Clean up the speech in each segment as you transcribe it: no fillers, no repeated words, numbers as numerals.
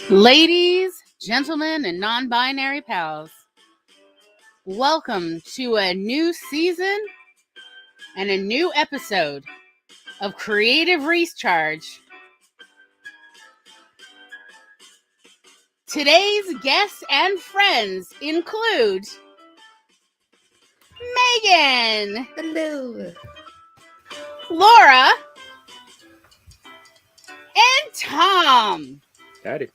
Ladies, gentlemen, and non-binary pals, welcome to a new season and a new episode of Creative Recharge. Today's guests and friends include Megan. Hello. Laura. And Tom. Howdy.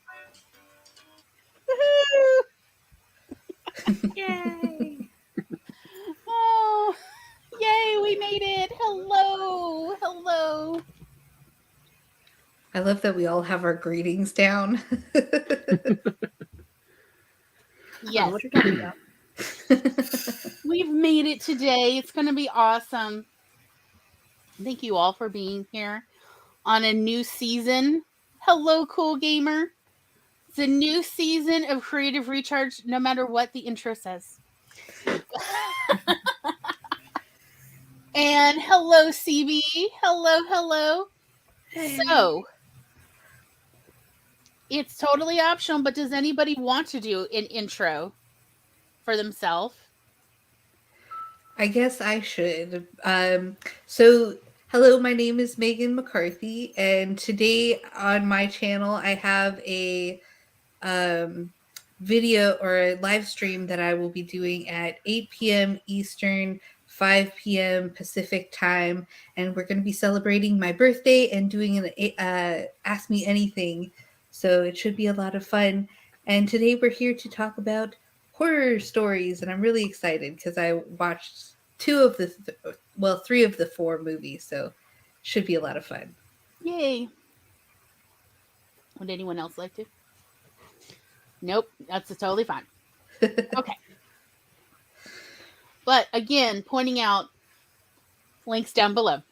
Yay. Oh, yay, we made it. Hello. Hello. I love that we all have our greetings down. Yes. We've made it today. It's going to be awesome. Thank you all for being here on a new season. Hello, Cool Gamer. It's a new season of Creative Recharge, no matter what the intro says. And hello, CB. Hello, hello. Hey. So, it's totally optional, but does anybody want to do an intro for themselves? I guess I should. Hello, my name is Megan McCarthy, and today on my channel I have a video or a live stream that I will be doing at 8 p.m. Eastern, 5 p.m. Pacific time, and we're going to be celebrating my birthday and doing an Ask Me Anything, so it should be a lot of fun. And today we're here to talk about horror stories, and I'm really excited because I watched three of the 4 movies, so it should be a lot of fun. Yay. Would anyone else like to? Nope, that's totally fine. Okay. But again, pointing out links down below.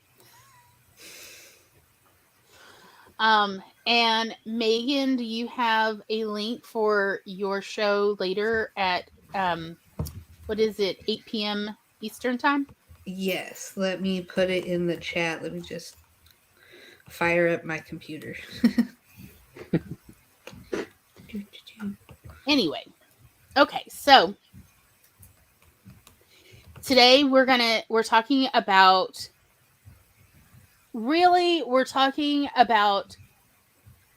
And Megan, do you have a link for your show later at, 8 p.m. Eastern time? Yes, let me put it in the chat. Let me just fire up my computer. Anyway, okay, so today we're talking about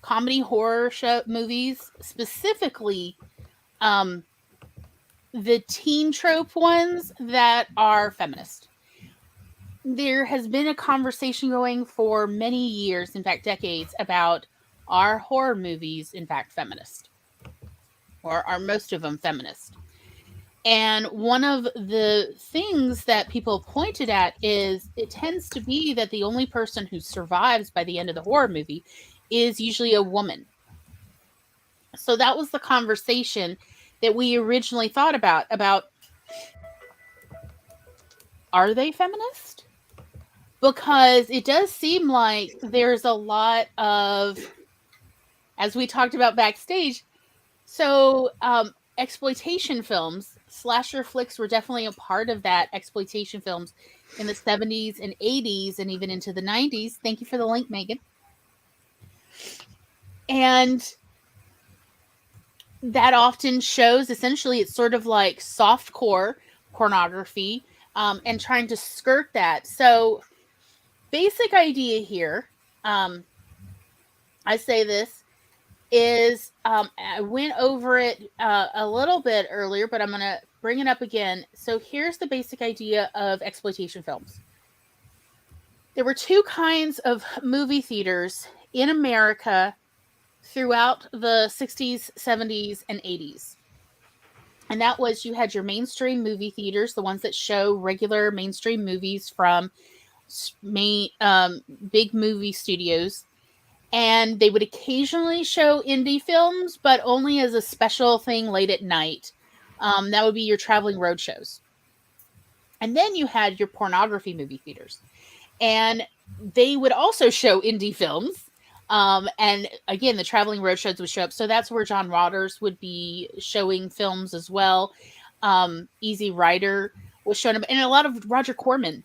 comedy horror show movies, specifically the teen trope ones that are feminist. There has been a conversation going for many years, in fact decades, about are horror movies in fact feminist? Or are most of them feminist? And one of the things that people pointed at is it tends to be that the only person who survives by the end of the horror movie is usually a woman. So that was the conversation that we originally thought about are they feminist? Because it does seem like there's a lot of, as we talked about backstage, so exploitation films, slasher flicks were definitely a part of that. Exploitation films in the 70s and 80s and even into the 90s. Thank you for the link, Megan. And that often shows, essentially, it's sort of like softcore pornography and trying to skirt that. So basic idea here, I say this, is I went over it a little bit earlier, but I'm going to bring it up again. So here's the basic idea of exploitation films. There were 2 kinds of movie theaters in America throughout the 60s, 70s, and 80s. And that was, you had your mainstream movie theaters, the ones that show regular mainstream movies from big movie studios. And they would occasionally show indie films, but only as a special thing late at night. That would be your traveling road shows. And then you had your pornography movie theaters. And they would also show indie films. And again, the traveling road shows would show up. So that's where John Waters would be showing films as well. Easy Rider was showing up, and a lot of Roger Corman.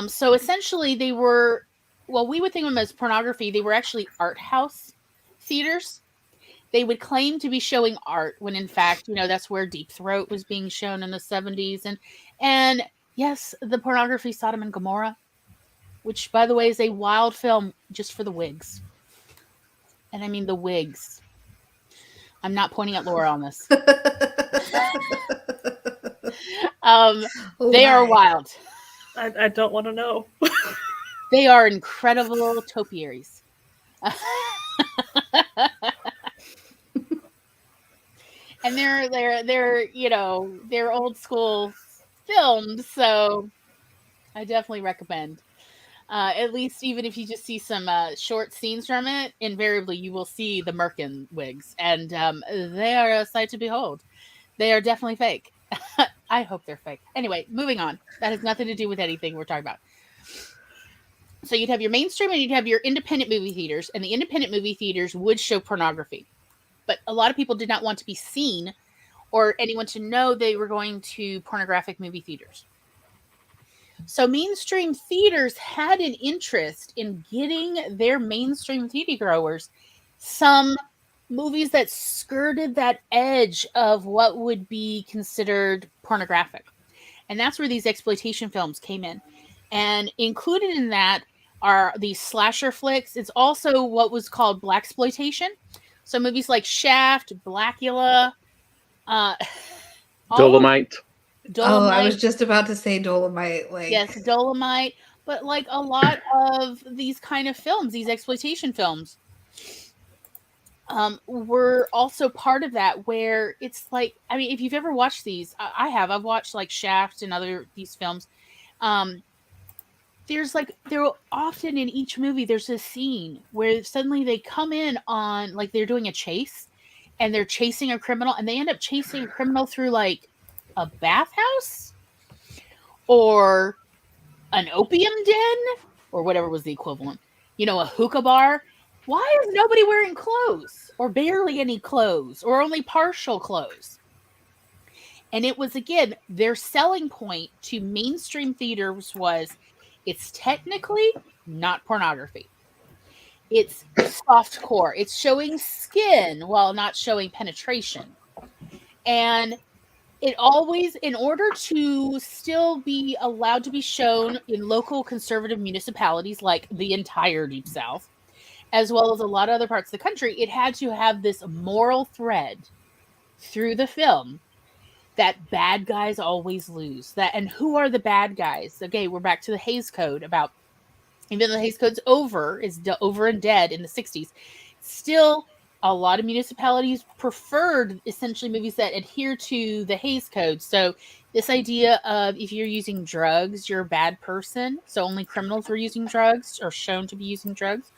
So essentially, they were, well, we would think of them as pornography. They were actually art house theaters. They would claim to be showing art when, in fact, that's where Deep Throat was being shown in the 70s. And yes, the pornography Sodom and Gomorrah, which, by the way, is a wild film just for the wigs. And I mean the wigs. I'm not pointing at Laura on this. They are wild. I don't want to know. They are incredible topiaries. And they're old school films, so I definitely recommend. At least even if you just see some short scenes from it, invariably you will see the merkin wigs, and they are a sight to behold. They are definitely fake. I hope they're fake. Anyway, moving on. That has nothing to do with anything we're talking about. So you'd have your mainstream and you'd have your independent movie theaters, and the independent movie theaters would show pornography. But a lot of people did not want to be seen or anyone to know they were going to pornographic movie theaters. So mainstream theaters had an interest in getting their mainstream theater goers some movies that skirted that edge of what would be considered pornographic. And that's where these exploitation films came in. And included in that are these slasher flicks. It's also what was called blaxploitation. So movies like Shaft, Blackula, Dolomite. Oh, I was just about to say Dolomite. Yes, Dolomite. But like a lot of these kind of films, these exploitation films, were also part of that, where it's like, I mean, if you've ever watched these, I've watched like Shaft and these films. There often in each movie, there's a scene where suddenly they come in on, like, they're doing a chase and they're chasing a criminal, and they end up chasing a criminal through like a bathhouse or an opium den or whatever was the equivalent, a hookah bar. Why is nobody wearing clothes, or barely any clothes, or only partial clothes? And it was, again, their selling point to mainstream theaters was, it's technically not pornography. It's soft core. It's showing skin while not showing penetration. And it always, in order to still be allowed to be shown in local conservative municipalities like the entire Deep South, as well as a lot of other parts of the country, it had to have this moral thread through the film that bad guys always lose. And who are the bad guys? Okay, we're back to the Hays Code. About, even though the Hays Code's over and dead in the 60s, still a lot of municipalities preferred essentially movies that adhere to the Hays Code. So this idea of, if you're using drugs, you're a bad person. So only criminals were using drugs, or shown to be using drugs.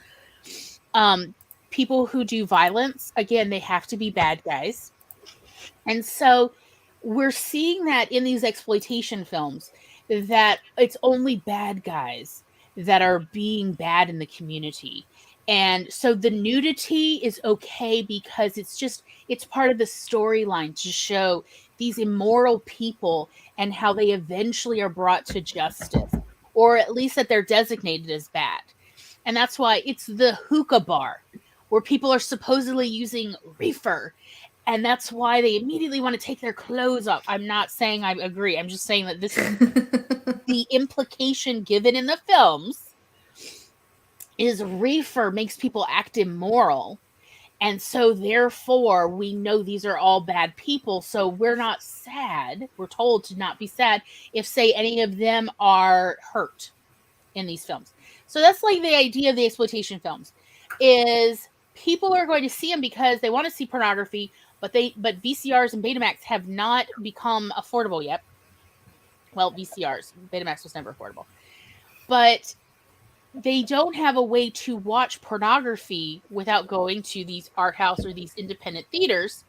People who do violence, again, they have to be bad guys. And so we're seeing that in these exploitation films, that it's only bad guys that are being bad in the community. And so the nudity is okay because it's part of the storyline to show these immoral people and how they eventually are brought to justice, or at least that they're designated as bad. And that's why it's the hookah bar where people are supposedly using reefer. And that's why they immediately want to take their clothes off. I'm not saying I agree. I'm just saying that this is the implication given in the films, is reefer makes people act immoral. And so therefore we know these are all bad people. So we're not sad. We're told to not be sad if, say, any of them are hurt in these films. So that's like the idea of the exploitation films, is people are going to see them because they want to see pornography, but VCRs and Betamax have not become affordable yet. Well, VCRs, Betamax was never affordable. But they don't have a way to watch pornography without going to these art house or these independent theaters.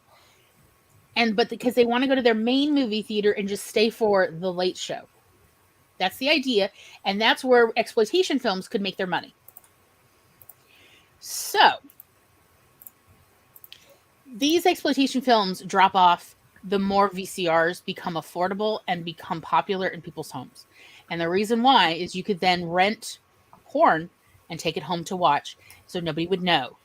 But because they want to go to their main movie theater and just stay for the late show. That's the idea. And that's where exploitation films could make their money. So these exploitation films drop off the more VCRs become affordable and become popular in people's homes. And the reason why is you could then rent porn and take it home to watch so nobody would know.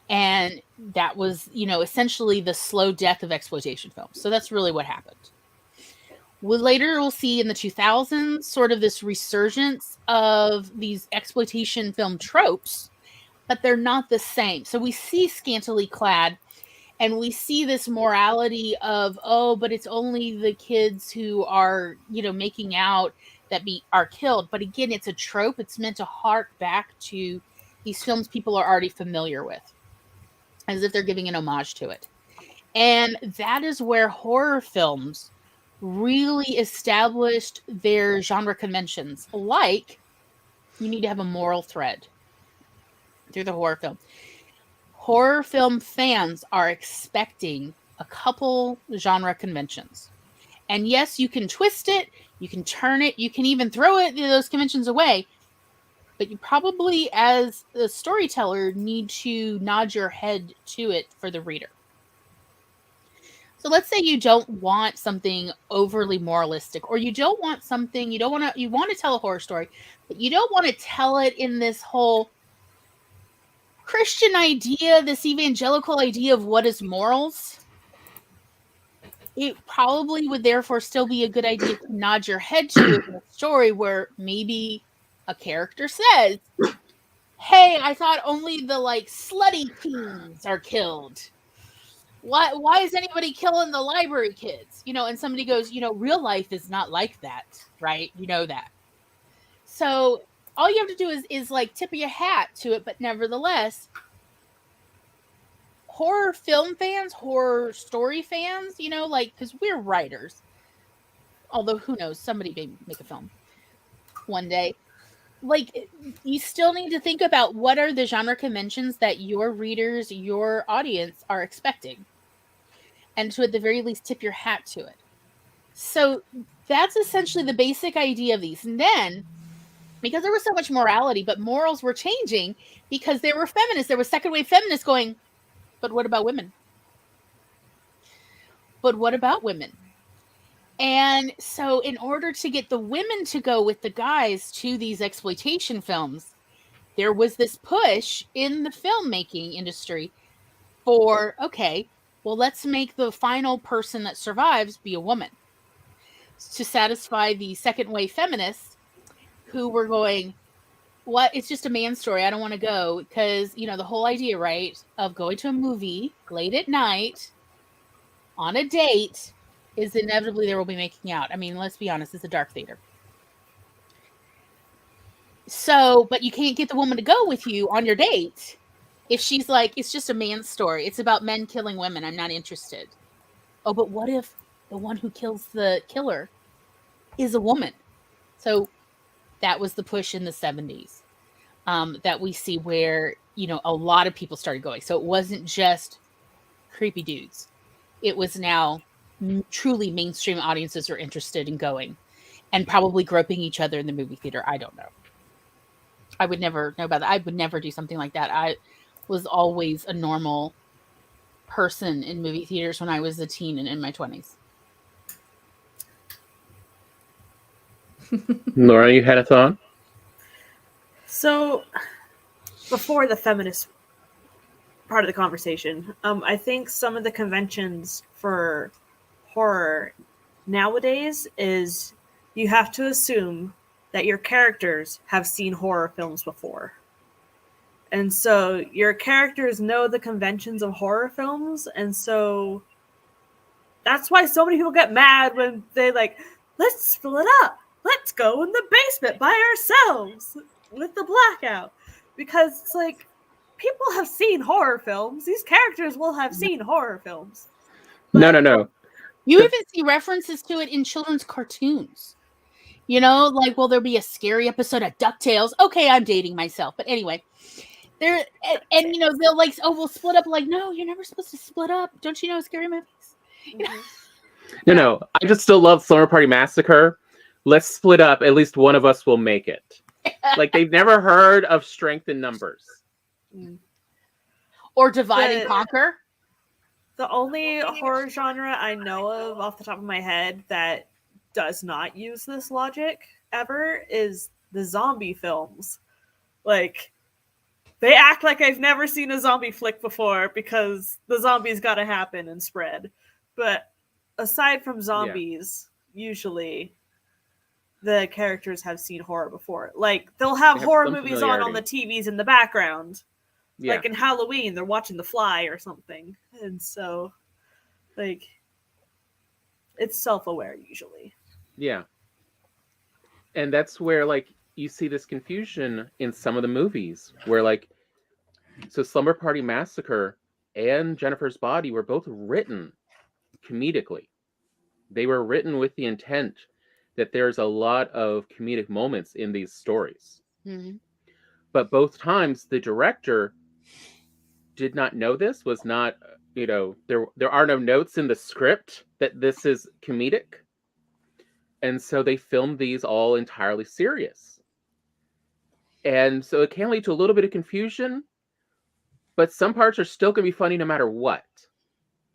And that was, essentially the slow death of exploitation films. So that's really what happened. Later, we'll see in the 2000s sort of this resurgence of these exploitation film tropes, but they're not the same. So we see scantily clad, and we see this morality of, but it's only the kids who are, making out that are killed. But again, it's a trope. It's meant to hark back to these films people are already familiar with, as if they're giving an homage to it. And that is where horror films really established their genre conventions. Like, you need to have a moral thread through the horror film. Horror film fans are expecting a couple genre conventions. And yes, you can twist it, you can turn it, you can even throw those conventions away. But you probably, as a storyteller, need to nod your head to it for the reader. So let's say you don't want something overly moralistic, or you want to tell a horror story, but you don't want to tell it in this whole Christian idea, this evangelical idea of what is morals. It probably would therefore still be a good idea to nod your head to it in a story where maybe a character says, hey, I thought only the slutty teens are killed. Why is anybody killing the library kids? And somebody goes, real life is not like that, right? You know that. So all you have to do is tip your hat to it, but nevertheless, horror film fans, horror story fans, because we're writers. Although, who knows, somebody may make a film one day. You still need to think about what are the genre conventions that your readers, your audience are expecting. And to at the very least tip your hat to it. So that's essentially the basic idea of these. And then, because there was so much morality, but morals were changing because there were feminists. There were second wave feminists going, but what about women? But what about women? And so in order to get the women to go with the guys to these exploitation films, there was this push in the filmmaking industry for, okay, well, let's make the final person that survives be a woman, to satisfy the second wave feminists who were going, what? It's just a man's story. I don't want to go. Because, the whole idea, right, of going to a movie late at night on a date is inevitably there will be making out. I mean, let's be honest, it's a dark theater. So, but you can't get the woman to go with you on your date if she's like, it's just a man's story. It's about men killing women. I'm not interested. Oh, but what if the one who kills the killer is a woman? So that was the push in the 70s that we see where, a lot of people started going. So it wasn't just creepy dudes. It was now truly mainstream audiences are interested in going and probably groping each other in the movie theater. I don't know. I would never know about that. I would never do something like that. I was always a normal person in movie theaters when I was a teen and in my 20s. Laura, you had a thought? So, before the feminist part of the conversation, I think some of the conventions for horror nowadays is you have to assume that your characters have seen horror films before. And so your characters know the conventions of horror films, and so that's why so many people get mad when they let's split up. Let's go in the basement by ourselves with the blackout. Because it's people have seen horror films. These characters will have seen horror films. No. You even see references to it in children's cartoons. You know, like, will there be a scary episode of DuckTales? Okay, I'm dating myself. But anyway, there, and you know, they'll like, oh, we'll split up. Like, no, you're never supposed to split up. Don't you know scary movies? Mm-hmm. No, I just still love Slumber Party Massacre. Let's split up. At least one of us will make it. Like, they've never heard of strength in numbers. Or divide and conquer. The only horror genre I know of off the top of my head that does not use this logic ever is the zombie films. Like, they act like I've never seen a zombie flick before because the zombies gotta happen and spread. But aside from zombies, usually the characters have seen horror before. Like, they'll have horror movies on the TVs in the background. Yeah. Like in Halloween, they're watching The Fly or something. And so, like, it's self-aware usually. Yeah. And that's where, like, you see this confusion in some of the movies where, like, so Slumber Party Massacre and Jennifer's Body were both written comedically. They were written with the intent that there's a lot of comedic moments in these stories. Mm-hmm. But both times the director did not know this, was not, you know, there are no notes in the script that this is comedic. And so they filmed these all entirely serious. And so it can lead to a little bit of confusion, but some parts are still going to be funny no matter what.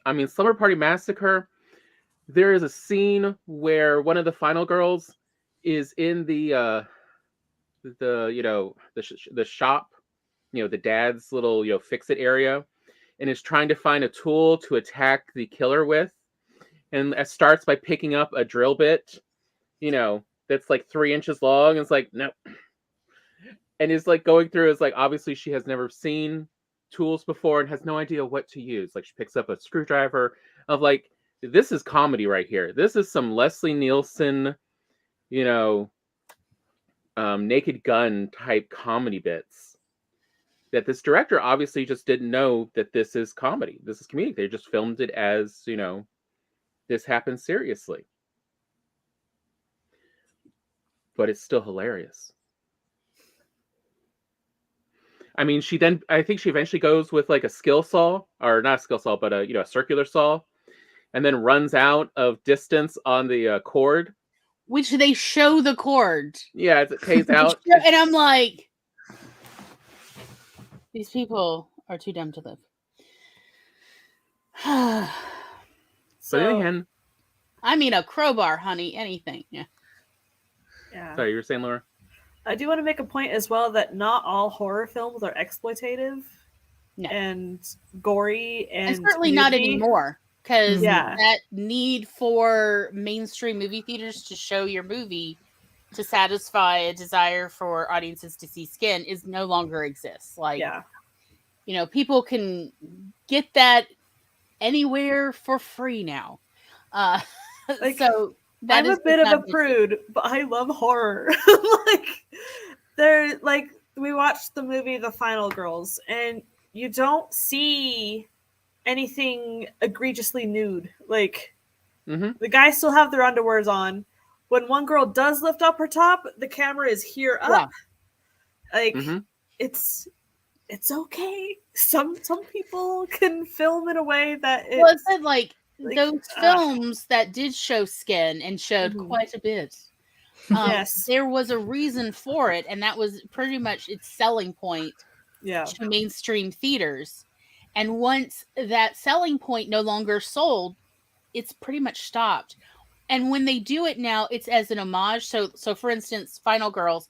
I mean, Slumber Party Massacre, there is a scene where one of the final girls is in the shop, you know, the dad's little, you know, fix-it area, and is trying to find a tool to attack the killer with. And it starts by picking up a drill bit, you know, that's like 3 inches long. And it's like, no. And is like going through, is like, obviously she has never seen tools before and has no idea what to use. Like, she picks up a screwdriver of like, this is comedy right here. This is some Leslie Nielsen, you know, Naked Gun type comedy bits that this director obviously just didn't know that this is comedy. This is comedic. They just filmed it as, you know, this happened seriously. But it's still hilarious. I mean, I think she eventually goes with like a skill saw, or not a skill saw, but a circular saw, and then runs out of distance on the cord. Which they show the cord. Yeah, it pays out. And I'm like, these people are too dumb to live. But in the end, I mean, a crowbar, honey, anything. Yeah. Sorry, you were saying, Laura? I do want to make a point as well that not all horror films are exploitative and gory and certainly not anymore. Because that need for mainstream movie theaters to show your movie to satisfy a desire for audiences to see skin is no longer exists. Like, you know, people can get that anywhere for free now. Like, so I'm a bit of a prude, but I love horror. Like, we watched the movie The Final Girls, and you don't see anything egregiously nude. Like, the guys still have their underwears on. When one girl does lift up her top, the camera is here up. Like, it's okay. Some people can film in a way that it wasn't like those films that did show skin and showed quite a bit. Yes, there was a reason for it, and that was pretty much its selling point to mainstream theaters. And once that selling point no longer sold, it's pretty much stopped. And when they do it now, it's as an homage. So for instance, Final Girls,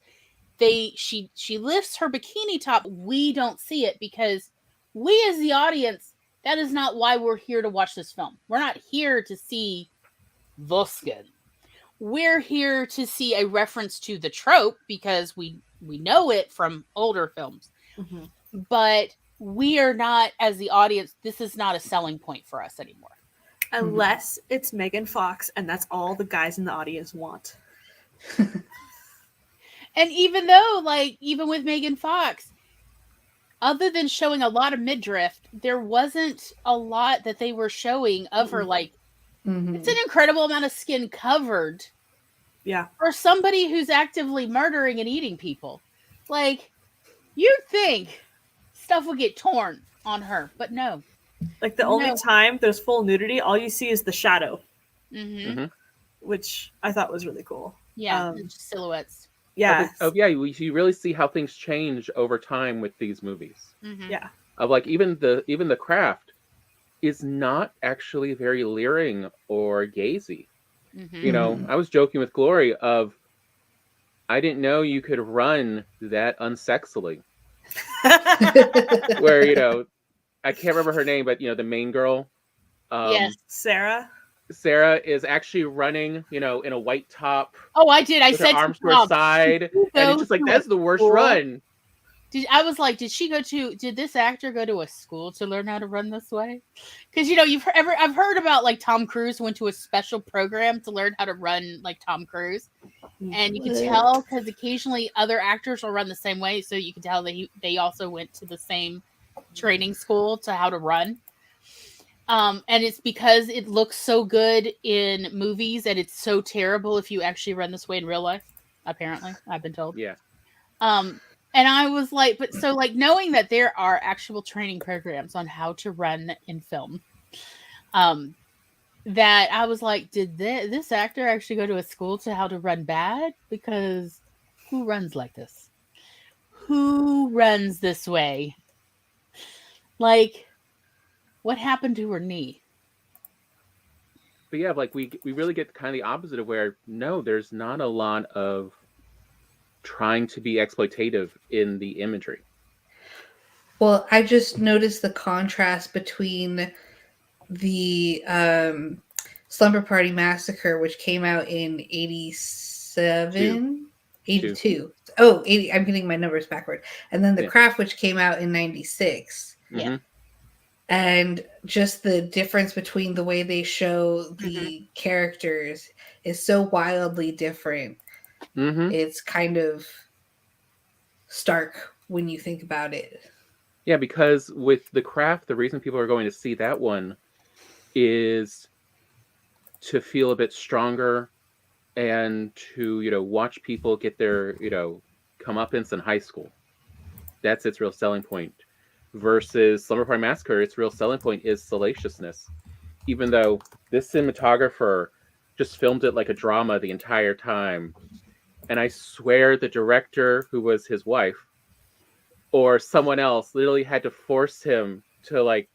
she lifts her bikini top. We don't see it because we as the audience, that is not why we're here to watch this film. We're not here to see the skin. We're here to see a reference to the trope because we know it from older films. But we are not, as the audience, this is not a selling point for us anymore. Unless it's Megan Fox, and that's all the guys in the audience want. And even though, like, even with Megan Fox, other than showing a lot of midriff, there wasn't a lot that they were showing of her. Like, it's an incredible amount of skin covered, Yeah. or somebody who's actively murdering and eating people. Like, you'd think stuff would get torn on her, but no. Like the only No. time there's full nudity, all you see is the shadow, Mm-hmm. which I thought was really cool. Yeah, it's just silhouettes. Yeah. You really see how things change over time with these movies. Mm-hmm. Yeah. Of like even the craft is not actually very leering or gazy. Mm-hmm. You know, I was joking with Glory of I didn't know you could run that unsexily. Where, you know, I can't remember her name, but you know, the main girl. Yes. Sarah is actually running, you know, in a white top. Oh, I did. I with said her arms to to her Tom, side, "Did you and it's go just like to that's a the worst school?" run. I was like, did this actor go to a school to learn how to run this way? Because, you know, I've heard about like Tom Cruise went to a special program to learn how to run like Tom Cruise. And you can tell because occasionally other actors will run the same way. So you can tell that they also went to the same training school to how to run. And it's because it looks so good in movies and it's so terrible if you actually run this way in real life. Apparently, I've been told. Yeah. And I was like, but so like knowing that there are actual training programs on how to run in film, that I was like, did this actor actually go to a school to how to run bad? Because who runs like this? Who runs this way? Like, what happened to her knee? But yeah, like we really get kind of the opposite of where no, there's not a lot of trying to be exploitative in the imagery. Well, I just noticed the contrast between the Slumber Party Massacre, which came out in 87, 82. Oh, 80, I'm getting my numbers backward. And then The Craft, which came out in 96. Yeah. And just the difference between the way they show the characters is so wildly different. It's kind of stark when you think about it. Yeah, because with The Craft, the reason people are going to see that one is to feel a bit stronger and to, you know, watch people get their, you know, comeuppance in high school. That's its real selling point. Versus Slumber Party Massacre, its real selling point is salaciousness. Even though this cinematographer just filmed it like a drama the entire time. And I swear the director, who was his wife, or someone else, literally had to force him to like,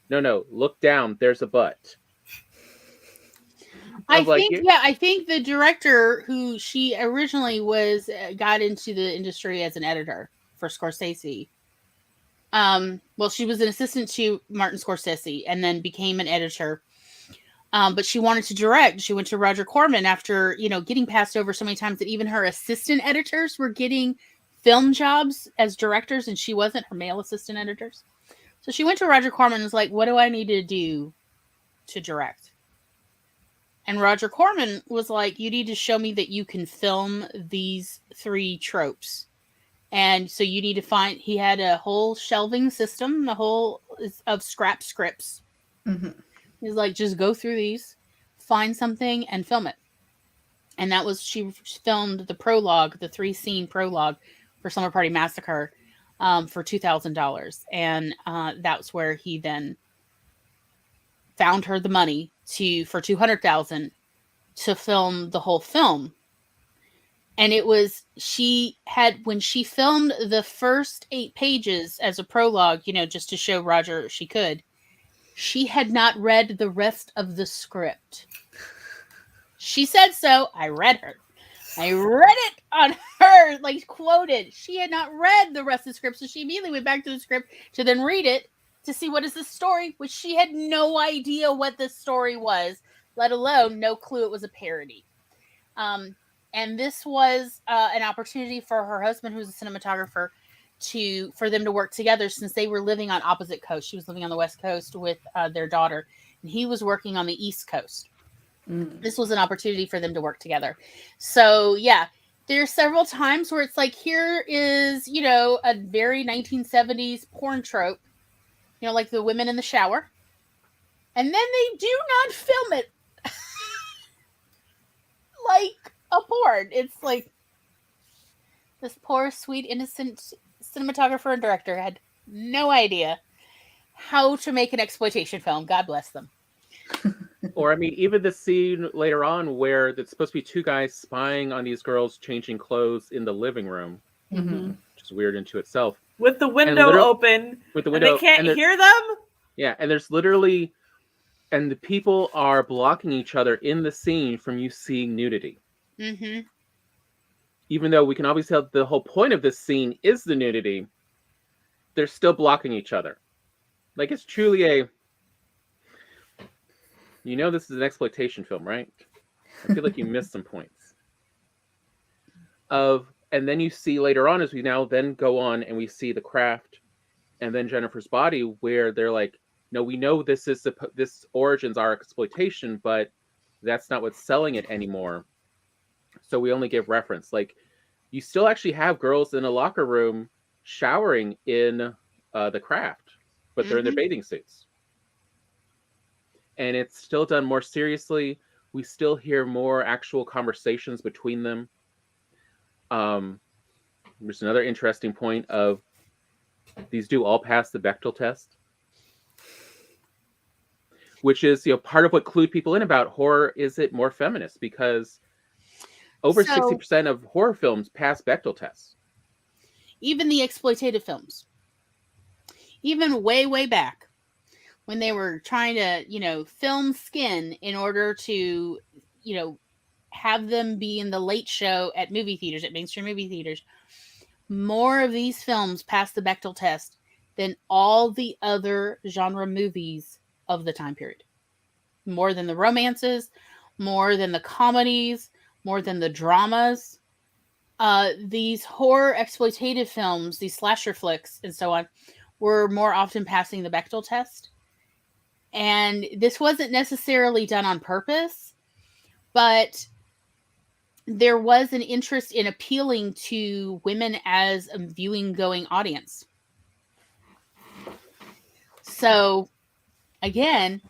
no, look down, there's a butt. I think the director, who she originally was, got into the industry as an editor for Scorsese. Well, she was an assistant to Martin Scorsese and then became an editor. But she wanted to direct. She went to Roger Corman after, you know, getting passed over so many times that even her assistant editors were getting film jobs as directors and she wasn't, her male assistant editors. So she went to Roger Corman and was like, what do I need to do to direct? And Roger Corman was like, you need to show me that you can film these 3 tropes. And so you need to find, he had a whole shelving system, the whole of scrap scripts. He's like, just go through these, find something and film it. And that was, she filmed the prologue, the 3-scene prologue for Summer Party Massacre for $2,000. And that's where he then found her the money for $200,000 to film the whole film. And it was, when she filmed the first 8 pages as a prologue, you know, just to show Roger she had not read the rest of the script. She said so. I read it on her, like quoted. She had not read the rest of the script, so she immediately went back to the script to then read it to see what is the story, which she had no idea what the story was, let alone no clue it was a parody. And this was an opportunity for her husband, who's a cinematographer, for them to work together since they were living on opposite coasts. She was living on the West Coast with their daughter, and he was working on the East Coast. This was an opportunity for them to work together. So yeah, there's several times where it's like, here is, you know, a very 1970s porn trope, you know, like the women in the shower, and then they do not film it like a Lord. It's like this poor, sweet, innocent cinematographer and director had no idea how to make an exploitation film. God bless them. Or I mean, even the scene later on where it's supposed to be two guys spying on these girls changing clothes in the living room, Mhm. which is weird into itself. With the window open. With the And window, they can't hear them? Yeah, and there's literally, and the people are blocking each other in the scene from you seeing nudity. Mm-hmm. Even though we can obviously tell the whole point of this scene is the nudity, they're still blocking each other. Like, it's truly a, this is an exploitation film, right? I feel like you missed some points. And then you see later on, as we now then go on and we see The Craft and then Jennifer's Body, where they're like, no, we know this origins are exploitation, but that's not what's selling it anymore. So we only give reference. Like, you still actually have girls in a locker room showering in The Craft, but they're in their bathing suits. And it's still done more seriously. We still hear more actual conversations between them. There's another interesting point of these do all pass the Bechdel test, which is part of what clued people in about horror. Is it more feminist? Because over 60% of horror films pass Bechdel tests. Even the exploitative films, even way back when they were trying to film skin in order to have them be in the late show at movie theaters, at mainstream movie theaters, more of these films pass the Bechdel test than all the other genre movies of the time period. More than the romances, more than the comedies, more than the dramas. These horror exploitative films, these slasher flicks and so on, were more often passing the Bechdel test. And this wasn't necessarily done on purpose, but there was an interest in appealing to women as a viewing going audience. So again,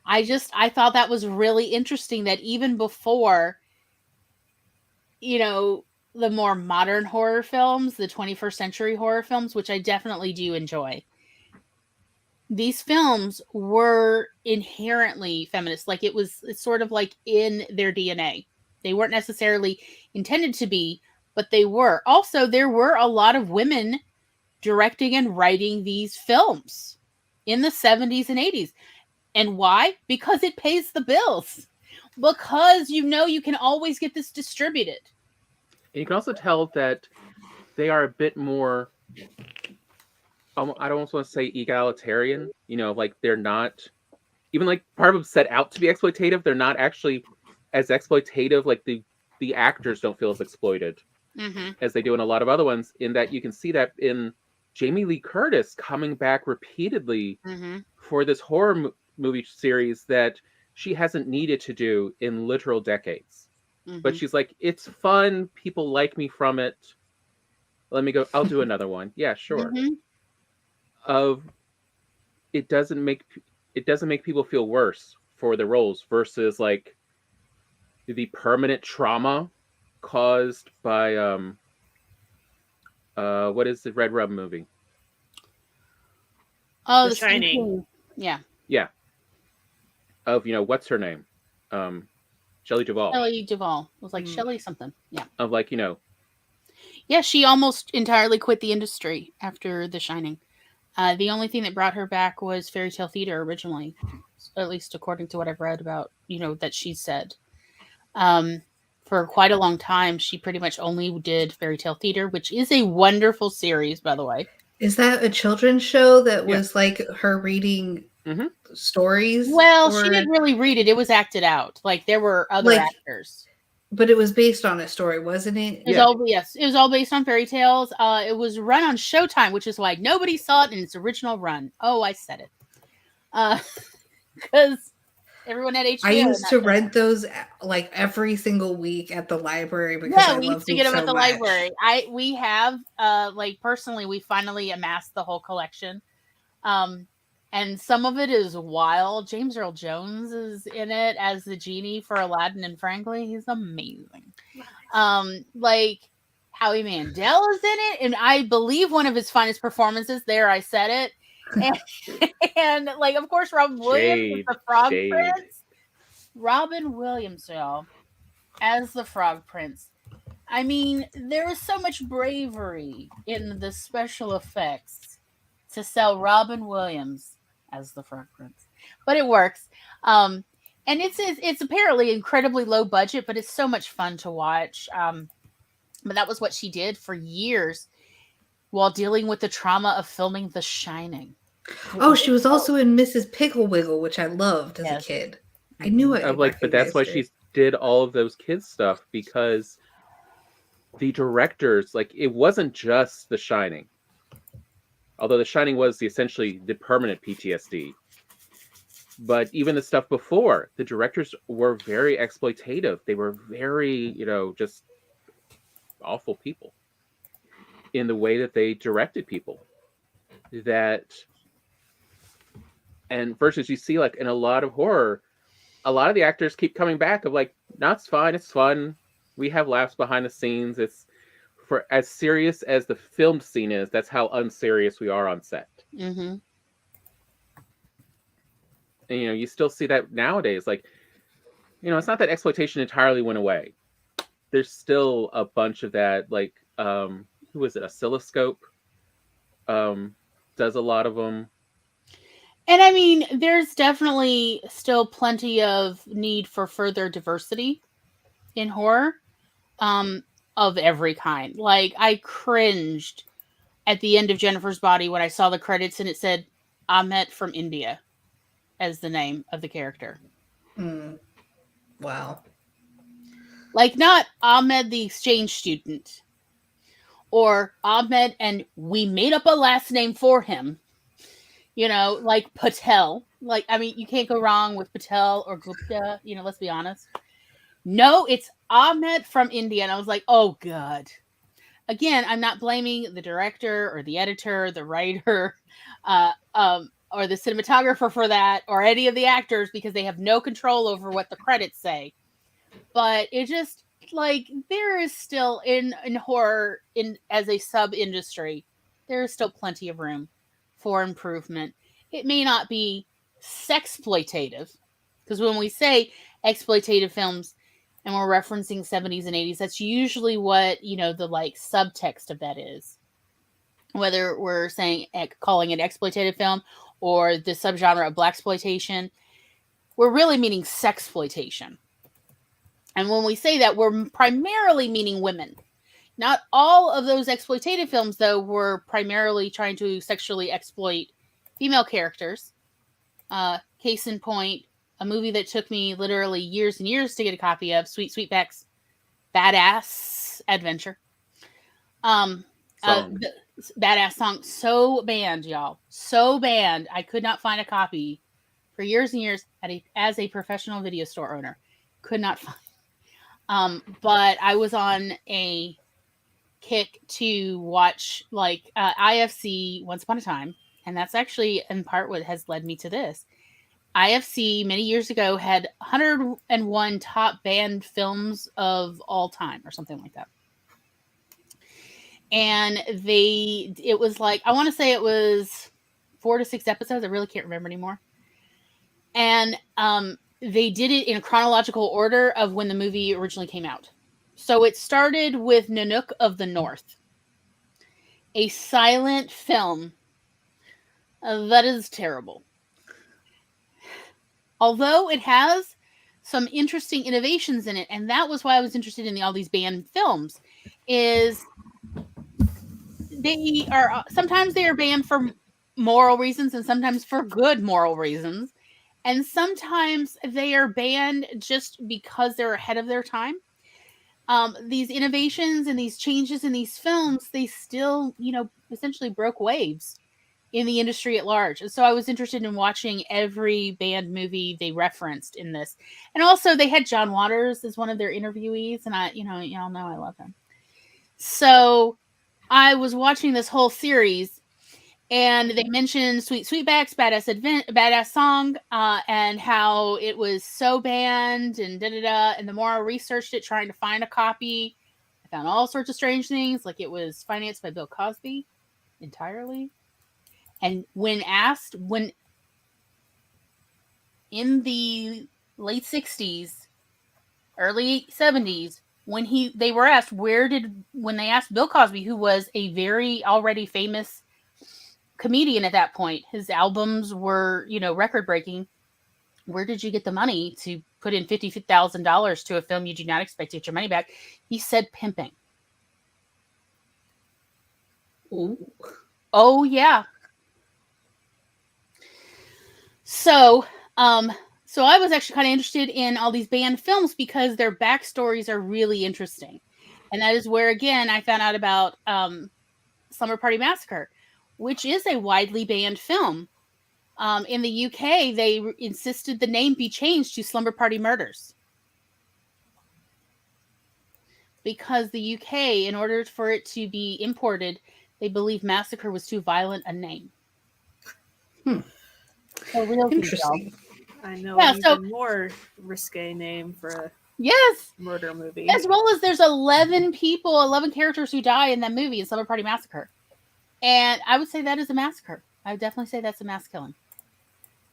I thought that was really interesting that even before, the more modern horror films, the 21st century horror films, which I definitely do enjoy, these films were inherently feminist. Like it's sort of like in their DNA. They weren't necessarily intended to be, but they were. Also, there were a lot of women directing and writing these films in the 70s and 80s. And why? Because it pays the bills. Because you can always get this distributed. And you can also tell that they are a bit more, I don't want to say egalitarian, like they're not, even like part of them set out to be exploitative, they're not actually as exploitative, like the actors don't feel as exploited as they do in a lot of other ones, in that you can see that in Jamie Lee Curtis coming back repeatedly for this horror movie series that she hasn't needed to do in literal decades. But she's like, it's fun, people like me from it, let me go, I'll do another one. Yeah, sure. It doesn't make people feel worse for the roles versus like the permanent trauma caused by what is the Red Rum movie? Oh, The Shining. Yeah. Of what's her name? Shelley Duvall. Shelley Duvall. It was like Shelley something. Yeah. Of like, Yeah, she almost entirely quit the industry after The Shining. The only thing that brought her back was fairy tale theater originally, at least according to what I've read about, that she said. For quite a long time, she pretty much only did fairy tale theater, which is a wonderful series, by the way. Is that a children's show that was like her reading stories? Well, she didn't really read it. It was acted out. Like there were other actors. But it was based on a story, wasn't it? It was all based on fairy tales. It was run on Showtime, which is why nobody saw it in its original run. Oh, I said it. Because everyone had HBO. I used to rent those like every single week at the library because I we used to get them at the library. We have personally, we finally amassed the whole collection. And some of it is wild. James Earl Jones is in it as the genie for Aladdin and Frankly. He's amazing. Like Howie Mandel is in it, and I believe one of his finest performances. There, I said it. And like, of course, Robin Williams is Shade. the Frog Shade. Prince. Robin Williams, y'all, as the Frog Prince. I mean, there is so much bravery in the special effects to sell Robin Williams as the Frog Prince, but it works. And it's apparently incredibly low budget, but it's so much fun to watch. But that was what she did for years while dealing with the trauma of filming The Shining. Oh, she was also in Mrs. Pickle Wiggle, which I loved as Yes. a kid. I knew it. I'm like, but that's why she did all of those kids stuff, because the directors, like, it wasn't just The Shining. Although The Shining was essentially the permanent PTSD. But even the stuff before, the directors were very exploitative. They were very, just awful people in the way that they directed people. And versus you see, like, in a lot of horror, a lot of the actors keep coming back of like, no, it's fine, it's fun. We have laughs behind the scenes. It's for as serious as the filmed scene is, that's how unserious we are on set. Mm-hmm. And, you still see that nowadays. Like, it's not that exploitation entirely went away. There's still a bunch of that. Like, who was it? Oscilloscope does a lot of them. And I mean, there's definitely still plenty of need for further diversity in horror, of every kind. Like, I cringed at the end of Jennifer's Body when I saw the credits and it said Ahmet from India as the name of the character. Wow. Like, not Ahmed the exchange student, or Ahmed and we made up a last name for him. Like Patel. Like, I mean, you can't go wrong with Patel or Gupta, let's be honest. No, it's Ahmed from India. And I was like, oh, God. Again, I'm not blaming the director or the editor, the writer, or the cinematographer for that, or any of the actors, because they have no control over what the credits say. But it just, like, there is still, in horror, as a sub-industry, there is still plenty of room for improvement. It may not be sexploitative, because when we say exploitative films and we're referencing 70s and 80s, that's usually what, the like subtext of that is. Whether we're calling it exploitative film or the subgenre of blaxploitation, we're really meaning sexploitation. And when we say that, we're primarily meaning women. Not all of those exploitative films, though, were primarily trying to sexually exploit female characters. Case in point, a movie that took me literally years and years to get a copy of, Sweet Sweetback's Badass Adventure. Badass song. So banned, y'all. So banned. I could not find a copy for years and years as a professional video store owner. Could not find. But I was on a kick to watch like IFC Once Upon a Time, and that's actually in part what has led me to this. IFC many years ago had 101 top banned films of all time or something like that. And it was like, I want to say it was 4 to 6 episodes. I really can't remember anymore. And they did it in chronological order of when the movie originally came out. So it started with Nanook of the North, a silent film that is terrible. Although it has some interesting innovations in it, and that was why I was interested in all these banned films, is sometimes they are banned for moral reasons and sometimes for good moral reasons. And sometimes they are banned just because they're ahead of their time. These innovations and these changes in these films, they still, essentially broke waves in the industry at large. And so I was interested in watching every banned movie they referenced in this. And also they had John Waters as one of their interviewees, and y'all know I love him. So I was watching this whole series, And they mentioned Sweet Sweetback's badass song, and how it was so banned and da-da-da. And the more I researched it, trying to find a copy, I found all sorts of strange things, like it was financed by Bill Cosby entirely. And when in the late 60s, early 70s, when they were asked when they asked Bill Cosby, who was a very already famous comedian at that point, his albums were, record breaking, where did you get the money to put in $50,000 to a film you do not expect to get your money back? He said pimping. Ooh. Oh yeah. So I was actually kind of interested in all these banned films because their backstories are really interesting. And that is where, again, I found out about Slumber Party Massacre, which is a widely banned film. In the UK, they insisted the name be changed to Slumber Party Murders. Because the UK, in order for it to be imported, they believe Massacre was too violent a name. So real Interesting. I know an even more risque name for a murder movie. As well as there's 11 characters who die in that movie in Slumber Party Massacre. And I would say that is a massacre. I would definitely say that's a mass killing.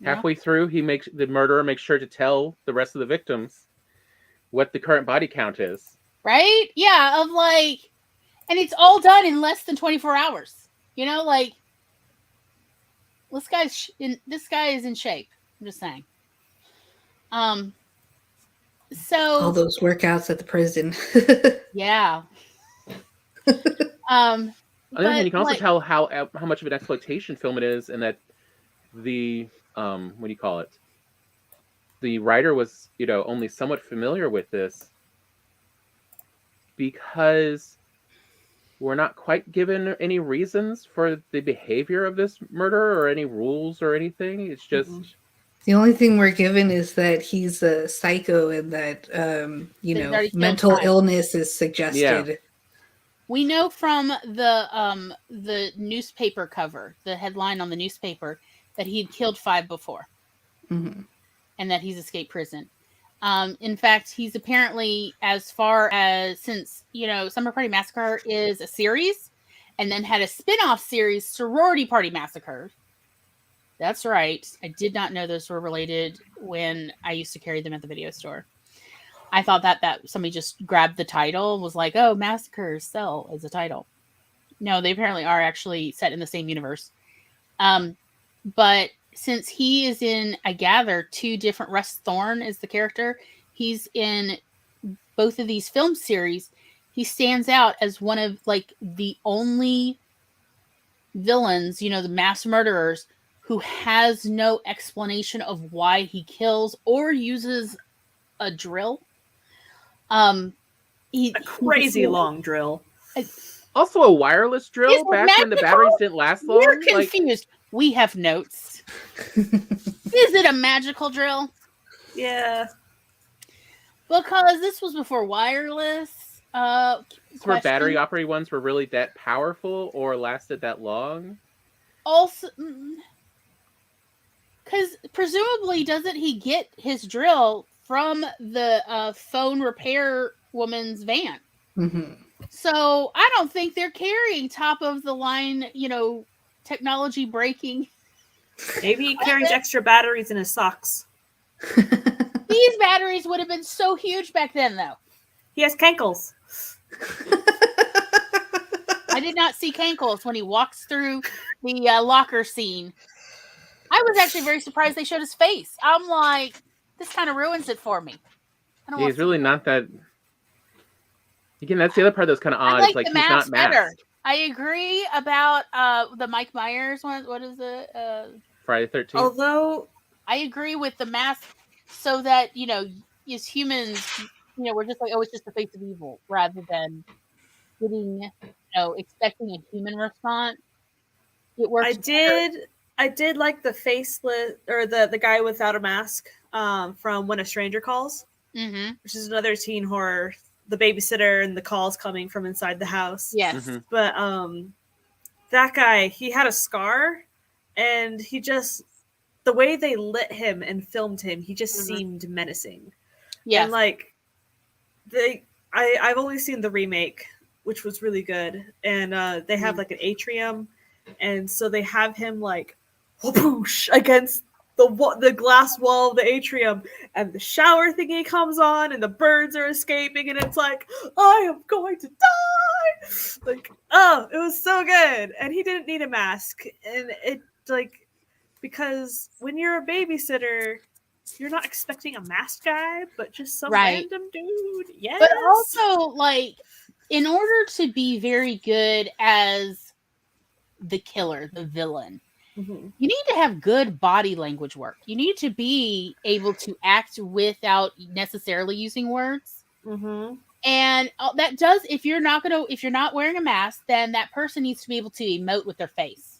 Halfway through, the murderer makes sure to tell the rest of the victims what the current body count is. Right? Yeah, and it's all done in less than 24 hours. This guy is in shape. I'm just saying. So all those workouts at the prison. Yeah. On the other hand, you can also tell how much of an exploitation film it is, and that the what do you call it? The writer was, only somewhat familiar with this because we're not quite given any reasons for the behavior of this murderer or any rules or anything. It's just the only thing we're given is that he's a psycho and that mental illness is suggested. Yeah. We know from the newspaper cover, the headline on the newspaper, that he had killed 5 before, and that he's escaped prison. In fact, he's apparently, as far as since Slumber Party Massacre is a series, and then had a spin-off series, Sorority Party Massacre. That's right. I did not know those were related when I used to carry them at the video store. I thought that somebody just grabbed the title, was like, oh, Massacres sell as a title. No, they apparently are actually set in the same universe. But since he is in, I gather, 2 different, Russ Thorne is the character, he's in both of these film series, he stands out as one of, the only villains, the mass murderers, who has no explanation of why he kills or uses a drill. A crazy long drill. Also a wireless drill back when the batteries didn't last long. We're confused. We have notes. Is it a magical drill? Yeah. Because this was before wireless. Were battery operated ones were really that powerful or lasted that long? Also, because presumably, doesn't he get his drill from the phone repair woman's van? Mm-hmm. So I don't think they're carrying top of the line, technology breaking. Maybe he carries extra batteries in his socks. These batteries would have been so huge back then, though. He has cankles. I did not see cankles when he walks through the locker scene. I was actually very surprised they showed his face. I'm like, this kind of ruins it for me. He's really not that. Again, that's the other part that's kind of odd. It's like he's not masked. Better. I agree about the Mike Myers one. What is it? Friday the 13th. Although I agree with the mask, so that as humans, we're just like, oh, it's just the face of evil, rather than getting, expecting a human response. It works. I did like the faceless or the guy without a mask from When a Stranger Calls, which is another teen horror. The babysitter and the calls coming from inside the house. Yes. But that guy, he had a scar, and he just, the way they lit him and filmed him, he just seemed menacing. Yes. And like I've only seen the remake, which was really good, and they have like an atrium, and so they have him like whoosh against the glass wall of the atrium, and the shower thingy comes on, and the birds are escaping, and it's like, I am going to die. Like, oh, it was so good, and he didn't need a mask, and it like, because when you're a babysitter, you're not expecting a masked guy, but just some random dude. Yes. But also, like, in order to be very good as the killer, the villain, you need to have good body language work. You need to be able to act without necessarily using words. And that does, if you're not wearing a mask, then that person needs to be able to emote with their face.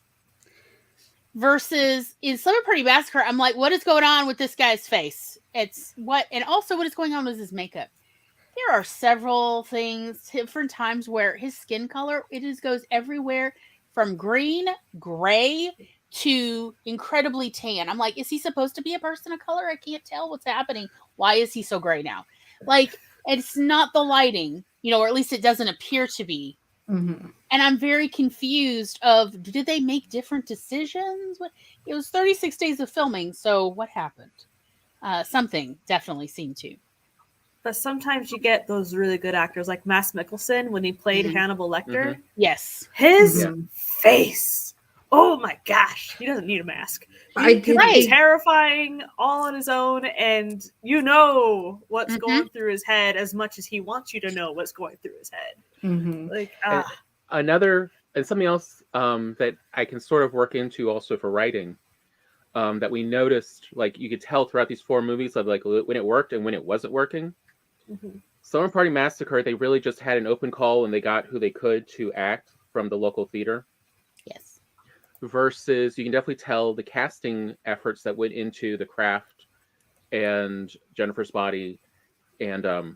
Versus in Slumber Party Massacre, I'm like, what is going on with this guy's face? And also what is going on with his makeup? There are several things, different times where his skin color, it just goes everywhere from green, gray, to incredibly tan. I'm like, is he supposed to be a person of color? I can't tell what's happening. Why is he so gray now? Like, it's not the lighting, or at least it doesn't appear to be. And I'm very confused of, did they make different decisions? It was 36 days of filming, so what happened? Something definitely seemed to. But sometimes you get those really good actors, like Mads Mikkelsen, when he played Hannibal Lecter. Yes. His face. Oh my gosh. He doesn't need a mask. He can be terrifying all on his own, and what's going through his head as much as he wants you to know what's going through his head. Like, and something else that I can sort of work into also for writing, that we noticed, like, you could tell throughout these 4 movies of like when it worked and when it wasn't working. Slumber Party Massacre, they really just had an open call and they got who they could to act from the local theater. Yes. Versus, you can definitely tell the casting efforts that went into The Craft and Jennifer's Body and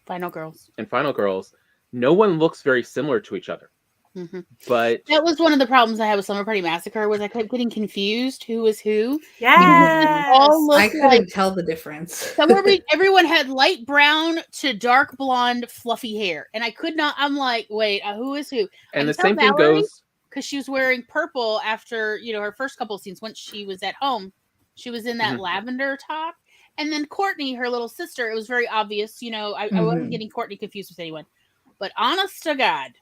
Final Girls. No one looks very similar to each other. But that was one of the problems I had with Slumber Party Massacre, was I kept getting confused who was who. Yes. I couldn't tell the difference. Everyone had light brown to dark blonde fluffy hair, and I could not. I'm like, wait, who is who? And the same thing goes, because she was wearing purple after her first couple of scenes. Once she was at home, she was in that lavender top. And then Courtney, her little sister, it was very obvious. I wasn't getting Courtney confused with anyone. But honest to God,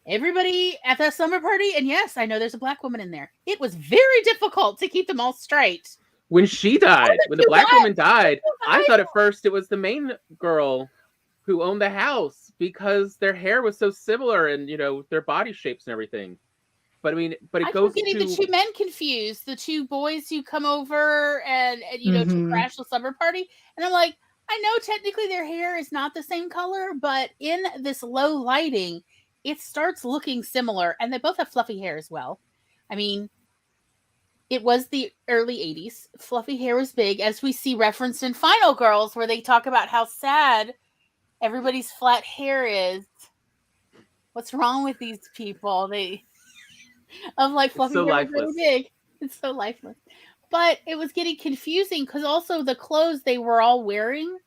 everybody at the slumber party, and yes, I know there's a black woman in there. It was very difficult to keep them all straight. When she died, when the black woman died, I thought at first it was the main girl who owned the house because their hair was so similar and, their body shapes and everything. But it goes to the 2 men confused, the 2 boys who come over and to crash the slumber party. And I'm like, I know technically their hair is not the same color, but in this low lighting, it starts looking similar. And they both have fluffy hair as well. I mean, it was the early 80s. Fluffy hair was big, as we see referenced in Final Girls, where they talk about how sad everybody's flat hair is. What's wrong with these people? Fluffy hair is really big. It's so lifeless. But it was getting confusing because also the clothes they were all wearing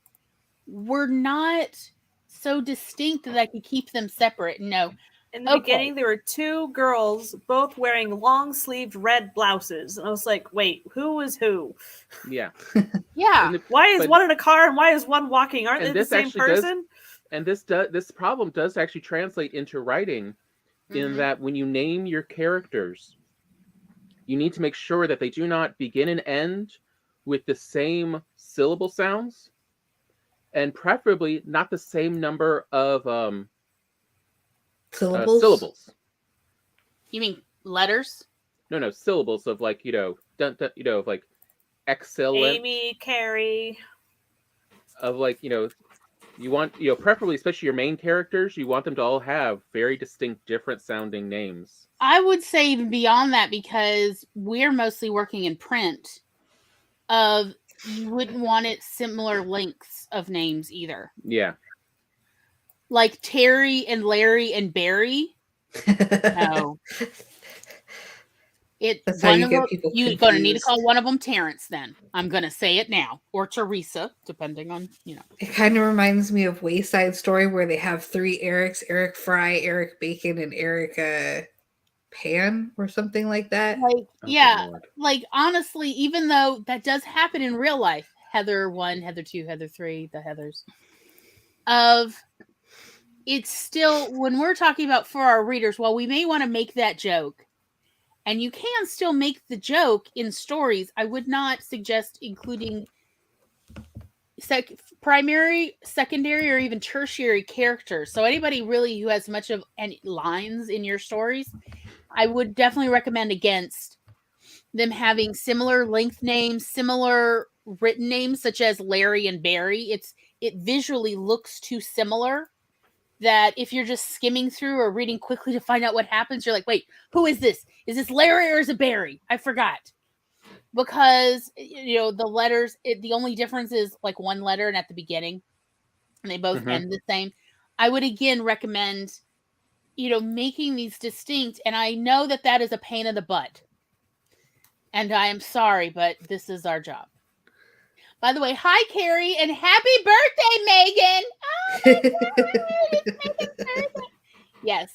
were not so distinct that I could keep them separate. No. In the beginning, there were 2 girls both wearing long-sleeved red blouses. And I was like, wait, who is who? Yeah. Yeah. Why is one in a car and why is one walking? Aren't they the same person? This problem does actually translate into writing in that when you name your characters, you need to make sure that they do not begin and end with the same syllable sounds, and preferably not the same number of syllables. You mean letters? No, syllables of like of like excellent. Amy, Carrie. Of like you want preferably, especially your main characters, you want them to all have very distinct, different sounding names. I would say even beyond that, because we're mostly working in print, you wouldn't want it similar lengths of names either. Yeah. Like Terry and Larry and Barry. No. That's how you get people you're going to need to confused. call one of them Terrence then. I'm going to say it now. Or Teresa, depending on, It kind of reminds me of Wayside Story, where they have 3 Erics: Eric Fry, Eric Bacon, and Eric Pan, or something like that. Like, Oh, good yeah, Lord. like honestly, even though that does happen in real life, Heather 1, Heather 2, Heather 3, the Heathers, it's still, when we're talking about for our readers, while we may want to make that joke, and you can still make the joke in stories, I would not suggest including primary, secondary, or even tertiary characters. So anybody really who has much of any lines in your stories, I would definitely recommend against them having similar length names, similar written names, such as Larry and Barry. It visually looks too similar that if you're just skimming through or reading quickly to find out what happens, you're like, wait, who is this? Is this Larry or is it Barry? I forgot. Because, the letters, the only difference is like one letter and at the beginning, and they both end the same. I would again recommend, making these distinct. And I know that is a pain in the butt. And I am sorry, but this is our job. By the way, hi, Carrie, and happy birthday, Megan. Oh, my God, it's Megan's birthday. Yes.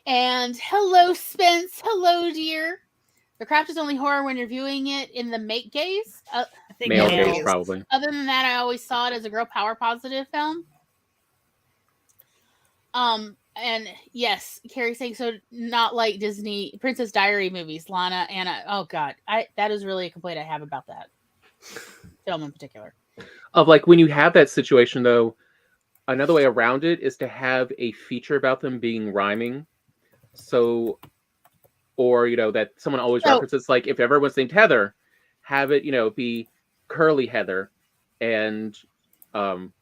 And hello, Spence. Hello, dear. The craft is only horror when you're viewing it in the make gaze. I think Male male. gaze, probably. Other than that, I always saw it as a girl power positive film. And yes, Carrie saying so, not like Disney Princess Diary movies, Lana, Anna. Oh God, that is really a complaint I have about that film in particular. Of like when you have that situation, though, another way around it is to have a feature about them being rhyming. So, or that someone always references, like if everyone's named Heather, have it be Curly Heather, and who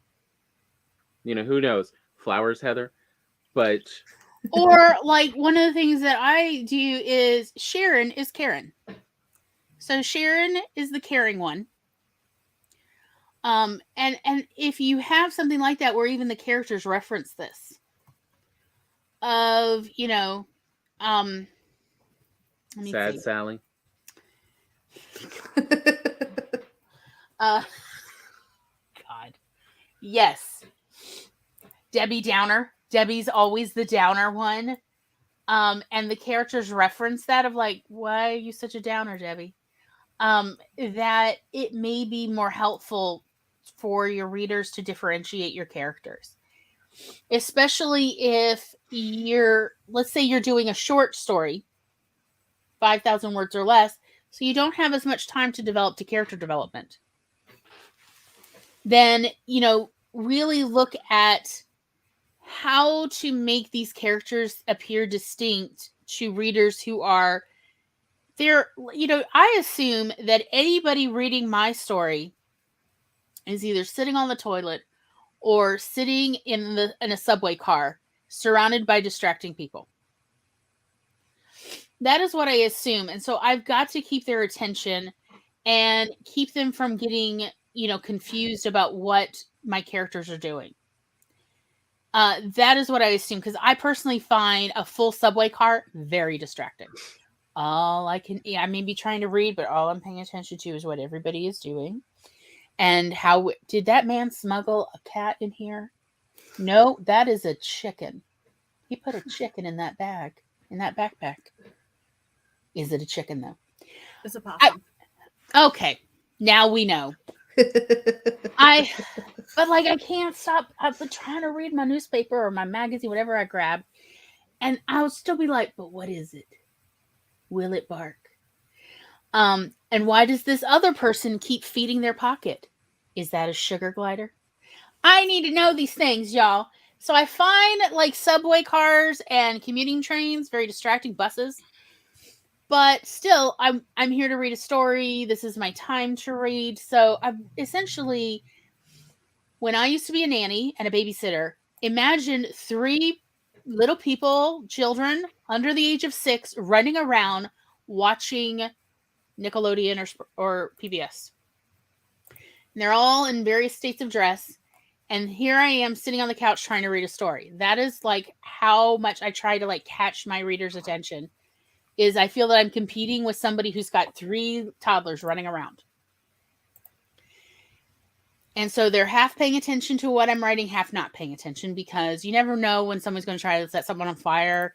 knows, Flowers Heather. But or like one of the things that I do is Sharon is Karen. So Sharon is the caring one. And if you have something like that where even the characters reference this of, Sad Sally. God. Yes. Debbie Downer. Debbie's always the downer one. And the characters reference that of like, why are you such a downer, Debbie? That it may be more helpful for your readers to differentiate your characters. Especially if let's say you're doing a short story, 5,000 words or less, so you don't have as much time to develop to character development. Then, really look at how to make these characters appear distinct to readers who are there. I assume that anybody reading my story is either sitting on the toilet or sitting in a subway car surrounded by distracting people. That is what I assume. And so I've got to keep their attention and keep them from getting, confused about what my characters are doing. That is what I assume, because I personally find a full subway car very distracting. I may be trying to read, but all I'm paying attention to is what everybody is doing. And how did that man smuggle a cat in here? No, that is a chicken. He put a chicken in that bag, in that backpack. Is it a chicken though? It's a possum. Okay, now we know. But like I can't stop. I've been trying to read my newspaper or my magazine, whatever I grab, and I would still be like, "But what is it? Will it bark? And why does this other person keep feeding their pocket? Is that a sugar glider? I need to know these things, y'all." So I find like subway cars and commuting trains very distracting, buses. But still, I'm here to read a story. This is my time to read. So I've essentially, when I used to be a nanny and a babysitter, imagine 3 little people, children under the age of 6, running around watching Nickelodeon or PBS. And they're all in various states of dress. And here I am sitting on the couch trying to read a story. That is like how much I try to like catch my reader's attention. Is I feel that I'm competing with somebody who's got 3 toddlers running around. And so they're half paying attention to what I'm writing, half not paying attention, because you never know when someone's going to try to set someone on fire,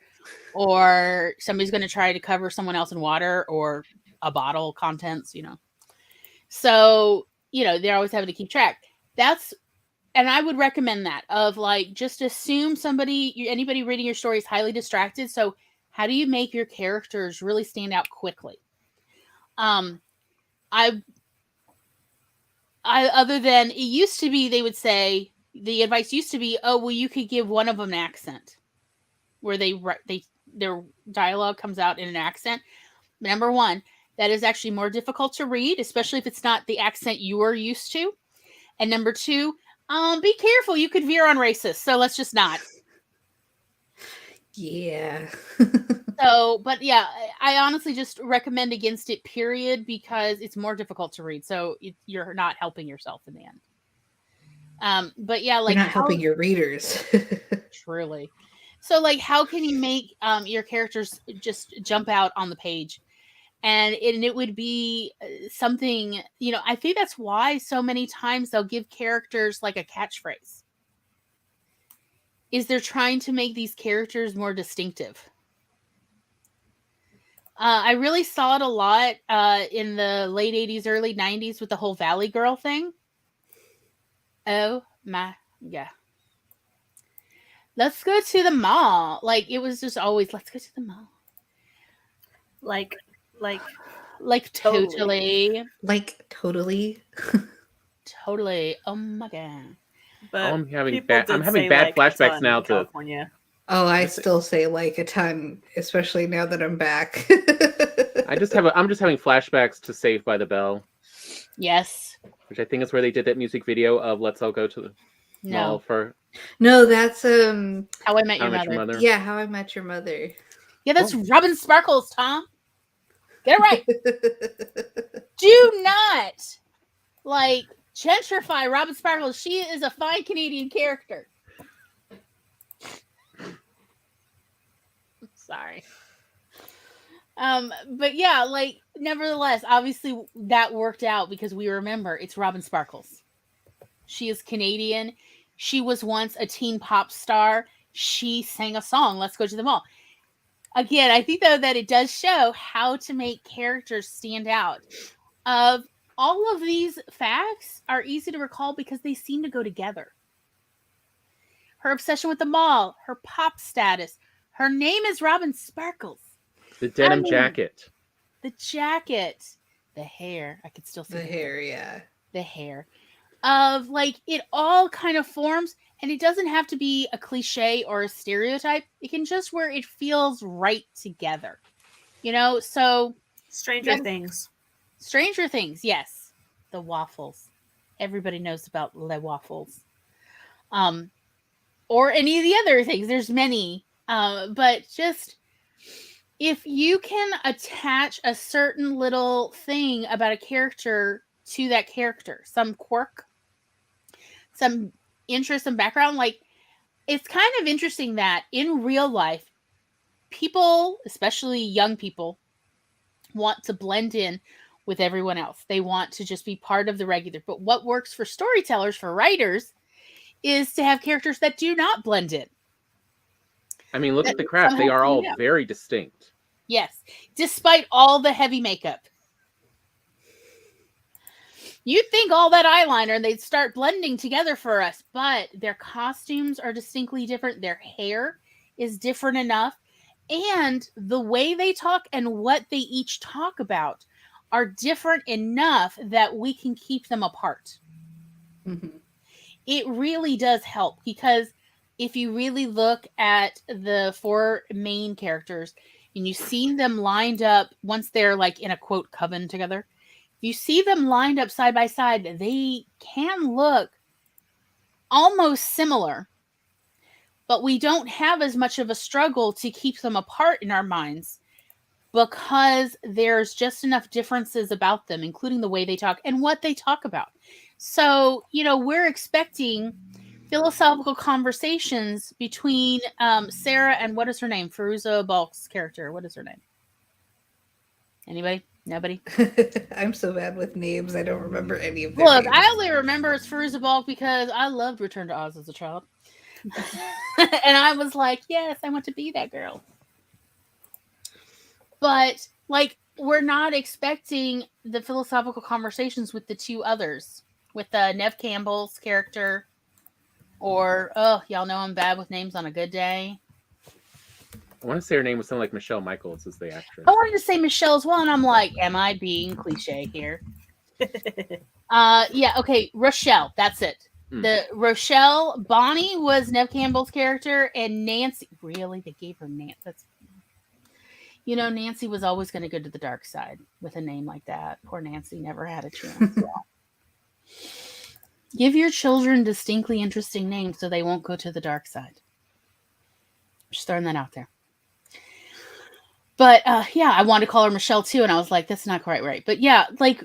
or somebody's going to try to cover someone else in water or a bottle contents, you know. So, you know, they're always having to keep track. And I would recommend that, of like, just assume anybody reading your story is highly distracted. So how do you make your characters really stand out quickly? Other than, it used to be, they would say, the advice used to be, oh, well, you could give one of them an accent where their dialogue comes out in an accent. Number one, that is actually more difficult to read, especially if it's not the accent you are used to. And number two, be careful. You could veer on racist. So let's just not. Yeah. But yeah, I honestly just recommend against it, period, because it's more difficult to read. So you're not helping yourself in the end. But yeah, like, you're not helping your readers. Truly. So like, how can you make your characters just jump out on the page? And it would be something, you know, I think that's why so many times they'll give characters like a catchphrase. Is they're trying to make these characters more distinctive. I really saw it a lot in the late 80s, early 90s with the whole Valley Girl thing. Oh my God. Let's go to the mall. Like, it was just always, let's go to the mall. Like totally. Like totally. Totally. Oh my God. But I'm having people bad did say, flashbacks like, a now ton in to California. Oh, I still say like a ton, especially now that I'm back. I'm just having flashbacks to Saved by the Bell. Yes. Which I think is where they did that music video of "Let's all go to the mall for." No, that's How I Met Your Mother. Yeah, How I Met Your Mother. Yeah, that's Robin Sparkles, Tom. Get it right. Do not like gentrify Robin Sparkles. She is a fine Canadian character. Sorry. But yeah, like, nevertheless, obviously that worked out because we remember it's Robin Sparkles. She is Canadian. She was once a teen pop star. She sang a song, Let's Go to the Mall. Again, I think though that it does show how to make characters stand out. All of these facts are easy to recall because they seem to go together. Her obsession with the mall, her pop status, her name is Robin Sparkles. The denim jacket. The jacket. The hair. I could still see the hair, yeah. The hair. Of like, it all kind of forms, and it doesn't have to be a cliche or a stereotype. It can just where it feels right together. You know, so Stranger Things. Stranger Things, yes. The waffles. Everybody knows about the waffles. Or any of the other things. There's many. But just, if you can attach a certain little thing about a character to that character, some quirk, some interest and background, like, it's kind of interesting that in real life, people, especially young people, want to blend in with everyone else. They want to just be part of the regular. But what works for storytellers, for writers, is to have characters that do not blend in. I mean, look at the craft. They are all very distinct. Yes. Despite all the heavy makeup. You'd think all that eyeliner and they'd start blending together for us, but their costumes are distinctly different. Their hair is different enough. And the way they talk and what they each talk about are different enough that we can keep them apart. Mm-hmm. It really does help, because if you really look at the 4 main characters and you see them lined up once they're like in a quote coven together, you see them lined up side by side, they can look almost similar, but we don't have as much of a struggle to keep them apart in our minds because there's just enough differences about them, including the way they talk and what they talk about. So, you know, we're expecting philosophical conversations between Sarah and what is her name? Firuza Balk's character. What is her name? Anybody? Nobody? I'm so bad with names. I don't remember any of their Look, names. I only remember it's Firuza Balk because I loved Return to Oz as a child. And I was like, yes, I want to be that girl. But, like, we're not expecting the philosophical conversations with the two others. With Nev Campbell's character. Or, oh, y'all know I'm bad with names on a good day. I want to say her name was something like Michelle Michaels as the actress. I wanted to say Michelle as well, and I'm like, am I being cliche here? Yeah, okay, Rochelle, that's it. The Rochelle, Bonnie was Nev Campbell's character, and Nancy, really? They gave her Nancy. That's, you know, Nancy was always going to go to the dark side with a name like that. Poor Nancy never had a chance. Give your children distinctly interesting names so they won't go to the dark side. Just throwing that out there. But yeah, I wanted to call her Michelle too, and I was like, that's not quite right. But yeah, like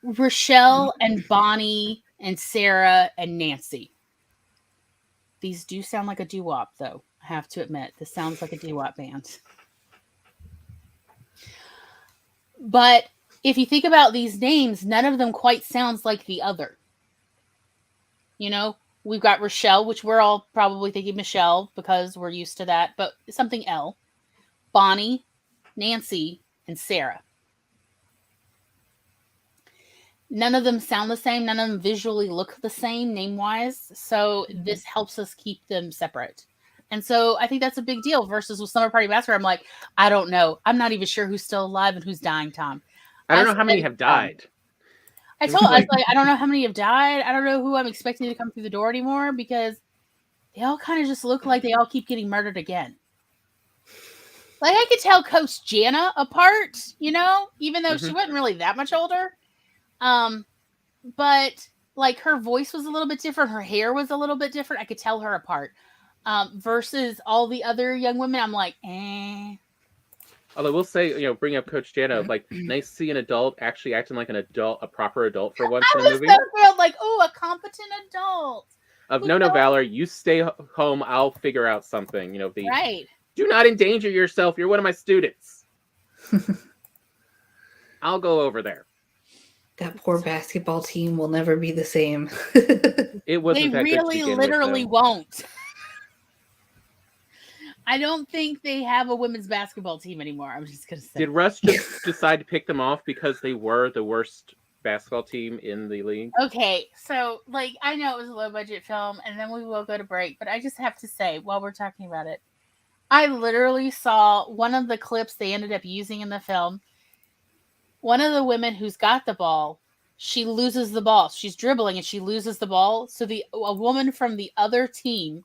Rochelle and Bonnie and Sarah and Nancy. These do sound like a doo-wop, though. I have to admit, this sounds like a doo-wop band. But if you think about these names, none of them quite sounds like the other. You know, we've got Rochelle, which we're all probably thinking Michelle because we're used to that, but something L. Bonnie, Nancy, and Sarah. None of them sound the same. None of them visually look the same name-wise. So this helps us keep them separate. And so I think that's a big deal versus with Slumber Party Massacre. I'm like, I don't know. I'm not even sure who's still alive and who's dying, Tom. I don't know how many have died. I was like, I don't know how many have died. I don't know who I'm expecting to come through the door anymore because they all kind of just look like they all keep getting murdered again. Like, I could tell Coach Jana apart, you know, even though she wasn't really that much older. But like her voice was a little bit different. Her hair was a little bit different. I could tell her apart. Versus all the other young women, I'm like, eh. Although we'll say, you know, bring up Coach Jana, like, nice to see an adult actually acting like an adult, a proper adult for once in a movie. I was so thrilled, like, oh, a competent adult. No, Valor, you stay home. I'll figure out something. You know, right. Do not endanger yourself. You're one of my students. I'll go over there. That poor basketball team will never be the same. It wasn't they that really good to literally with, won't. I don't think they have a women's basketball team anymore. I'm just gonna say. Did Russ just decide to pick them off because they were the worst basketball team in the league? Okay, so like I know it was a low budget film, and then we will go to break, but I just have to say while we're talking about it, I literally saw one of the clips they ended up using in the film. One of the women who's got the ball, she loses the ball. She's dribbling and she loses the ball. So a woman from the other team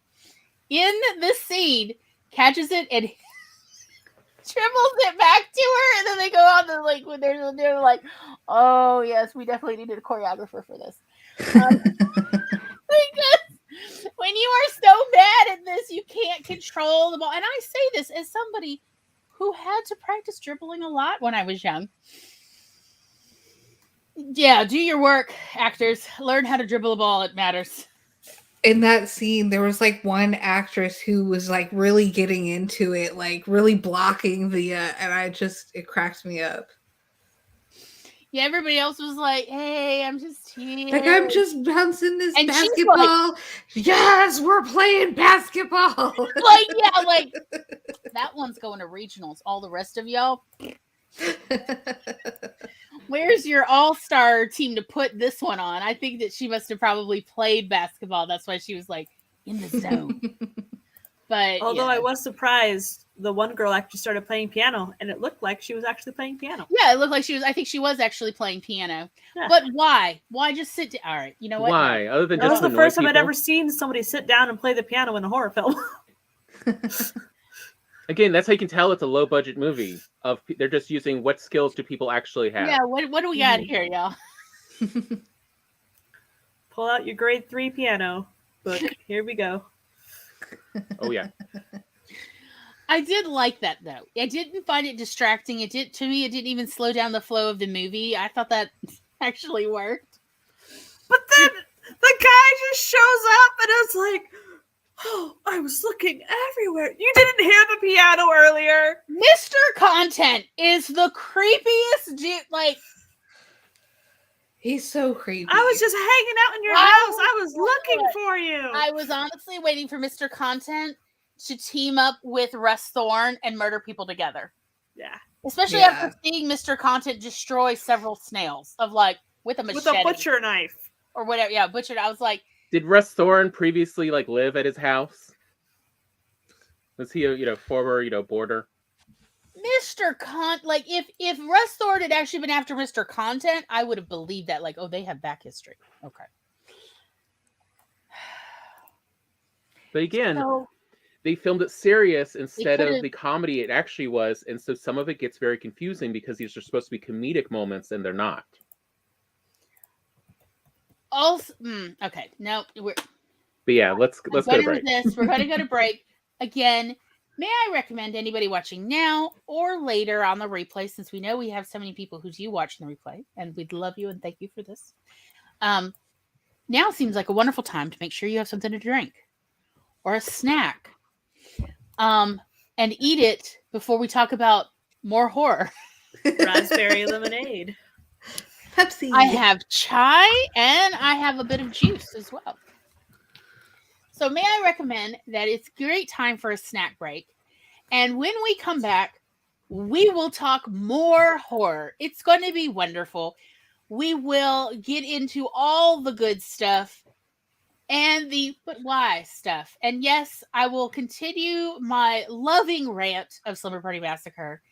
in the scene catches it and dribbles it back to her. And then they go on to like, when they're like, oh yes, we definitely needed a choreographer for this. Because when you are so bad at this, you can't control the ball. And I say this as somebody who had to practice dribbling a lot when I was young. Yeah, do your work, actors. Learn how to dribble a ball. It matters. In that scene, there was like one actress who was like really getting into it, like really blocking the, and it cracked me up. Yeah, everybody else was like, hey, I'm just here. Like, I'm just bouncing this and basketball. Like, yes, we're playing basketball. Like, yeah, like, that one's going to regionals. All the rest of y'all. Where's your all-star team to put this one on? I think that she must have probably played basketball. That's why she was like in the zone. But although yeah. I was surprised, the one girl actually started playing piano, and it looked like she was actually playing piano. Yeah, it looked like she was. I think she was actually playing piano. Yeah. But why? Why just sit down? All right, you know what? Why? Other than that just was the first time I'd ever seen somebody sit down and play the piano in a horror film. Again, that's how you can tell it's a low-budget movie. They're just using what skills do people actually have. Yeah, what do we got here, y'all? Pull out your grade 3 piano book. Here we go. Oh, yeah. I did like that, though. I didn't find it distracting. To me, it didn't even slow down the flow of the movie. I thought that actually worked. But then the guy just shows up and it's like, oh, I was looking everywhere. You didn't hear the piano earlier. Mr. Content is the creepiest like He's so creepy. I was just hanging out in your Wow. house. I was looking for you. I was honestly waiting for Mr. Content to team up with Russ Thorn and murder people together. Yeah. Especially Yeah. after seeing Mr. Content destroy several snails of like with a machete. With a butcher knife. Or whatever. Yeah, butchered. I was like, Did Russ Thorn previously like live at his house? Was he a former boarder? Mr. Like if Russ Thorn had actually been after Mr. Content, I would have believed that. Like, oh, they have back history. Okay. But again, So, they filmed it serious instead could've- of the comedy it actually was, and so some of it gets very confusing because these are supposed to be comedic moments and they're not. also, okay, no, we're But yeah, let's go to break. We're going to go to break again. May I recommend anybody watching now or later on the replay, since we know we have so many people who do watch the replay, and we'd love you and thank you for this. Now seems like a wonderful time to make sure you have something to drink or a snack, and eat it before we talk about more horror. Raspberry lemonade. Pepsi. I have chai and I have a bit of juice as well. So may I recommend that it's a great time for a snack break. And when we come back, we will talk more horror. It's going to be wonderful. We will get into all the good stuff and the but why stuff. And yes, I will continue my loving rant of Slumber Party Massacre.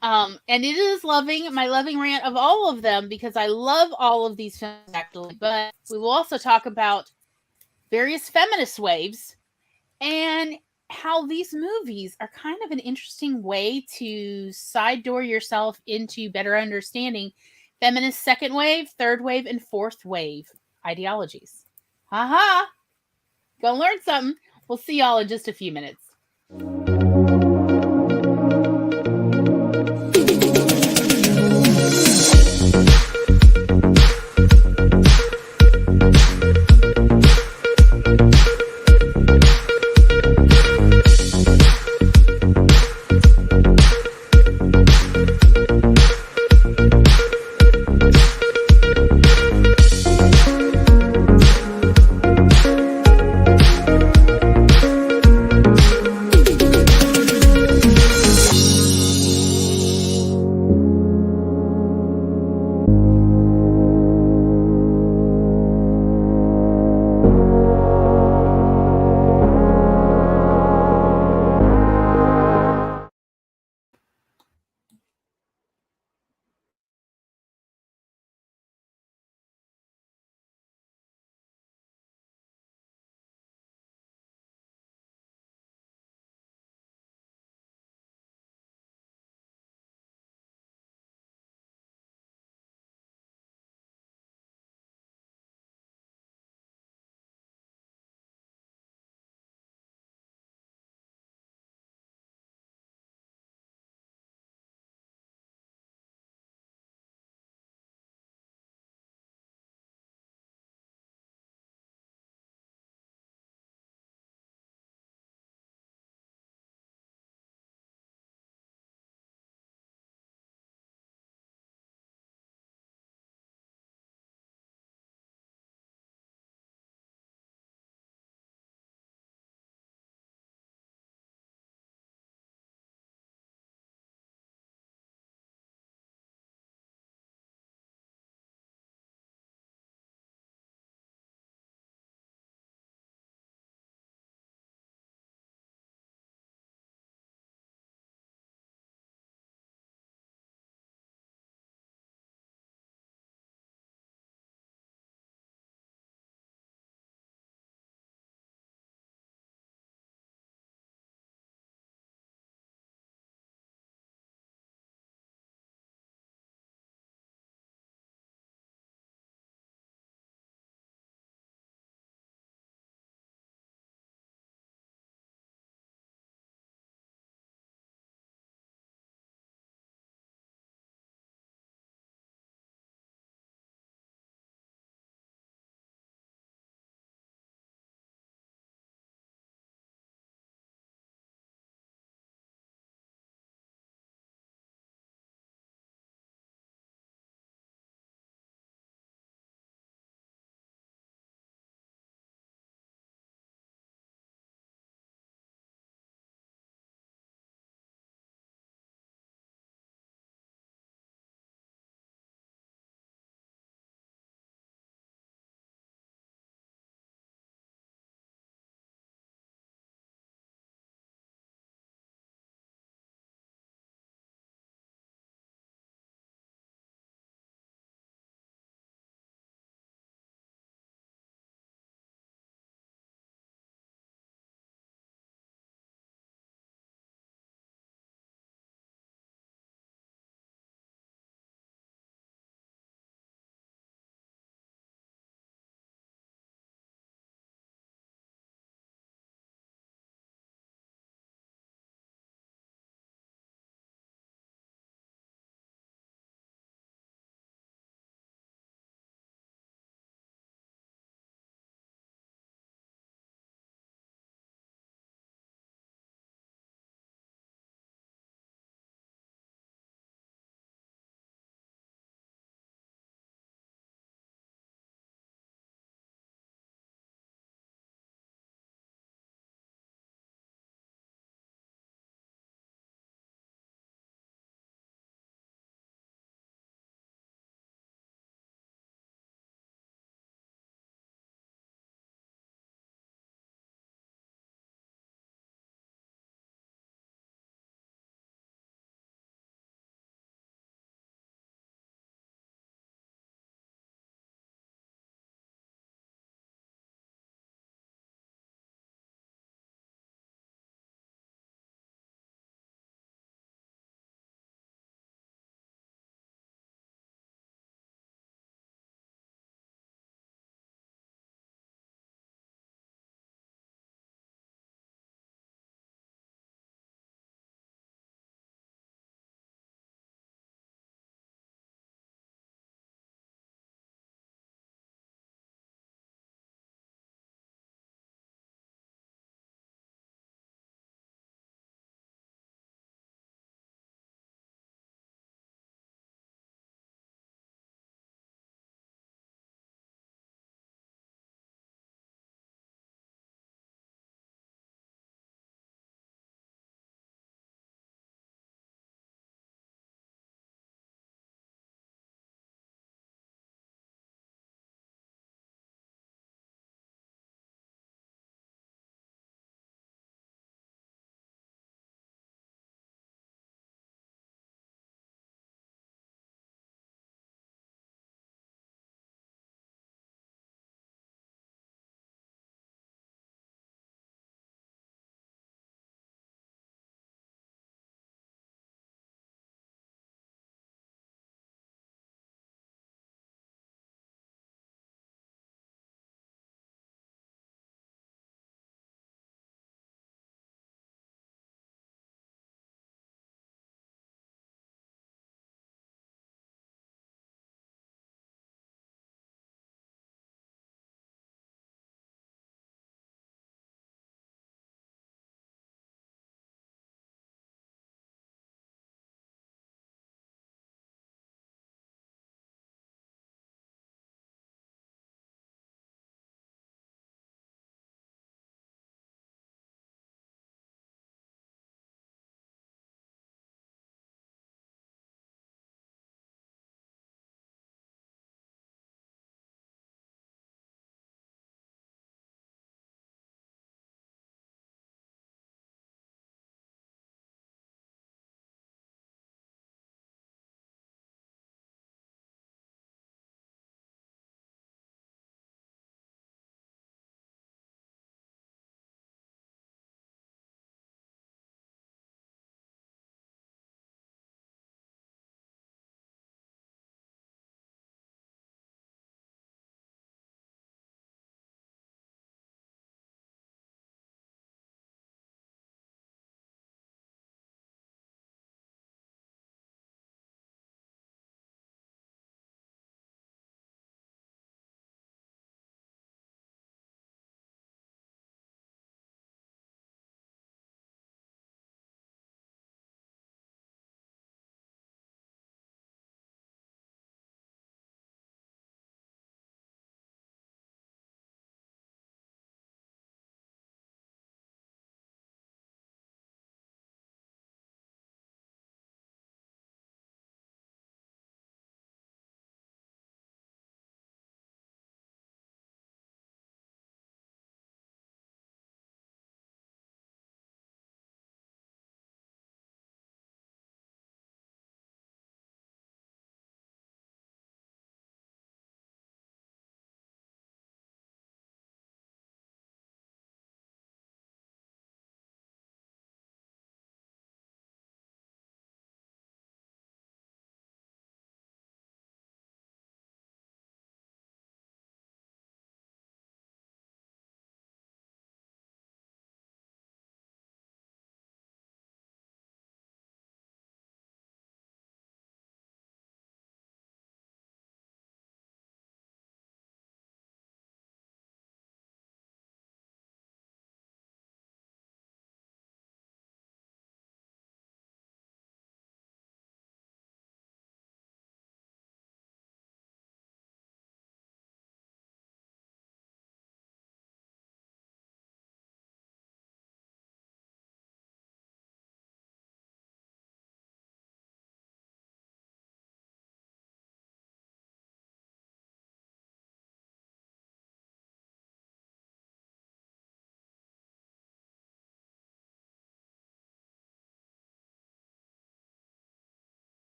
And it is my loving rant of all of them because I love all of these films actually. But we will also talk about various feminist waves and how these movies are kind of an interesting way to side door yourself into better understanding feminist second wave, third wave, and fourth wave ideologies. Haha! Go learn something. We'll see y'all in just a few minutes.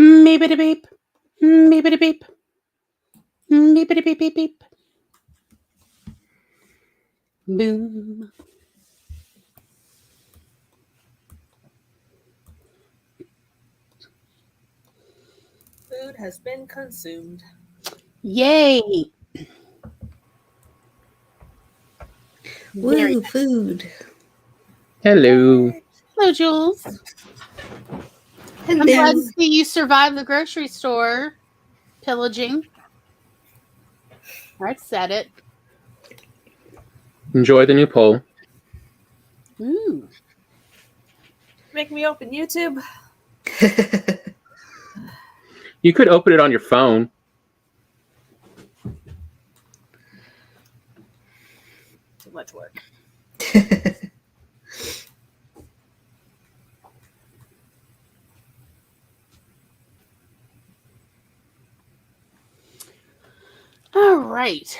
Beepity beep. Beepity beep. Beepity beep beep beep. Boom. Food has been consumed. Yay. Very Woo, food. Hello. Hello, Jules. I'm glad Hello. to see you survive the grocery store pillaging. I said it. Enjoy the new poll. Ooh. Make me open YouTube. You could open it on your phone. Too much work. All right.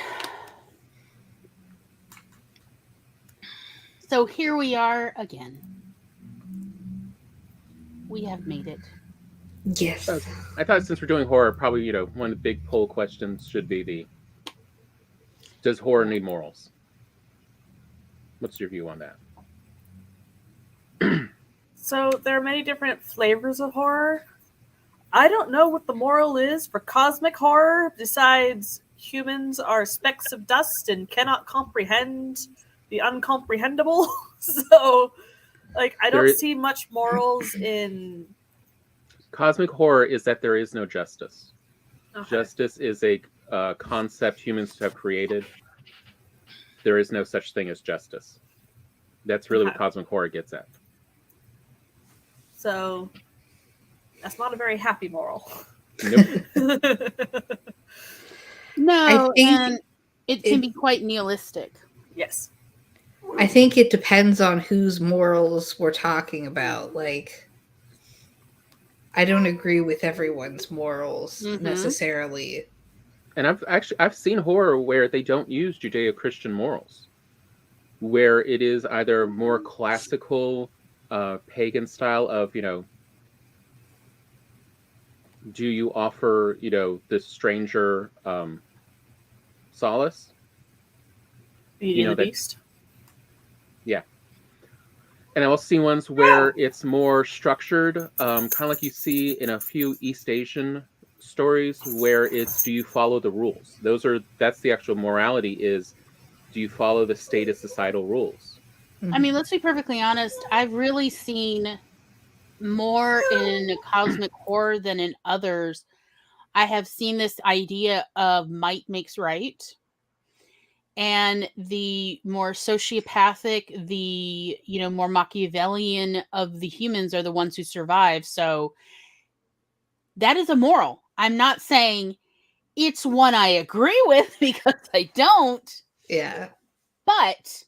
So here we are again. We have made it. Yes. I thought since we're doing horror, probably, one of the big poll questions should be does horror need morals? What's your view on that? So there are many different flavors of horror. I don't know what the moral is for cosmic horror besides humans are specks of dust and cannot comprehend the uncomprehendable. So, I don't see much morals in... Cosmic horror is that there is no justice. Okay. Justice is a concept humans have created. There is no such thing as justice. That's really what cosmic horror gets at. So, that's not a very happy moral. Nope. No, think and it can be quite nihilistic. Yes. I think it depends on whose morals we're talking about. I don't agree with everyone's morals necessarily. And I've seen horror where they don't use Judeo-Christian morals, where it is either more classical pagan style of, do you offer, this stranger solace? Beauty and the Beast. Yeah. And I've also seen ones where it's more structured, kind of like you see in a few East Asian stories, where it's, do you follow the rules? That's the actual morality is, do you follow the stated societal rules? I mean, let's be perfectly honest. I've really seen more in cosmic horror than in others. I have seen this idea of might makes right. And the more sociopathic, the, more Machiavellian of the humans are the ones who survive. So that is a moral. I'm not saying it's one I agree with because I don't. Yeah. But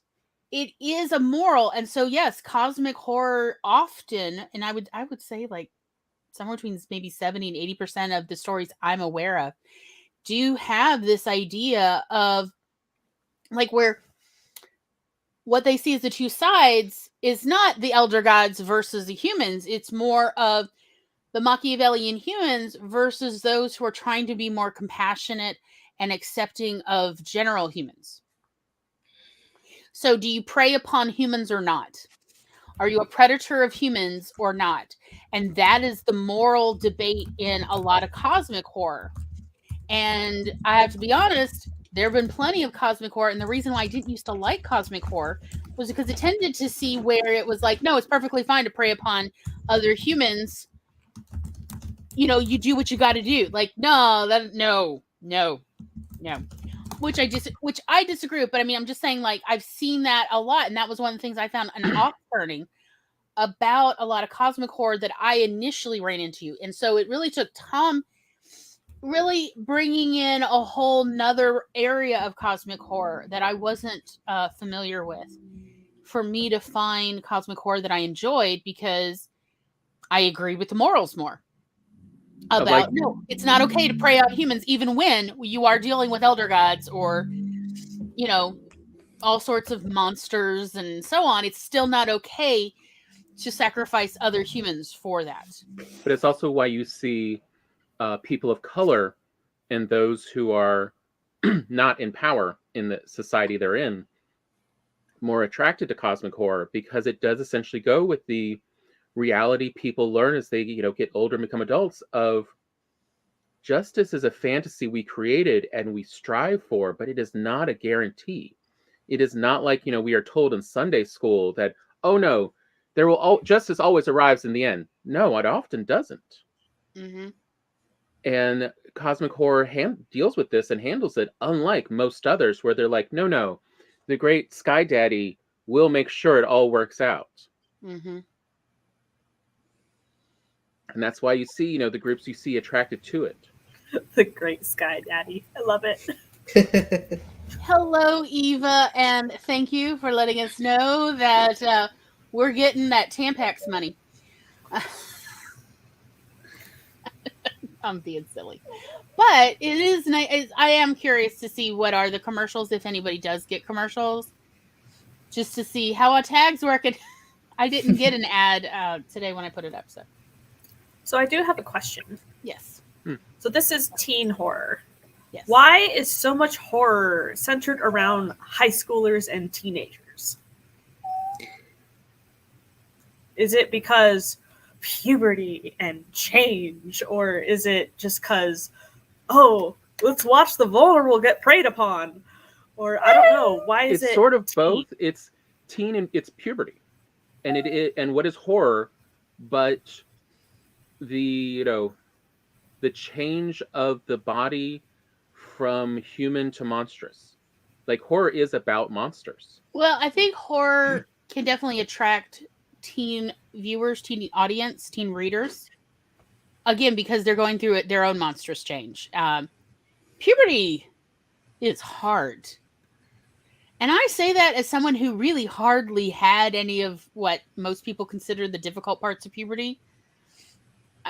it is a moral. And so, yes, cosmic horror often, and I would say somewhere between maybe 70 and 80% of the stories I'm aware of do have this idea of where what they see as the two sides is not the elder gods versus the humans. It's more of the Machiavellian humans versus those who are trying to be more compassionate and accepting of general humans. So do you prey upon humans or not? Are you a predator of humans or not? And that is the moral debate in a lot of cosmic horror. And I have to be honest, there have been plenty of cosmic horror. And the reason why I didn't used to like cosmic horror was because it tended to see where it was no, it's perfectly fine to prey upon other humans. You do what you got to do. No. Which I disagree with. But I mean, I'm just saying, I've seen that a lot. And that was one of the things I found an off-turning about a lot of cosmic horror that I initially ran into. And so it really took Tom really bringing in a whole nother area of cosmic horror that I wasn't familiar with for me to find cosmic horror that I enjoyed, because I agree with the morals more about no, it's not okay to prey on humans even when you are dealing with elder gods or all sorts of monsters and so on. It's still not okay to sacrifice other humans for that. But it's also why you see people of color and those who are not in power in the society they're in more attracted to cosmic horror, because it does essentially go with the reality people learn as they get older and become adults of justice is a fantasy we created and we strive for, but it is not a guarantee. It is not like we are told in Sunday school that, oh no, justice always arrives in the end. No, it often doesn't. Mm-hmm. And cosmic horror deals with this and handles it unlike most others, where they're like, no, the great Sky Daddy will make sure it all works out. Mm-hmm. And that's why you see, the groups you see attracted to it. The great Sky Daddy. I love it. Hello, Eva, and thank you for letting us know that we're getting that Tampax money. I'm being silly. But it is nice. I am curious to see what are the commercials, if anybody does get commercials, just to see how our tags work. And I didn't get an ad today when I put it up. So I do have a question. Yes. So this is teen horror. Yes. Why is so much horror centered around high schoolers and teenagers? Is it because puberty and change, or is it just because, oh, let's watch the vulnerable get preyed upon? Or I don't know. Why is it's it sort of teen? both? It's teen and it's puberty. And and what is horror but the the change of the body from human to monstrous. Like, horror is about monsters. Well, I think horror can definitely attract teen viewers, teen audience, teen readers. Again, because they're going through their own monstrous change. Puberty is hard. And I say that as someone who really hardly had any of what most people consider the difficult parts of puberty.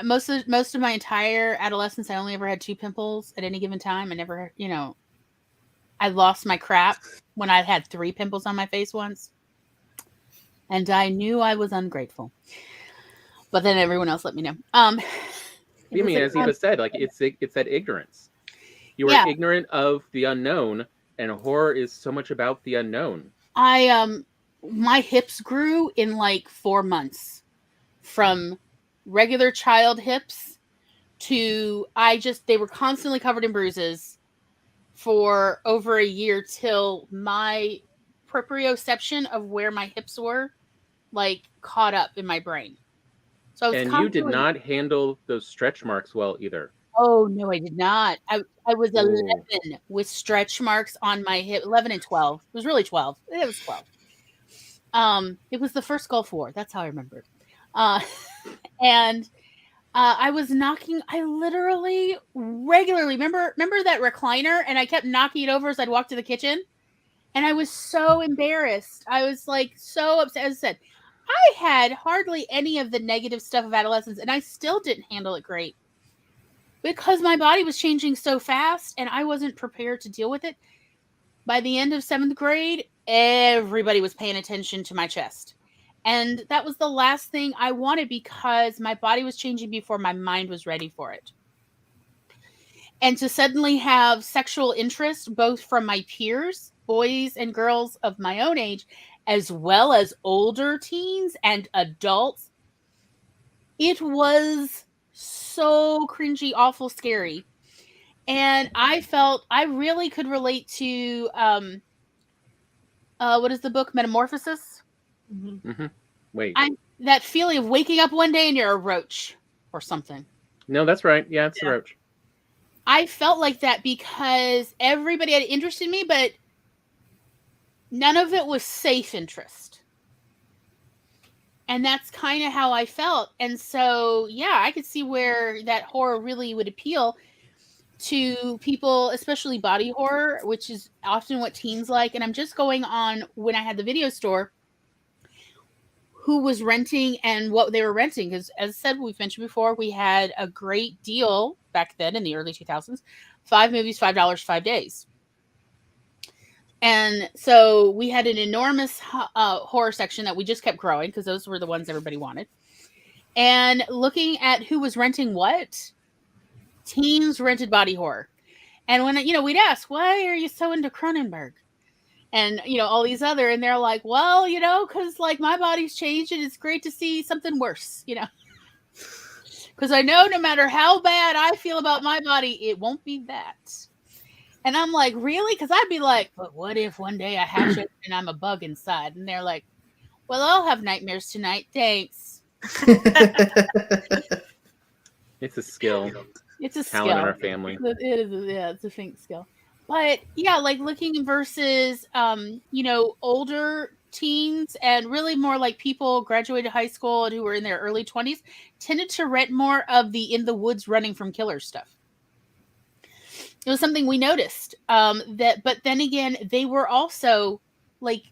Most of my entire adolescence, I only ever had 2 pimples at any given time. I never, I lost my crap when I had 3 pimples on my face once. And I knew I was ungrateful. But then everyone else let me know. I mean, as Eva said, like, it's that ignorance. You are ignorant of the unknown, and horror is so much about the unknown. My hips grew in like 4 months, from regular child hips to they were constantly covered in bruises for over a year, till my proprioception of where my hips were like caught up in my brain. So you did not handle those stretch marks well either. Oh no, I did not. I was 11 with stretch marks on my hip. 11 and 12. It was really 12. It was 12. It was the first Gulf War. That's how I remember it. And I was knocking. I literally regularly remember that recliner, and I kept knocking it over as I'd walk to the kitchen. And I was so embarrassed. I was like so upset. As I said, I had hardly any of the negative stuff of adolescence, and I still didn't handle it great because my body was changing so fast, and I wasn't prepared to deal with it. By the end of 7th grade, everybody was paying attention to my chest. And that was the last thing I wanted, because my body was changing before my mind was ready for it. And to suddenly have sexual interest, both from my peers, boys and girls of my own age, as well as older teens and adults, it was so cringy, awful, scary. And I felt I really could relate to, what is the book? Metamorphosis? Mm-hmm. Mm-hmm. Wait. That feeling of waking up one day and you're a roach or something. No, that's right. Yeah, it's a roach. I felt like that because everybody had interest in me, but none of it was safe interest. And that's kind of how I felt. And so, yeah, I could see where that horror really would appeal to people, especially body horror, which is often what teens like. And I'm just going on when I had the video store, who was renting and what they were renting. Because as I said, we've mentioned before, we had a great deal back then in the early 2000s. 5 movies, $5, 5 days. And so we had an enormous horror section that we just kept growing because those were the ones everybody wanted. And looking at who was renting what, teens rented body horror. And when, we'd ask, why are you so into Cronenberg? And, all these other, and they're like, well, because like my body's changed and it's great to see something worse, because I know no matter how bad I feel about my body, it won't be that. And I'm like, really? Because I'd be like, but what if one day I hatch it and I'm a bug inside? And they're like, well, I'll have nightmares tonight. Thanks. It's a skill. It's a talent skill in our family. It is, yeah, it's a faint skill. But yeah, like looking versus, older teens and really more like people graduated high school and who were in their early 20s tended to rent more of the in the woods running from killers stuff. It was something we noticed. But then again, they were also like,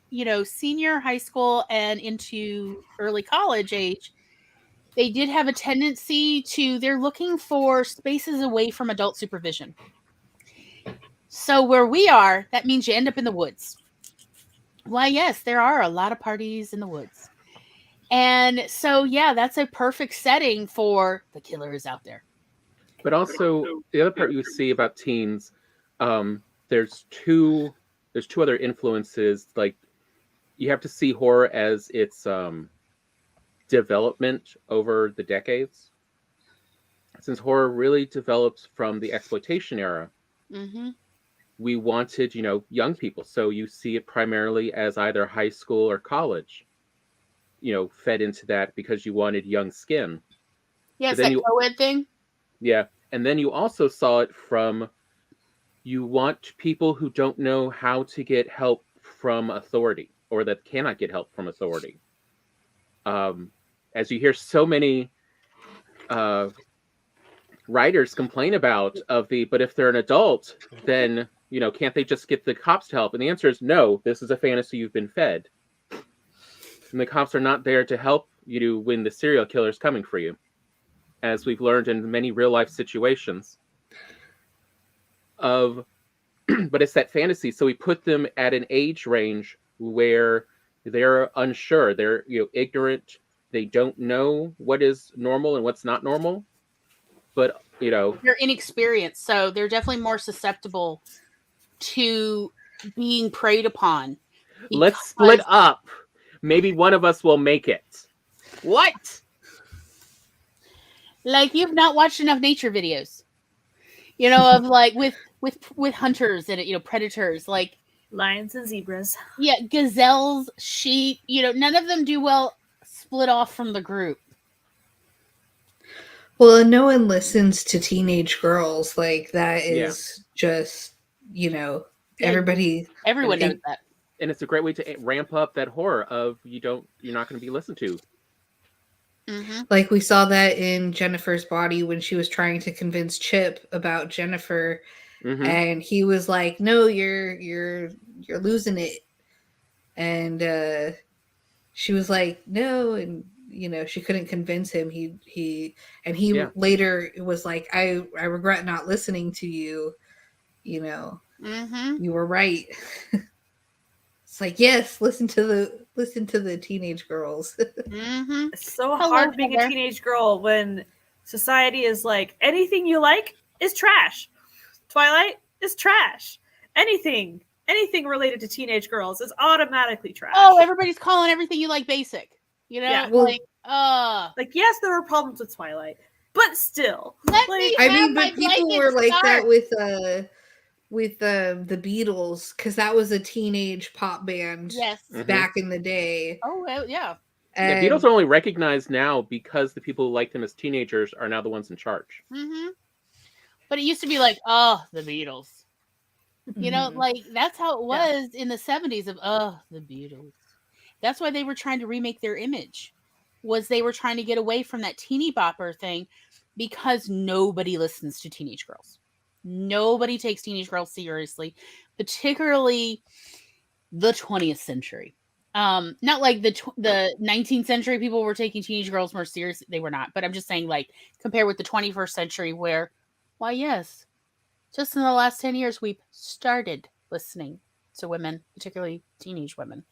senior high school and into early college age. They did have a tendency they're looking for spaces away from adult supervision. So where we are, that means you end up in the woods. Why, yes, there are a lot of parties in the woods. And so, yeah, that's a perfect setting for the killer is out there. But also, the other part you see about teens, there's two other influences. Like, you have to see horror as its development over the decades. Since horror really develops from the exploitation era, we wanted, young people. So you see it primarily as either high school or college, fed into that because you wanted young skin. Yeah, it's that co-ed thing. Yeah. And then you also saw it from, you want people who don't know how to get help from authority or that cannot get help from authority. As you hear so many writers complain about but if they're an adult, then, can't they just get the cops to help? And the answer is no, this is a fantasy you've been fed. And the cops are not there to help you when the serial killer is coming for you, as we've learned in many real life situations. But it's that fantasy. So we put them at an age range where they're unsure. They're ignorant. They don't know what is normal and what's not normal. But they're inexperienced, so they're definitely more susceptible to being preyed upon. Let's split up. Maybe one of us will make it. What? Like, you've not watched enough nature videos, of like with hunters and predators, like lions and zebras. Yeah, gazelles, sheep. None of them do well split off from the group. Well, no one listens to teenage girls. Like, that is just, everybody. Everyone knows that. And it's a great way to ramp up that horror of you're not going to be listened to. Like, we saw that in Jennifer's Body when she was trying to convince Chip about Jennifer, and he was like, "No, you're losing it," and she was like, "No," and she couldn't convince him. He later was like, I regret not listening to you. You were right. It's like, yes, listen to the teenage girls. It's so hard being a teenage girl when society is like, anything you like is trash. Twilight is trash. Anything related to teenage girls is automatically trash. Oh, everybody's calling everything you like basic. Yeah. Like yes, there were problems with Twilight, but still. But people were like that with the Beatles, because that was a teenage pop band back in the day. Oh, yeah. And Beatles are only recognized now because the people who liked them as teenagers are now the ones in charge. But it used to be like, oh, the Beatles. Like, that's how it was in the 70s of, oh, the Beatles. That's why they were trying to remake their image, was they were trying to get away from that teeny bopper thing, because nobody listens to teenage girls. Nobody takes teenage girls seriously, particularly the 20th century. Not like the 19th century people were taking teenage girls more seriously. They were not. But I'm just saying, like, compare with the 21st century where, why, yes, just in the last 10 years, we've started listening to women, particularly teenage women.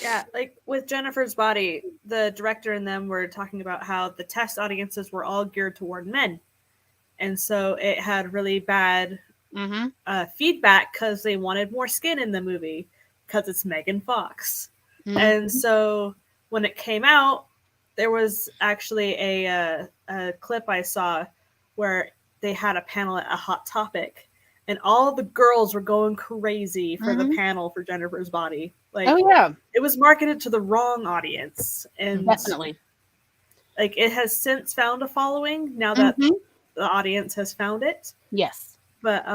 Yeah, like with Jennifer's Body, the director and them were talking about how the test audiences were all geared toward men. And so it had really bad feedback because they wanted more skin in the movie because it's Megan Fox. Mm-hmm. And so when it came out, there was actually a clip I saw where they had a panel at a Hot Topic, and all the girls were going crazy for the panel for Jennifer's Body. Like, oh yeah, it was marketed to the wrong audience, and definitely. Like, it has since found a following now that the audience has found it. Yes, but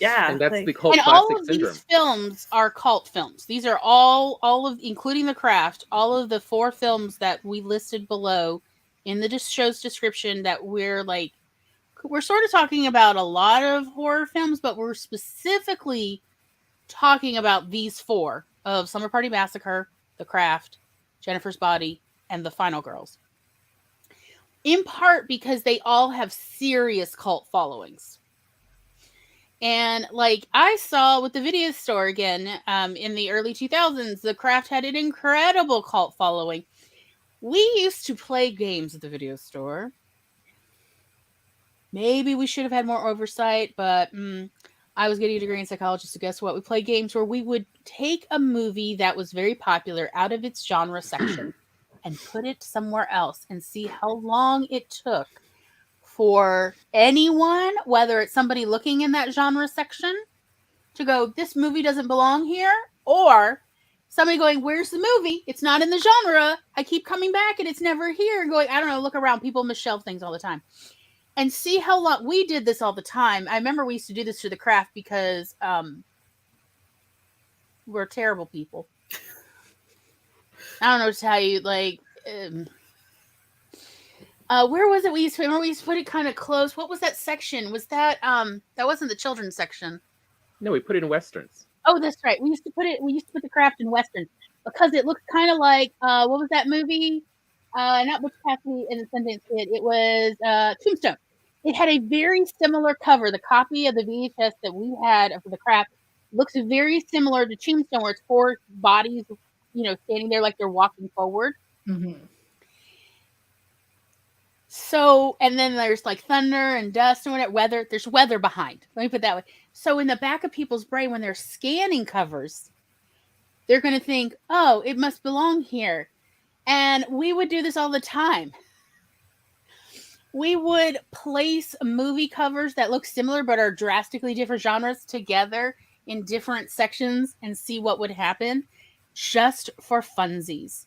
yeah, and that's like, the cult and classic all of syndrome. these films are cult films. These are all of, including The Craft, all of the 4 films that we listed below in the show's description. That we're sort of talking about a lot of horror films, but we're specifically talking about these 4 of Slumber Party Massacre, The Craft, Jennifer's Body, and The Final Girls. In part because they all have serious cult followings. And like I saw with the video store again, in the early 2000s, The Craft had an incredible cult following. We used to play games at the video store. Maybe we should have had more oversight, but I was getting a degree in psychology, so guess what? We played games where we would take a movie that was very popular out of its genre section and put it somewhere else and see how long it took for anyone, whether it's somebody looking in that genre section, to go, this movie doesn't belong here, or somebody going, where's the movie? It's not in the genre. I keep coming back and it's never here. And going, I don't know, look around. People misshelf things all the time. And see how long we did this all the time. I remember we used to do this to The Craft because we're terrible people. I don't know what to tell you. Like, where was it? We used to put it kind of close. What was that section? Was that that wasn't the children's section? No, we put it in westerns. Oh, that's right. We used to put The Craft in westerns because it looked kind of like what was that movie? Not Butch Cassidy and the Sundance Kid. It was Tombstone. It had a very similar cover. The copy of the VHS that we had for The Craft looks very similar to Tombstone, where it's 4 bodies, standing there like they're walking forward. Mm-hmm. So, and then there's like thunder and dust and whatever, weather. There's weather behind. Let me put it that way. So in the back of people's brain, when they're scanning covers, they're going to think, oh, it must belong here. And we would do this all the time. We would place movie covers that look similar but are drastically different genres together in different sections and see what would happen, just for funsies.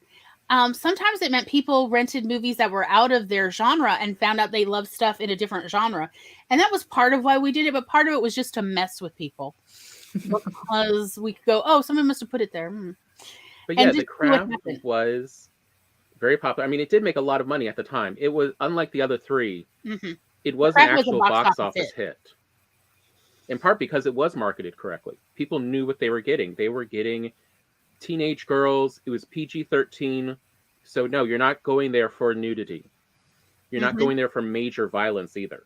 Sometimes it meant people rented movies that were out of their genre and found out they loved stuff in a different genre. And that was part of why we did it, but part of it was just to mess with people. Because we could go, oh, someone must have put it there. But yeah, The Craft was very popular. I mean, it did make a lot of money at the time. It was, unlike the other 3, it was an actual box office hit. In part because it was marketed correctly. People knew what they were getting. They were getting teenage girls. It was PG-13. So no, you're not going there for nudity. You're not going there for major violence either.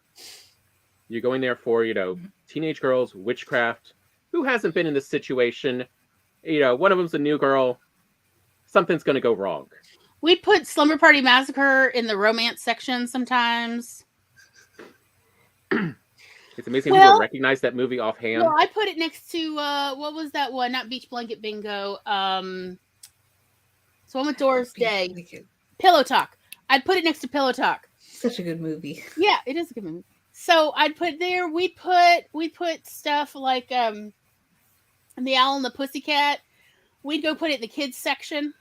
You're going there for, teenage girls, witchcraft. Who hasn't been in this situation? One of them's a new girl. Something's going to go wrong. We'd put Slumber Party Massacre in the romance section sometimes. It's amazing people recognize that movie offhand. Well, I put it next to, what was that one? Not Beach Blanket Bingo. So one with Doris Day. Pillow Talk. I'd put it next to Pillow Talk. Such a good movie. Yeah, it is a good movie. So I'd put there, we put stuff like The Owl and the Pussycat. We'd go put it in the kids section.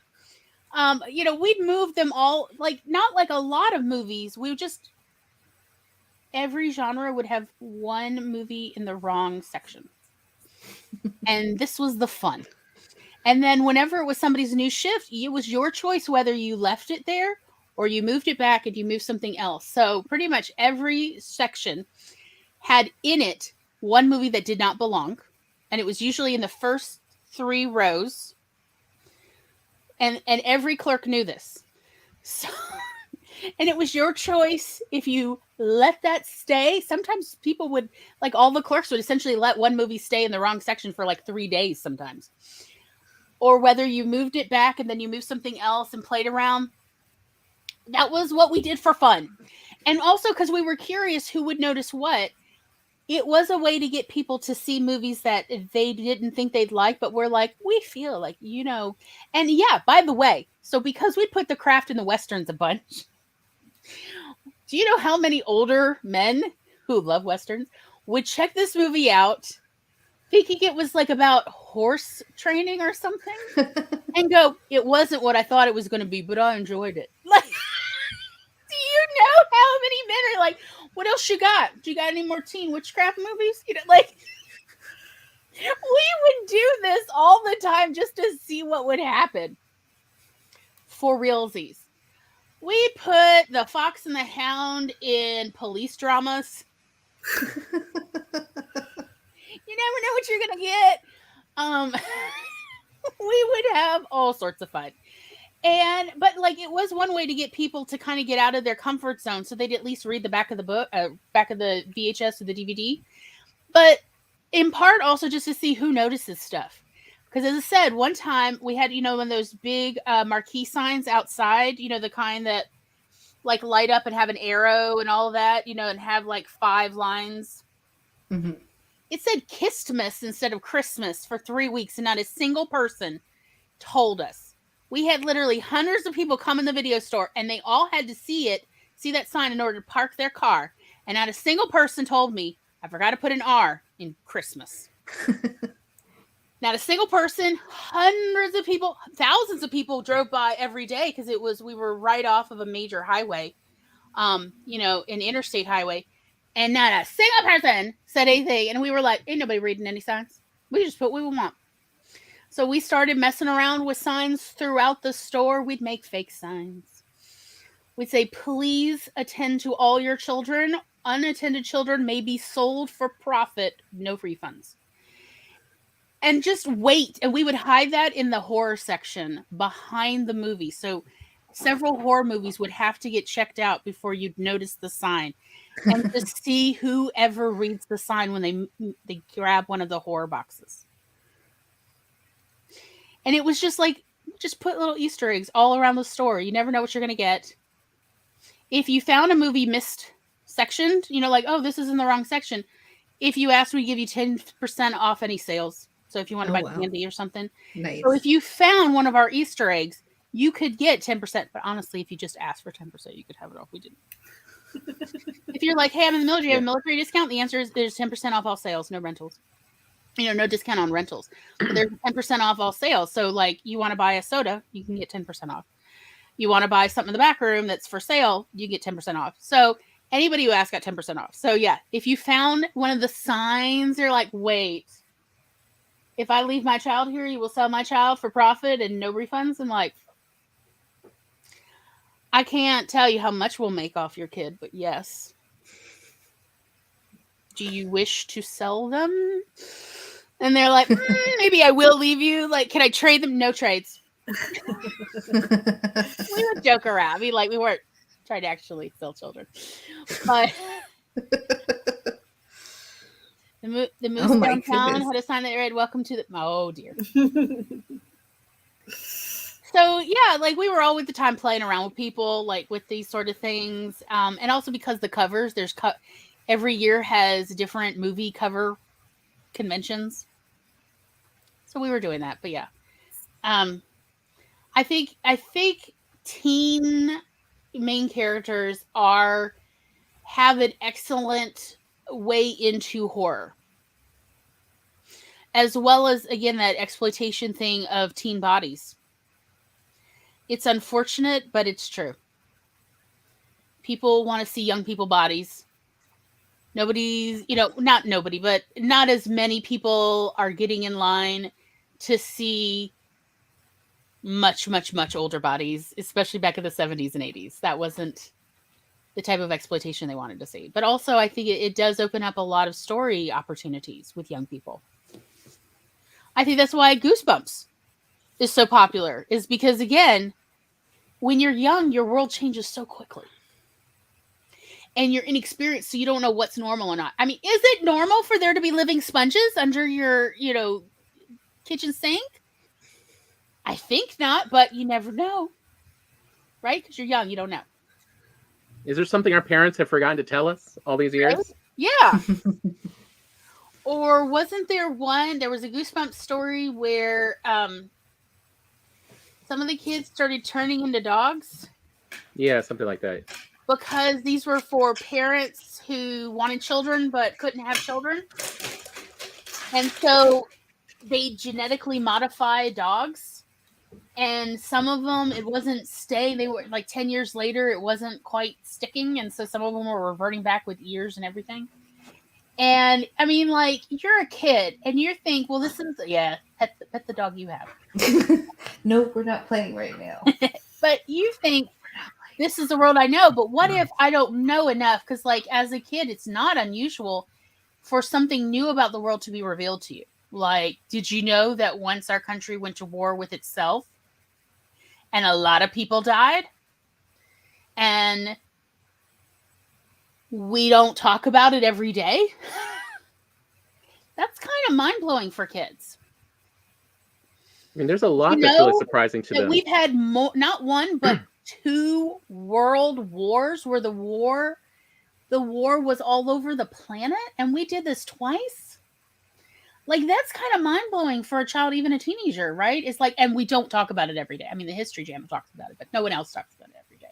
We'd move them all, like, not like a lot of movies. We would just, every genre would have one movie in the wrong section. And this was the fun. And then whenever it was somebody's new shift, it was your choice whether you left it there or you moved it back and you moved something else. So pretty much every section had in it one movie that did not belong. And it was usually in the first 3 rows. And every clerk knew this. And it was your choice if you let that stay. Sometimes people would, like all the clerks would essentially let one movie stay in the wrong section for like 3 days sometimes. Or whether you moved it back and then you moved something else and played around. That was what we did for fun. And also because we were curious who would notice what. It was a way to get people to see movies that they didn't think they'd like, but we're like, we feel like, you know. And yeah, by the way, so because we put the craft in the Westerns a bunch, do you know how many older men who love Westerns would check this movie out, thinking it was like about horse training or something, and go, it wasn't what I thought it was going to be, but I enjoyed it. Like, do you know how many men are like, what else you got? Do you got any more teen witchcraft movies? You know, like, we would do this all the time just to see what would happen. For realsies. We put the Fox and the Hound in police dramas. You never know what you're going to get. We would have all sorts of fun. But like it was one way to get people to kind of get out of their comfort zone, so they'd at least read the back of the book, back of the VHS or the DVD. But in part also just to see who notices stuff. Because as I said, one time we had, you know, one of those big marquee signs outside, you know, the kind that like light up and have an arrow and all of that, you know, and have like 5 lines. Mm-hmm. It said Kissmas instead of Christmas for 3 weeks, and not a single person told us. We had literally hundreds of people come in the video store, and they all had to see that sign in order to park their car. And not a single person told me, I forgot to put an R in Christmas. Not a single person. Hundreds of people, thousands of people drove by every day because we were right off of a major highway, you know, an interstate highway. And not a single person said anything. And we were like, ain't nobody reading any signs. We just put what we want. So we started messing around with signs throughout the store. We'd make fake signs. We'd say, please attend to all your children. Unattended children may be sold for profit. No refunds. And just wait. And we would hide that in the horror section behind the movie. So several horror movies would have to get checked out before you'd notice the sign. And to see whoever reads the sign when they grab one of the horror boxes. And it was just like, just put little Easter eggs all around the store. You never know what you're going to get. If you found a movie sectioned, you know, like, oh, this is in the wrong section. If you asked, we give you 10% off any sales. So if you want to buy candy or something. Nice. So if you found one of our Easter eggs, you could get 10%. But honestly, if you just asked for 10%, you could have it off. We didn't. If you're like, hey, I'm in the military, you have a military discount? The answer is there's 10% off all sales, no rentals. You know, no discount on rentals. But there's 10% off all sales. So, like, you want to buy a soda, you can get 10% off. You want to buy something in the back room that's for sale, you get 10% off. So, anybody who asked got 10% off. So, yeah, if you found one of the signs, you're like, wait, if I leave my child here, you will sell my child for profit and no refunds? I'm like, I can't tell you how much we'll make off your kid, but yes. Do you wish to sell them? And they're like, maybe I will leave you. Like, can I trade them? No trades. We would joke around. We weren't trying to actually sell children. But the moose downtown had a sign that read, welcome to the... Oh, dear. So, yeah, like, we were all with the time playing around with people, like, with these sort of things. And also because the covers, every year has different movie cover conventions. So we were doing that, but yeah. I think teen main characters have an excellent way into horror. As well as, again, that exploitation thing of teen bodies. It's unfortunate, but it's true. People want to see young people bodies. Nobody's, not nobody, but not as many people are getting in line to see much, much, much older bodies, especially back in the 70s and 80s. That wasn't the type of exploitation they wanted to see. But also, I think it does open up a lot of story opportunities with young people. I think that's why Goosebumps is so popular, is because, again, when you're young, your world changes so quickly. And you're inexperienced, so you don't know what's normal or not. I mean, is it normal for there to be living sponges under your, kitchen sink? I think not, but you never know. Right? Because you're young, you don't know. Is there something our parents have forgotten to tell us all these years? Right? Yeah. Or wasn't there was a Goosebumps story where some of the kids started turning into dogs? Yeah, something like that. Because these were for parents who wanted children but couldn't have children. And so they genetically modified dogs. And some of them, it wasn't staying. They were like 10 years later, it wasn't quite sticking. And so some of them were reverting back with ears and everything. And I mean, like, you're a kid and you think, well, this is, pet the dog you have. Nope, we're not playing right now. But you think, this is the world I know. But what if I don't know enough? Because, like, as a kid, it's not unusual for something new about the world to be revealed to you. Like, did you know that once our country went to war with itself and a lot of people died? And we don't talk about it every day? That's kind of mind-blowing for kids. I mean, there's a lot that's really surprising to them. We've had not one, but 2 world wars where the war was all over the planet, and we did this twice. Like, that's kind of mind-blowing for a child, even a teenager, right? It's like, and we don't talk about it every day. I mean, the History Channel talks about it, but no one else talks about it every day.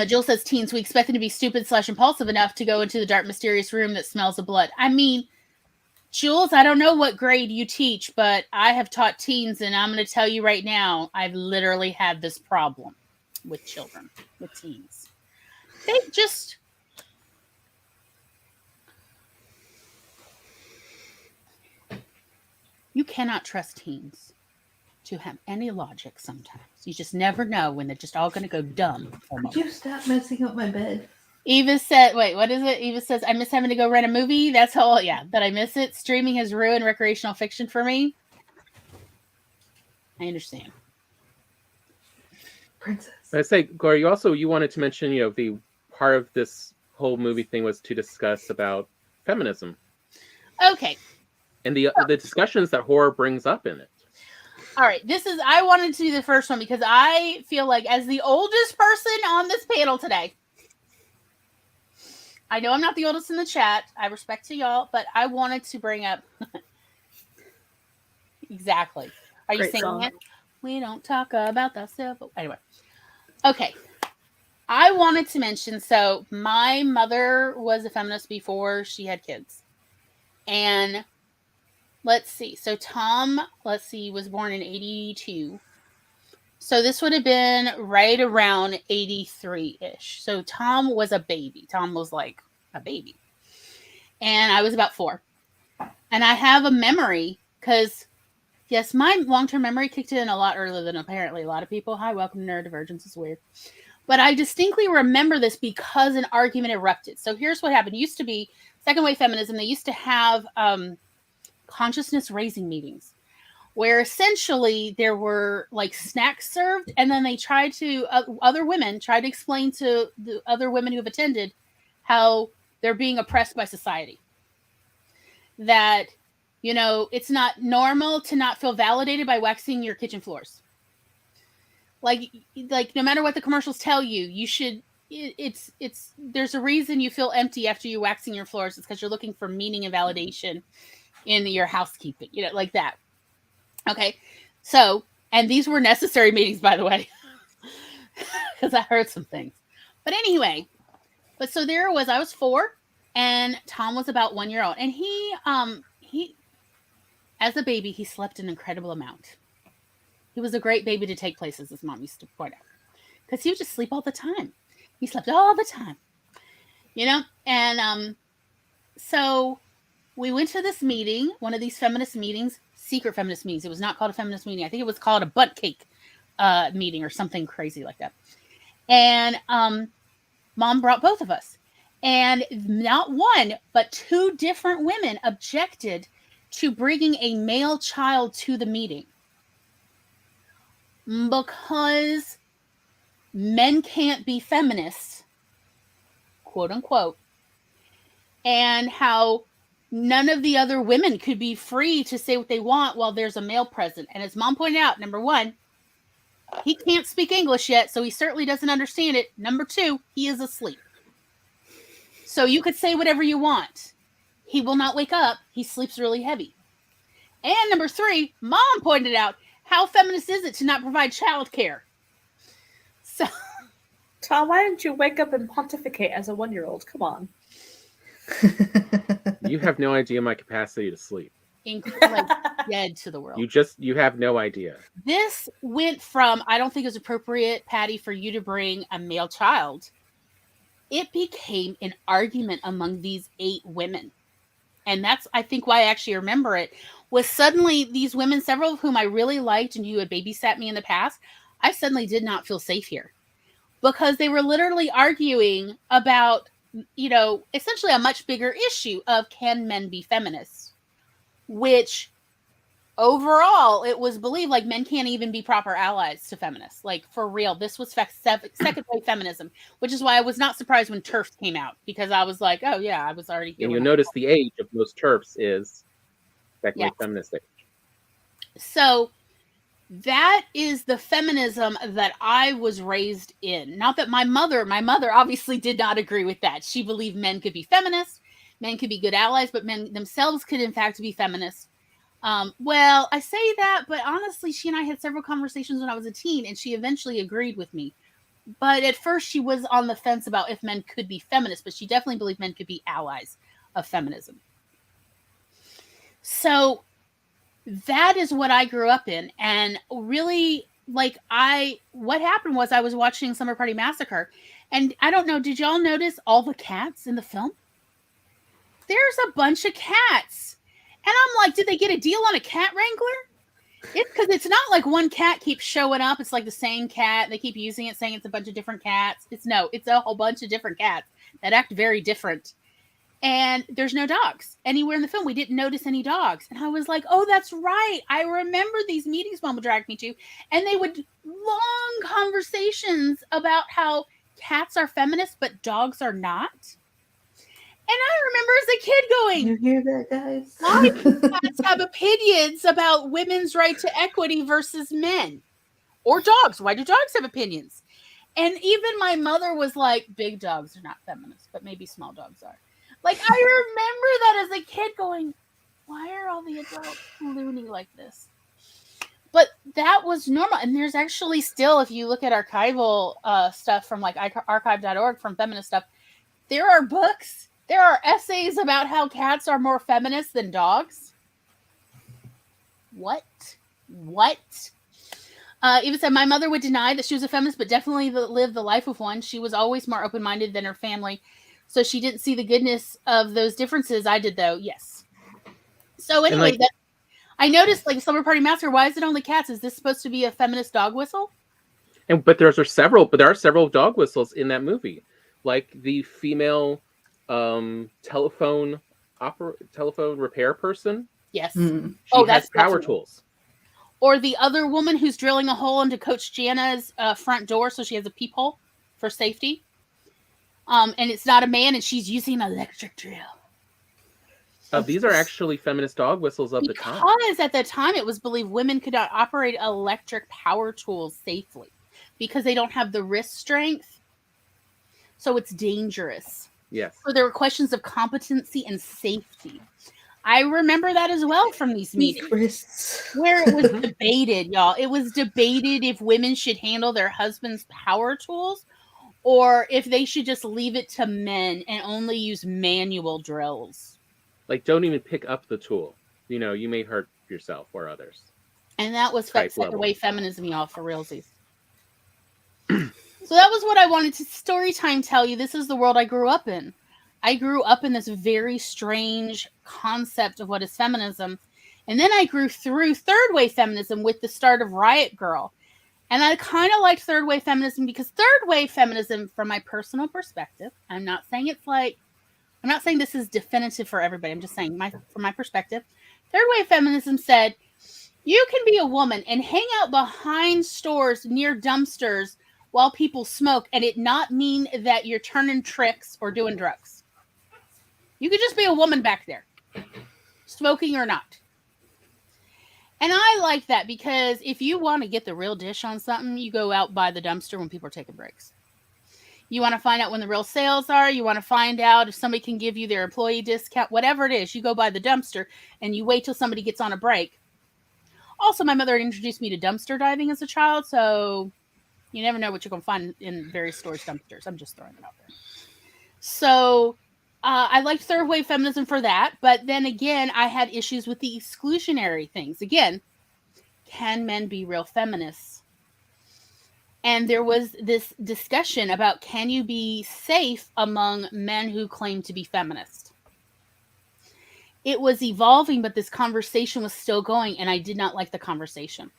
Jill says, teens, we expect them to be stupid / impulsive enough to go into the dark, mysterious room that smells of blood. I mean, Jules, I don't know what grade you teach, but I have taught teens, and I'm going to tell you right now, I've literally had this problem with children, with teens. They just... You cannot trust teens to have any logic sometimes. You just never know when they're just all going to go dumb. Could you stop messing up my bed? Eva said, wait, what is it? Eva says, I miss having to go rent a movie. That's all, that I miss it. Streaming has ruined recreational fiction for me. I understand. Princess. I say, Gloria, you wanted to mention, the part of this whole movie thing was to discuss about feminism. Okay. And the discussions that horror brings up in it. All right. I wanted to do the first one because I feel like, as the oldest person on this panel today, I know I'm not the oldest in the chat. I respect to y'all, but I wanted to bring up exactly. Are you singing it? We don't talk about that stuff. Anyway. Okay. I wanted to mention, so my mother was a feminist before she had kids. And let's see. So Tom, was born in 82. So this would have been right around 83-ish. So Tom was a baby. Tom was like a baby. And I was about 4. And I have a memory because, yes, my long-term memory kicked in a lot earlier than apparently a lot of people. Hi, welcome to Neurodivergence. It's weird. But I distinctly remember this because an argument erupted. So here's what happened. It used to be second wave feminism. They used to have consciousness raising meetings where essentially there were like snacks served, and then they tried to other women tried to explain to the other women who have attended how they're being oppressed by society. That, it's not normal to not feel validated by waxing your kitchen floors. Like no matter what the commercials tell you, you should. There's a reason you feel empty after you waxing your floors. It's because you're looking for meaning and validation in your housekeeping, like that. Okay, so, and these were necessary meetings, by the way, because I heard some things. But anyway, so there it was. I was 4, and Tom was about 1 year old, and he, as a baby, he slept an incredible amount. He was a great baby to take places, as Mom used to point out, because he would just sleep all the time. He slept all the time, and so we went to this meeting, one of these feminist meetings, secret feminist meetings. It was not called a feminist meeting. I think it was called a butt cake meeting or something crazy like that. And Mom brought both of us. And not one, but 2 different women objected to bringing a male child to the meeting. because men can't be feminists, quote unquote, and how none of the other women could be free to say what they want while there's a male present. And as Mom pointed out, number one, he can't speak English yet, so he certainly doesn't understand it. Number two, he is asleep. So you could say whatever you want. He will not wake up. He sleeps really heavy. And number three, Mom pointed out, how feminist is it to not provide childcare? So, Tom, why didn't you wake up and pontificate as a 1-year-old? Come on. You have no idea my capacity to sleep. like dead to the world. You have no idea. This went from, I don't think it was appropriate, Patty, for you to bring a male child. It became an argument among these 8 women. And that's, I think, why I actually remember it, was suddenly these women, several of whom I really liked and who had babysat me in the past, I suddenly did not feel safe here. Because they were literally arguing about, essentially a much bigger issue of, can men be feminists? Which overall, it was believed like men can't even be proper allies to feminists. Like, for real, this was second wave feminism, which is why I was not surprised when TERF came out, because I was like, oh yeah, I was already here. And you'll notice the age of most TERFs is second wave feminist age. So that is the feminism that I was raised in. Not that my mother obviously did not agree with that. She believed men could be feminists, men could be good allies, but men themselves could in fact be feminists. Well, I say that, but honestly, she and I had several conversations when I was a teen, and she eventually agreed with me. But at first, she was on the fence about if men could be feminists, but she definitely believed men could be allies of feminism. So that is what I grew up in. And really, what happened was I was watching Slumber Party Massacre, and I don't know, did y'all notice all the cats in the film? There's a bunch of cats. And I'm like, did they get a deal on a cat wrangler? It's because it's not like one cat keeps showing up. It's like the same cat. They keep using it, saying it's a bunch of different cats. It's a whole bunch of different cats that act very different. And there's no dogs anywhere in the film. We didn't notice any dogs. And I was like, oh, that's right. I remember these meetings Mom would drag me to. And they would long conversations about how cats are feminists, but dogs are not. And I remember as a kid going, you hear that, guys? Why do cats have opinions about women's right to equity versus men? Or dogs. Why do dogs have opinions? And even my mother was like, big dogs are not feminists, but maybe small dogs are. Like, I remember that as a kid going, why are all the adults loony like this? But that was normal. And there's actually still, if you look at archival stuff from like archive.org from feminist stuff, there are books. There are essays about how cats are more feminist than dogs. What? Even said, my mother would deny that she was a feminist, but definitely lived the life of one. She was always more open-minded than her family. So she didn't see the goodness of those differences. I did, though. Yes. So anyway, I noticed, like, Slumber Party Massacre, why is it only cats? Is this supposed to be a feminist dog whistle? But there are several dog whistles in that movie. Like the female telephone repair person. Yes. She has power tools. Or the other woman who's drilling a hole into Coach Jana's front door so she has a peephole for safety. And it's not a man, and she's using an electric drill. These are actually feminist dog whistles of the time. Because at the time it was believed women could not operate electric power tools safely because they don't have the wrist strength. So it's dangerous. Yes. So there were questions of competency and safety. I remember that as well from these meetings. Where it was debated, y'all. It was debated if women should handle their husband's power tools or if they should just leave it to men and only use manual drills. Like, don't even pick up the tool. You know, you may hurt yourself or others. And that was second wave feminism, y'all, for realsies. So that was what I wanted to story time tell you. This is the world I grew up in. I grew up in this very strange concept of what is feminism. And then I grew through third wave feminism with the start of Riot Girl. And I kind of liked third wave feminism because third wave feminism, from my personal perspective, I'm not saying this is definitive for everybody. I'm just saying from my perspective, third wave feminism said, You can be a woman and hang out behind stores near dumpsters while people smoke and it not mean that you're turning tricks or doing drugs. You could just be a woman back there, smoking or not. And I like that because if you want to get the real dish on something, you go out by the dumpster when people are taking breaks. You want to find out when the real sales are. You want to find out if somebody can give you their employee discount, whatever it is. You go by the dumpster and you wait till somebody gets on a break. Also, my mother introduced me to dumpster diving as a child, so you never know what you're going to find in various stores' dumpsters. I'm just throwing it out there. So I liked third wave feminism for that, but then again, I had issues with the exclusionary things. Again, can men be real feminists? And there was this discussion about, can you be safe among men who claim to be feminists? It was evolving, but this conversation was still going, and I did not like the conversation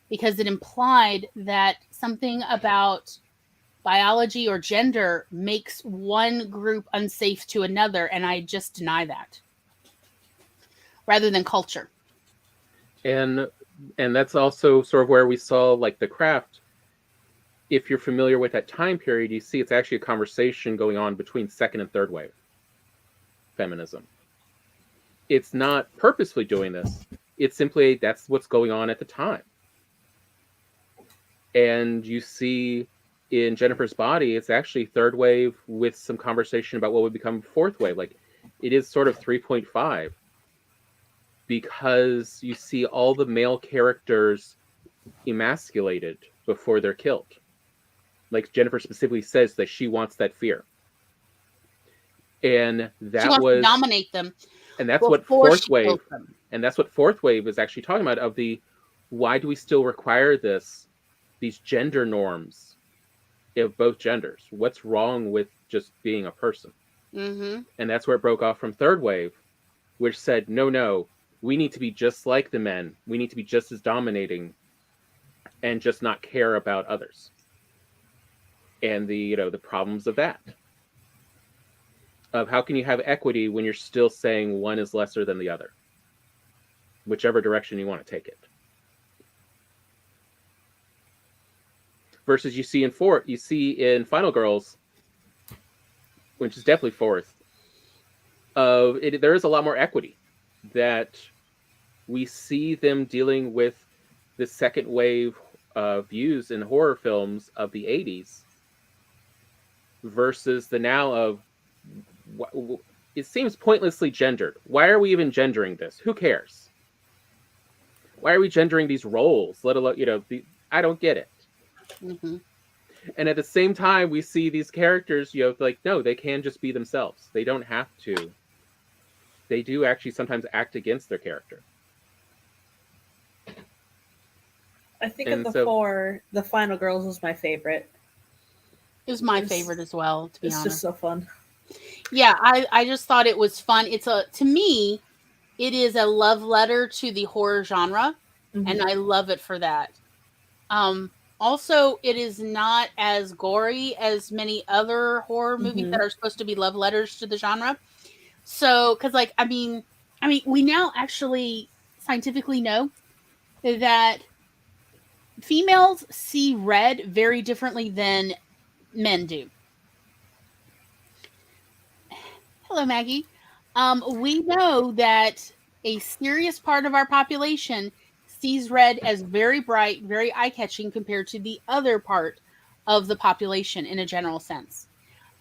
because it implied that something about biology or gender makes one group unsafe to another, and I just deny that rather than culture. And that's also sort of where we saw like The Craft. If you're familiar with that time period, you see it's actually a conversation going on between second and third wave feminism. It's not purposefully doing this. It's simply that's what's going on at the time. And you see in Jennifer's Body, it's actually third wave with some conversation about what would become fourth wave. Like it is sort of 3.5 because you see all the male characters emasculated before they're killed. Like Jennifer specifically says that she wants that fear. And that she wants was to dominate them. And that's what fourth wave and that's what fourth wave is actually talking about of the why do we still require these gender norms of both genders? What's wrong with just being a person? Mm-hmm. And that's where it broke off from third wave, which said, no, we need to be just like the men. We need to be just as dominating and just not care about others. And the problems of that. Of how can you have equity when you're still saying one is lesser than the other? Whichever direction you want to take it. Versus you see in Final Girls, which is definitely fourth, there is a lot more equity. That we see them dealing with the second wave views in horror films of the 80s versus the now of it seems pointlessly gendered. Why are we even gendering this? Who cares? Why are we gendering these roles? Let alone, I don't get it. Mm-hmm. And at the same time, we see these characters, like, no, they can just be themselves. They don't have to. They do actually sometimes act against their character. I think of the four, the Final Girls was my favorite. It was my favorite as well, to be honest. It's just so fun. Yeah, I just thought it was fun. To me, it is a love letter to the horror genre, and I love it for that. Also, it is not as gory as many other horror movies that are supposed to be love letters to the genre. So, because we now actually scientifically know that females see red very differently than men do. Hello, Maggie. We know that a serious part of our population sees red as very bright, very eye-catching compared to the other part of the population in a general sense.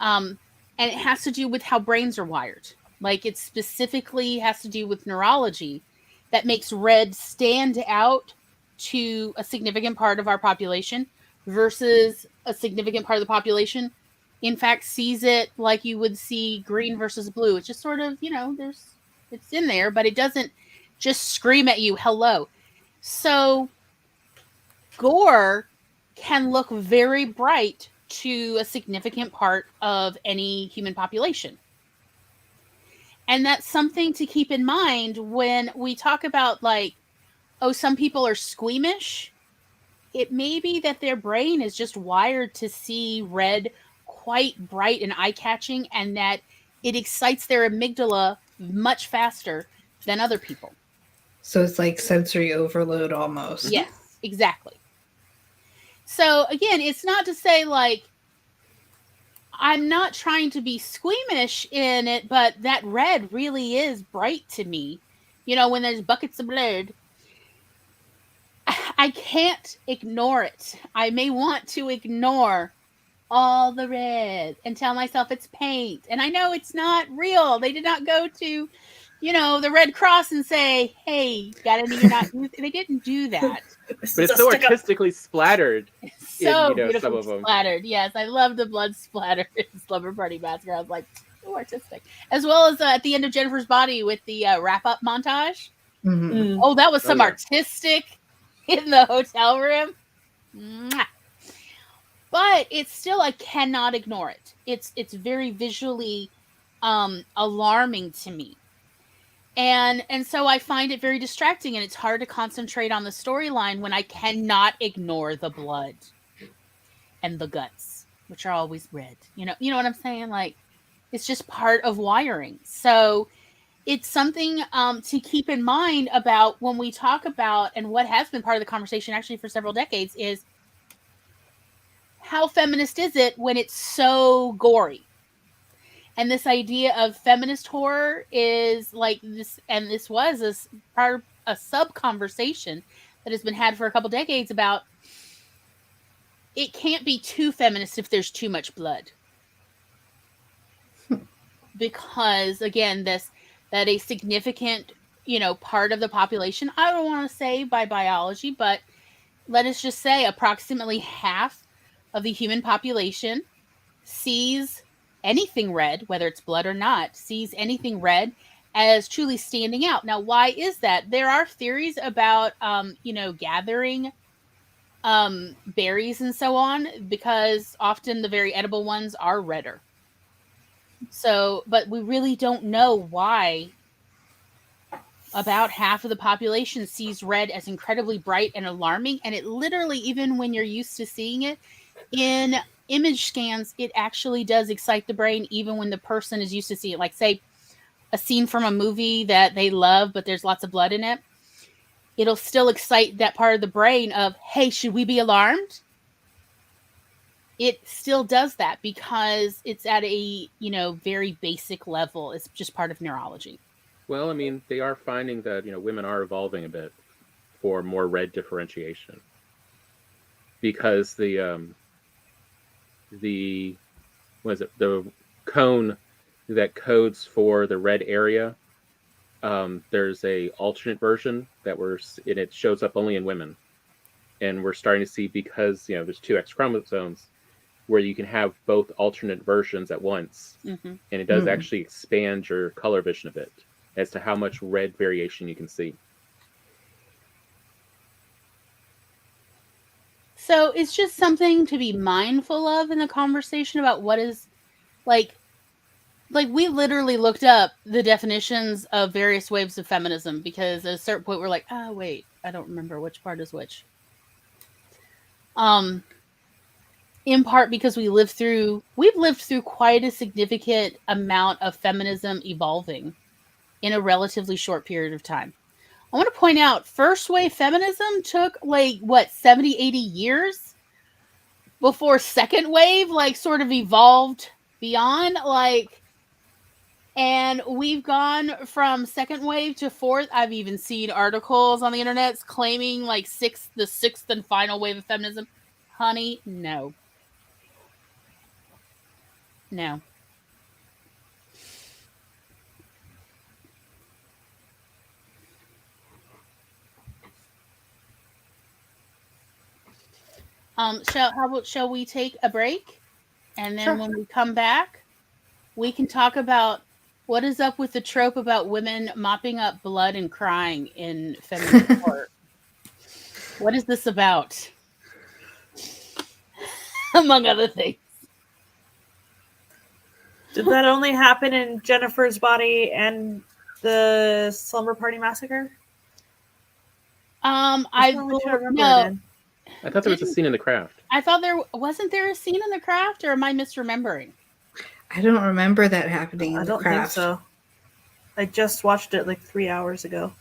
And it has to do with how brains are wired. Like it specifically has to do with neurology that makes red stand out to a significant part of our population versus a significant part of the population in fact sees it like you would see green versus blue. It's just sort of, it's in there, but it doesn't just scream at you, hello. So gore can look very bright to a significant part of any human population. And that's something to keep in mind when we talk about some people are squeamish. It may be that their brain is just wired to see red quite bright and eye-catching, and that it excites their amygdala much faster than other people. So it's like sensory overload almost. Yes, exactly. So again, it's not to say like I'm not trying to be squeamish in it, but that red really is bright to me. You know, when there's buckets of blood, I can't ignore it. I may want to ignore all the red and tell myself it's paint. And I know it's not real. They did not go to, you know, the Red Cross and say, hey, got any you're not using? They didn't do that. But it's so artistically splattered. So you know, beautifully some of them. splattered. Yes, I love the blood splatter in Slumber Party Massacre. I was like, so artistic. As well as at the end of Jennifer's Body with the wrap-up montage. Mhm. Oh, that was some yeah. artistic in the hotel room. Mwah. But it's still, I cannot ignore it. It's very visually alarming to me. And so I find it very distracting, and it's hard to concentrate on the storyline when I cannot ignore the blood and the guts, which are always red. You know what I'm saying? Like, it's just part of wiring. So it's something to keep in mind about when we talk about, and what has been part of the conversation actually for several decades, is how feminist is it when it's so gory? And this idea of feminist horror is like this, and this was a sub conversation that has been had for a couple decades about it can't be too feminist if there's too much blood. Because again, that a significant, part of the population, I don't want to say by biology, but let us just say approximately half of the human population sees anything red, whether it's blood or not, sees anything red as truly standing out. Now, why is that? There are theories about, gathering berries and so on, because often the very edible ones are redder. So, but we really don't know why about half of the population sees red as incredibly bright and alarming. And it literally, even when you're used to seeing it in image scans, it actually does excite the brain, even when the person is used to see it. Like, say, a scene from a movie that they love, but there's lots of blood in it. It'll still excite that part of the brain of, hey, should we be alarmed? It still does that because it's at a, very basic level. It's just part of neurology. Well, I mean, they are finding that, women are evolving a bit for more red differentiation. Because the cone that codes for the red area, there's a alternate version and it shows up only in women. And we're starting to see, because, there's two X chromosomes, where you can have both alternate versions at once. Mm-hmm. And it does actually expand your color vision a bit as to how much red variation you can see. So it's just something to be mindful of in the conversation about what is, like we literally looked up the definitions of various waves of feminism, because at a certain point we're like, oh, wait, I don't remember which part is which. In part because we've lived through quite a significant amount of feminism evolving in a relatively short period of time. I want to point out, first wave feminism took 70, 80 years before second wave sort of evolved beyond, and we've gone from second wave to fourth. I've even seen articles on the internet claiming the sixth and final wave of feminism. Honey, no. No. Shall we take a break? And then when we come back, we can talk about what is up with the trope about women mopping up blood and crying in feminist horror. What is this about? Among other things. Did that only happen in Jennifer's Body and the Slumber Party Massacre? I thought there was a scene in The Craft. I thought wasn't there a scene in The Craft, or am I misremembering? I don't remember that happening in I The don't Craft. think so. I just watched it 3 hours ago.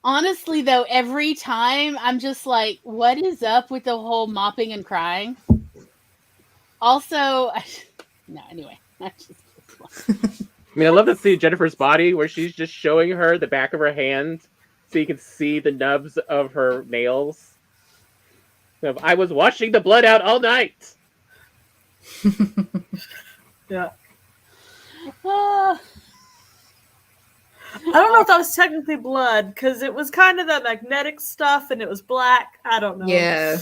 Honestly, though, every time I'm just like, what is up with the whole mopping and crying? Also, no, anyway. I mean, I love to see Jennifer's body where she's just showing her the back of her hand so you can see the nubs of her nails. So, I was washing the blood out all night. Yeah. Ah, I don't know if that was technically blood because it was kind of that magnetic stuff and it was black. I don't know. Yeah.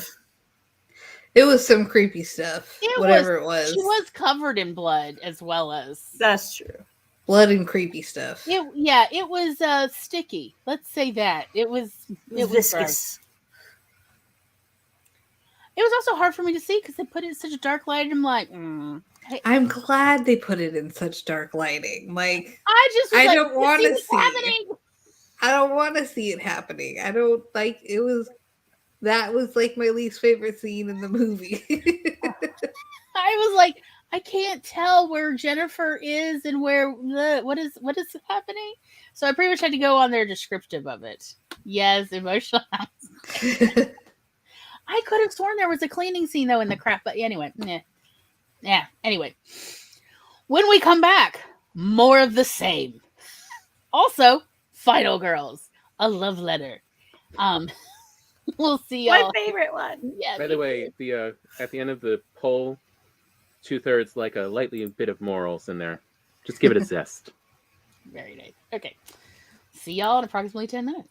It was some creepy stuff. Whatever it was. She was covered in blood as well as That's true. Blood and creepy stuff. it was sticky. Let's say that. It was gross. Viscous. It was also hard for me to see because they put it in such a dark light. And I'm like, I'm glad they put it in such dark lighting. Like, I just was I like, don't want to what's see happening. I don't want to see it happening. I don't like it was that was like my least favorite scene in the movie. I was like, I can't tell where Jennifer is and where what is happening. So I pretty much had to go on their descriptive of it. Yes, emotional. I could have sworn there was a cleaning scene though in the crap, but anyway, yeah. Anyway, when we come back, more of the same. Also, Final Girls, a love letter. We'll see y'all. My favorite one. Yeah. By the way, the at the end of the poll, 2/3 like a lightly bit of morals in there. Just give it a zest. Very nice. Okay. See y'all in approximately 10 minutes.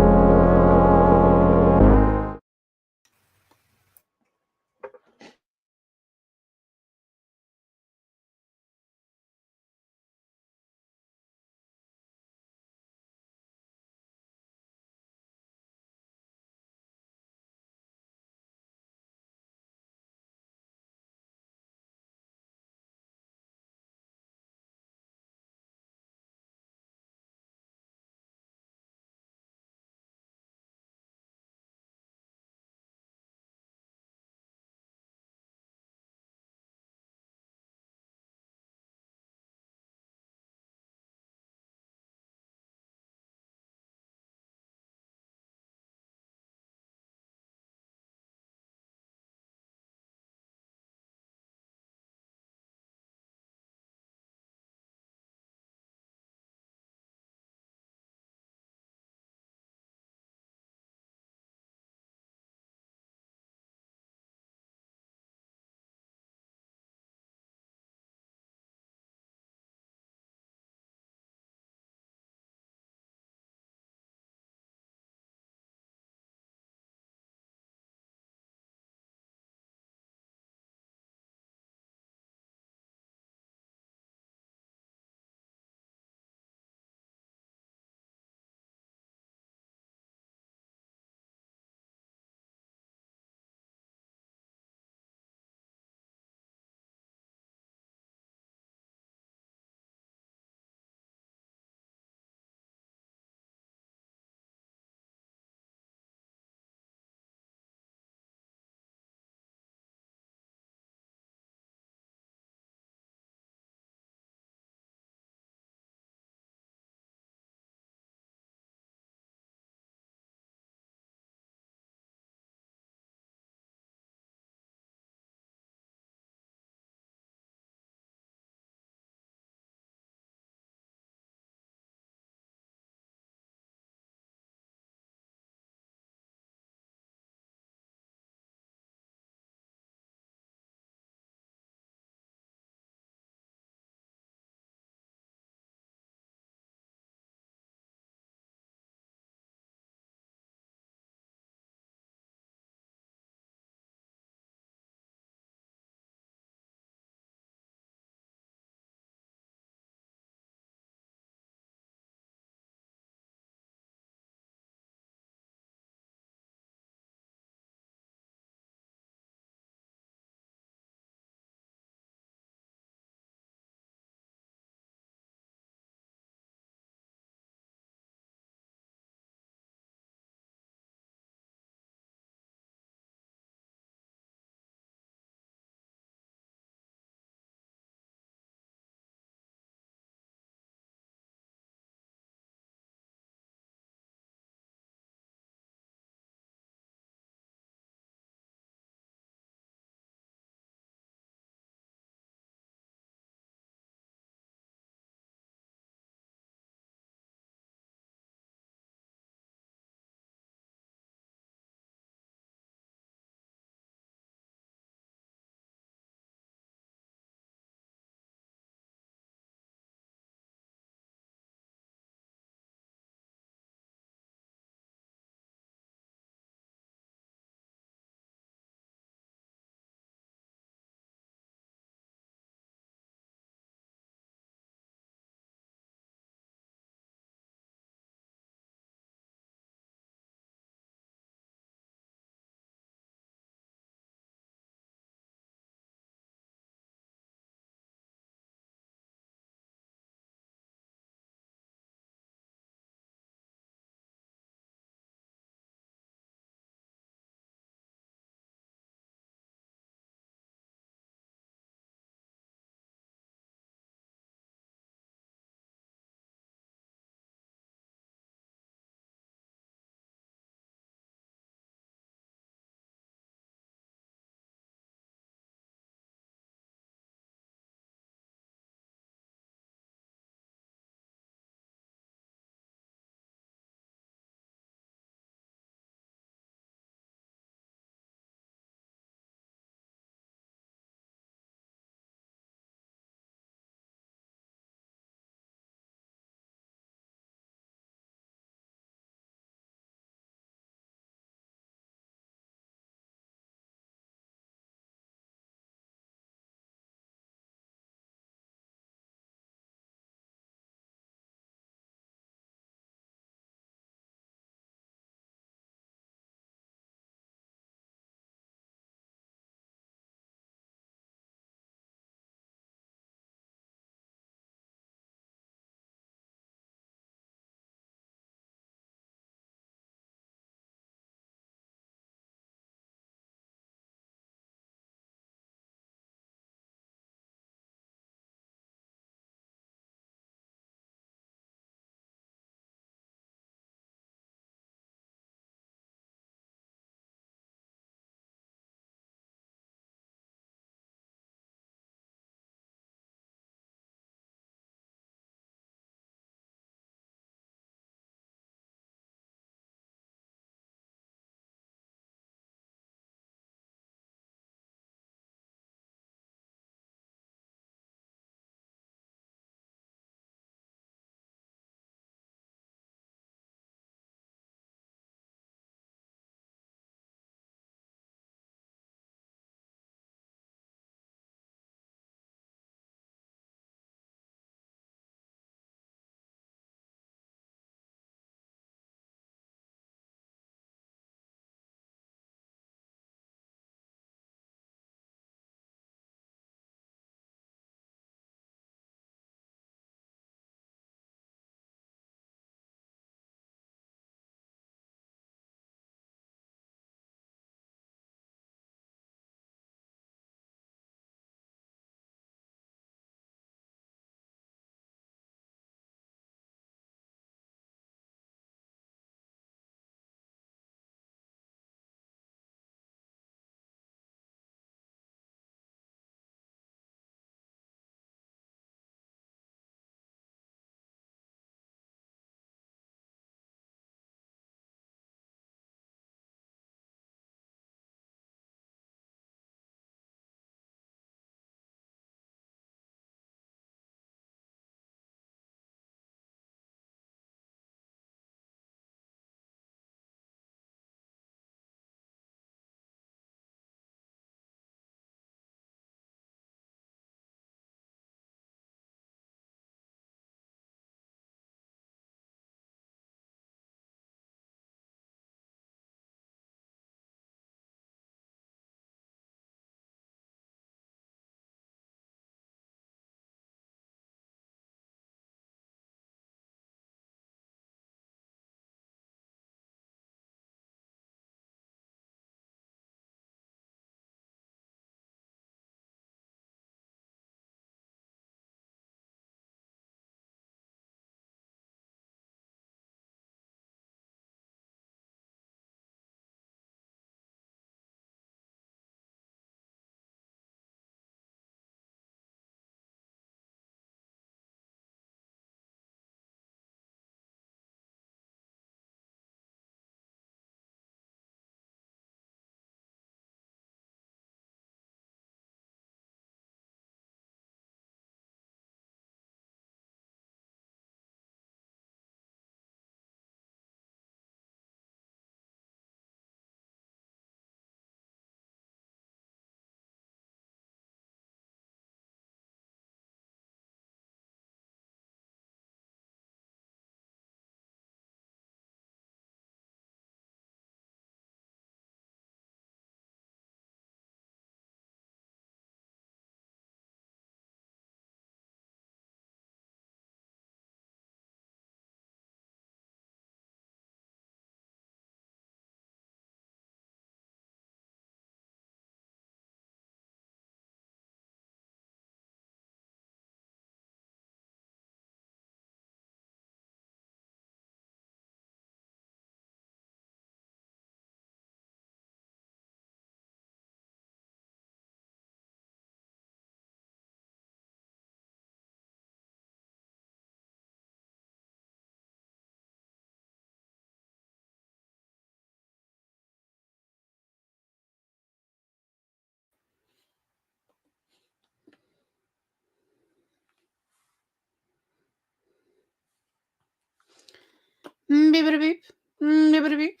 Bibbidi beep. Bibbidi beep.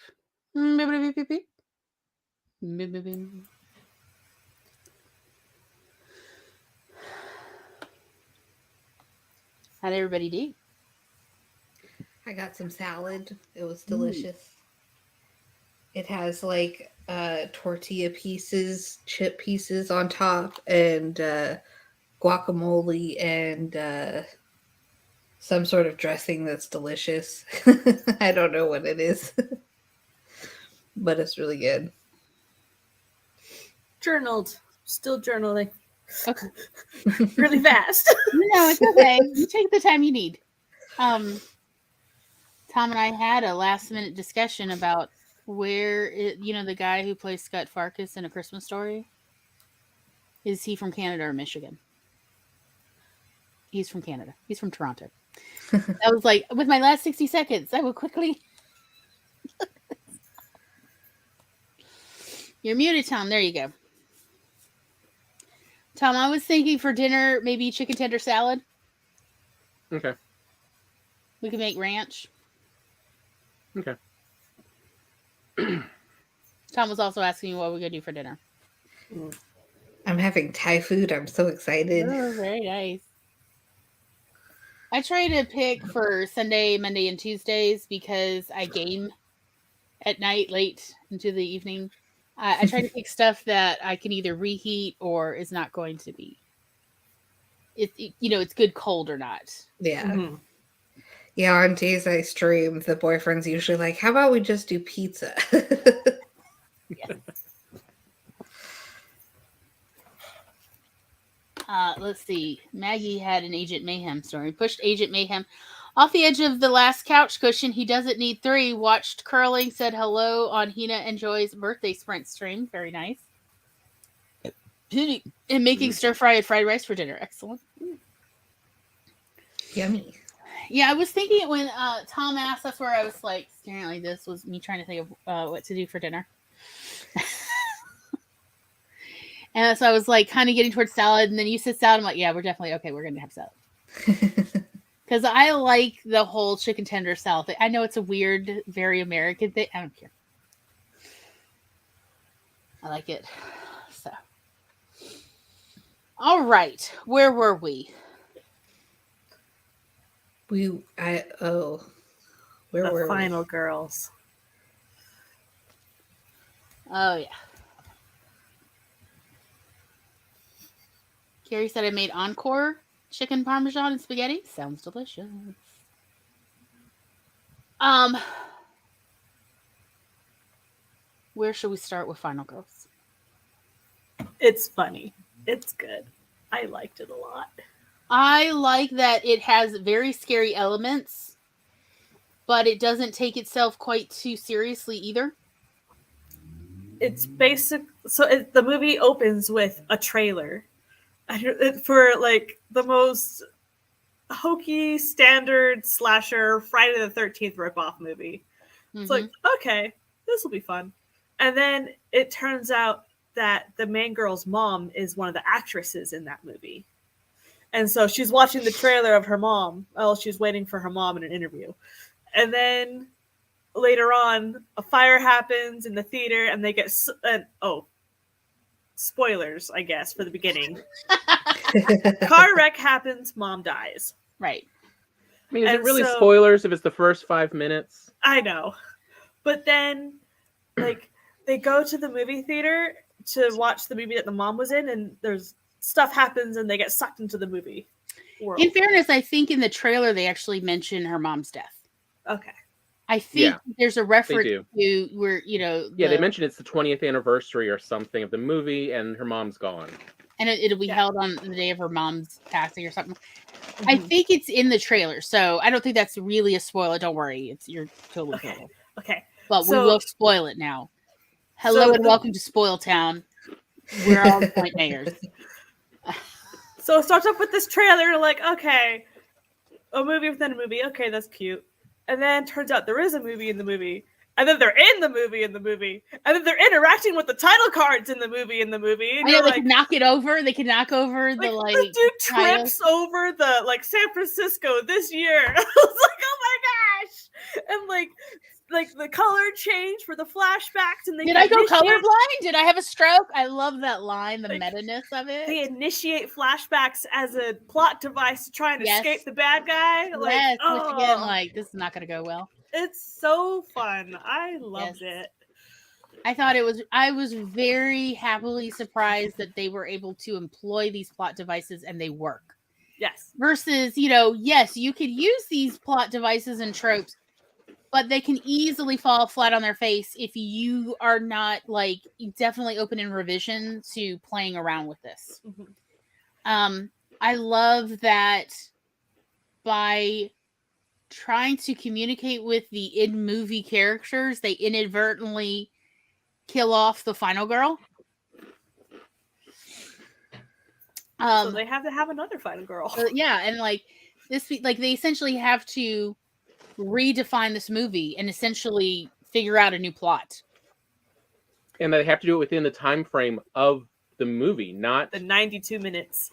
Bibbidi beep beep beep. Bibbidi beep. How'd everybody do? I got some salad. It was delicious. It has like tortilla pieces, chip pieces on top, and guacamole and some sort of dressing that's delicious. I don't know what it is, but it's really good. Journaled. Still journaling. Okay. Really fast. No, it's okay. You take the time you need. Tom and I had a last minute discussion about the guy who plays Scott Farkas in A Christmas Story. Is he from Canada or Michigan? He's from Canada. He's from Toronto. I was like, with my last 60 seconds, I will quickly. You're muted, Tom. There you go. Tom, I was thinking for dinner, maybe chicken tender salad. Okay. We could make ranch. Okay. Tom was also asking what we're going to do for dinner. I'm having Thai food. I'm so excited. Oh, very nice. I try to pick for Sunday, Monday, and Tuesdays because I game at night late into the evening. I try to pick stuff that I can either reheat or is not going to be. It's good cold or not. Yeah. Mm-hmm. Yeah, on days I stream, the boyfriend's usually like, how about we just do pizza? Yes. Let's see. Maggie had an Agent Mayhem story. Pushed Agent Mayhem off the edge of the last couch cushion. He doesn't need 3. Watched curling. Said hello on Hina and Joy's birthday sprint stream. Very nice. And making stir fry and fried rice for dinner. Excellent. Yummy. Yeah, I was thinking it when Tom asked. That's where I was like staring like this. Was me trying to think of what to do for dinner. And so I was like kind of getting towards salad, and then you said salad. I'm like, yeah, we're definitely okay. We're gonna have salad because I like the whole chicken tender salad thing. I know it's a weird, very American thing. I don't care. I like it. So, all right, where were we? Where The were we? final girls. Oh yeah. Carrie said I made encore chicken parmesan and spaghetti. Sounds delicious. Where should we start with Final Girls? It's funny. It's good. I liked it a lot. I like that it has very scary elements, but it doesn't take itself quite too seriously either. It's basic. So the movie opens with a trailer for like the most hokey standard slasher Friday the 13th ripoff movie. It's like, okay, this will be fun. And then it turns out that the main girl's mom is one of the actresses in that movie. And so she's watching the trailer of her mom. Oh, she's waiting for her mom in an interview. And then later on, a fire happens in the theater and they get... spoilers, I guess, for the beginning. Car wreck happens, mom dies. Right. I mean, is it really spoilers if it's the first 5 minutes? I know. But then, like, they go to the movie theater to watch the movie that the mom was in, and there's stuff happens and they get sucked into the movie world. In fairness, I think in the trailer they actually mention her mom's death. Okay. I think there's a reference to where, they mentioned it's the 20th anniversary or something of the movie, and her mom's gone. And it'll be held on the day of her mom's passing or something. I think it's in the trailer, so I don't think that's really a spoiler. Don't worry, you're totally cool. Okay. But we will spoil it now. Hello and welcome to Spoil Town. We're all point mayors. So it starts off with this trailer, like, okay, a movie within a movie. Okay, that's cute. And then turns out there is a movie in the movie. And then they're in the movie in the movie. And then they're interacting with the title cards in the movie in the movie. And I know they can knock it over. They can knock over the the dude trips over the San Francisco this year. I was like, oh my gosh. And like the color change for the flashbacks, and Did I go colorblind? Did I have a stroke? I love that line, the Like, meta-ness of it. They initiate flashbacks as a plot device to try and Yes. escape the bad guy. Like, Yes, oh, which again, like, this is not going to go well. it's so fun. I loved it. I was very happily surprised that they were able to employ these plot devices and they work. Yes. Versus, yes, you could use these plot devices and tropes, but they can easily fall flat on their face if you are not, like, definitely open in revision to playing around with this. Mm-hmm. I love that by trying to communicate with the in-movie characters, they inadvertently kill off the final girl. So they have to have another final girl. Yeah, and like this, like they essentially have to redefine this movie and essentially figure out a new plot. And they have to do it within the time frame of the movie, not the 92 minutes.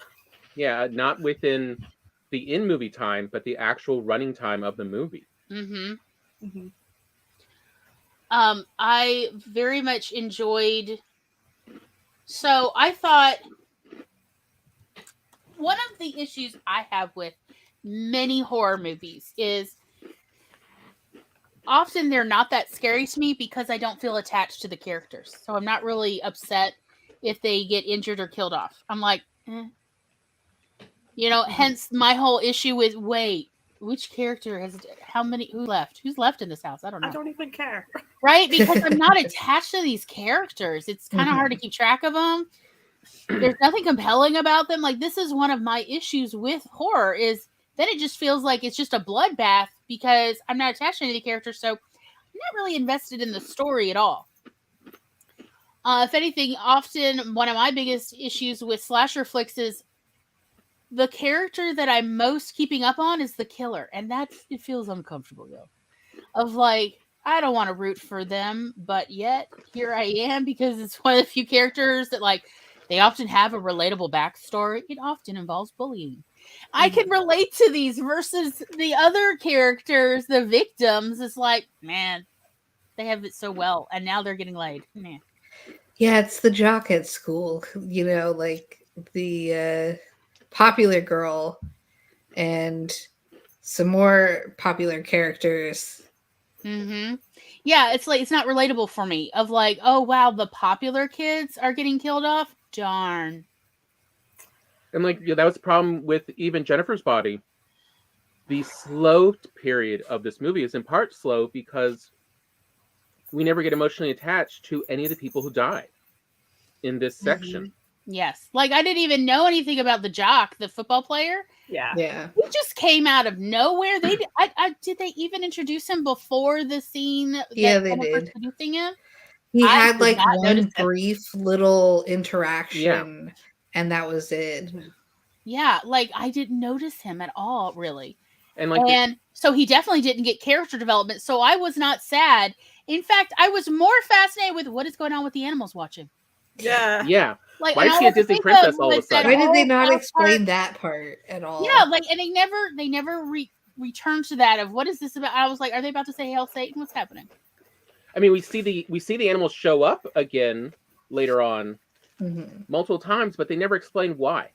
Yeah, not within the in-movie time, but the actual running time of the movie. Mm-hmm. Mm-hmm. I very much enjoyed. So I thought one of the issues I have with many horror movies is often they're not that scary to me because I don't feel attached to the characters. So I'm not really upset if they get injured or killed off. I'm like, hence my whole issue with, wait, which character who's left in this house? I don't know. I don't even care. Right? Because I'm not attached to these characters. It's kind of hard to keep track of them. There's nothing compelling about them. Like, this is one of my issues with horror is then it just feels like it's just a bloodbath because I'm not attached to any of the characters. So I'm not really invested in the story at all. If anything, often one of my biggest issues with slasher flicks is the character that I'm most keeping up on is the killer. And it feels uncomfortable, though. Of like, I don't want to root for them, but yet here I am because it's one of the few characters that, like, they often have a relatable backstory. It often involves bullying. I can relate to these versus the other characters, the victims. It's like, man, they have it so well. And now they're getting laid. Nah. Yeah, it's the jock at school, like the popular girl and some more popular characters. Mm-hmm. Yeah, it's like, it's not relatable for me of like, oh, wow, the popular kids are getting killed off. Darn. And like, that was the problem with even Jennifer's Body. The slow period of this movie is in part slow because we never get emotionally attached to any of the people who died in this section. Yes. Like, I didn't even know anything about the jock, the football player. Yeah. He just came out of nowhere. Did they even introduce him before the scene? Yeah, they did. Seducing him? He had like one brief little interaction, and that was it. Yeah, like I didn't notice him at all, really. And so he definitely didn't get character development. So I was not sad. In fact, I was more fascinated with what is going on with the animals watching. Yeah. Like, why is she a Disney princess all of a sudden? Why did they not explain that part at all? Yeah, like, and they never returned to that of what is this about? I was like, are they about to say Hail Satan? What's happening? I mean, we see the animals show up again later on multiple times, but they never explain why.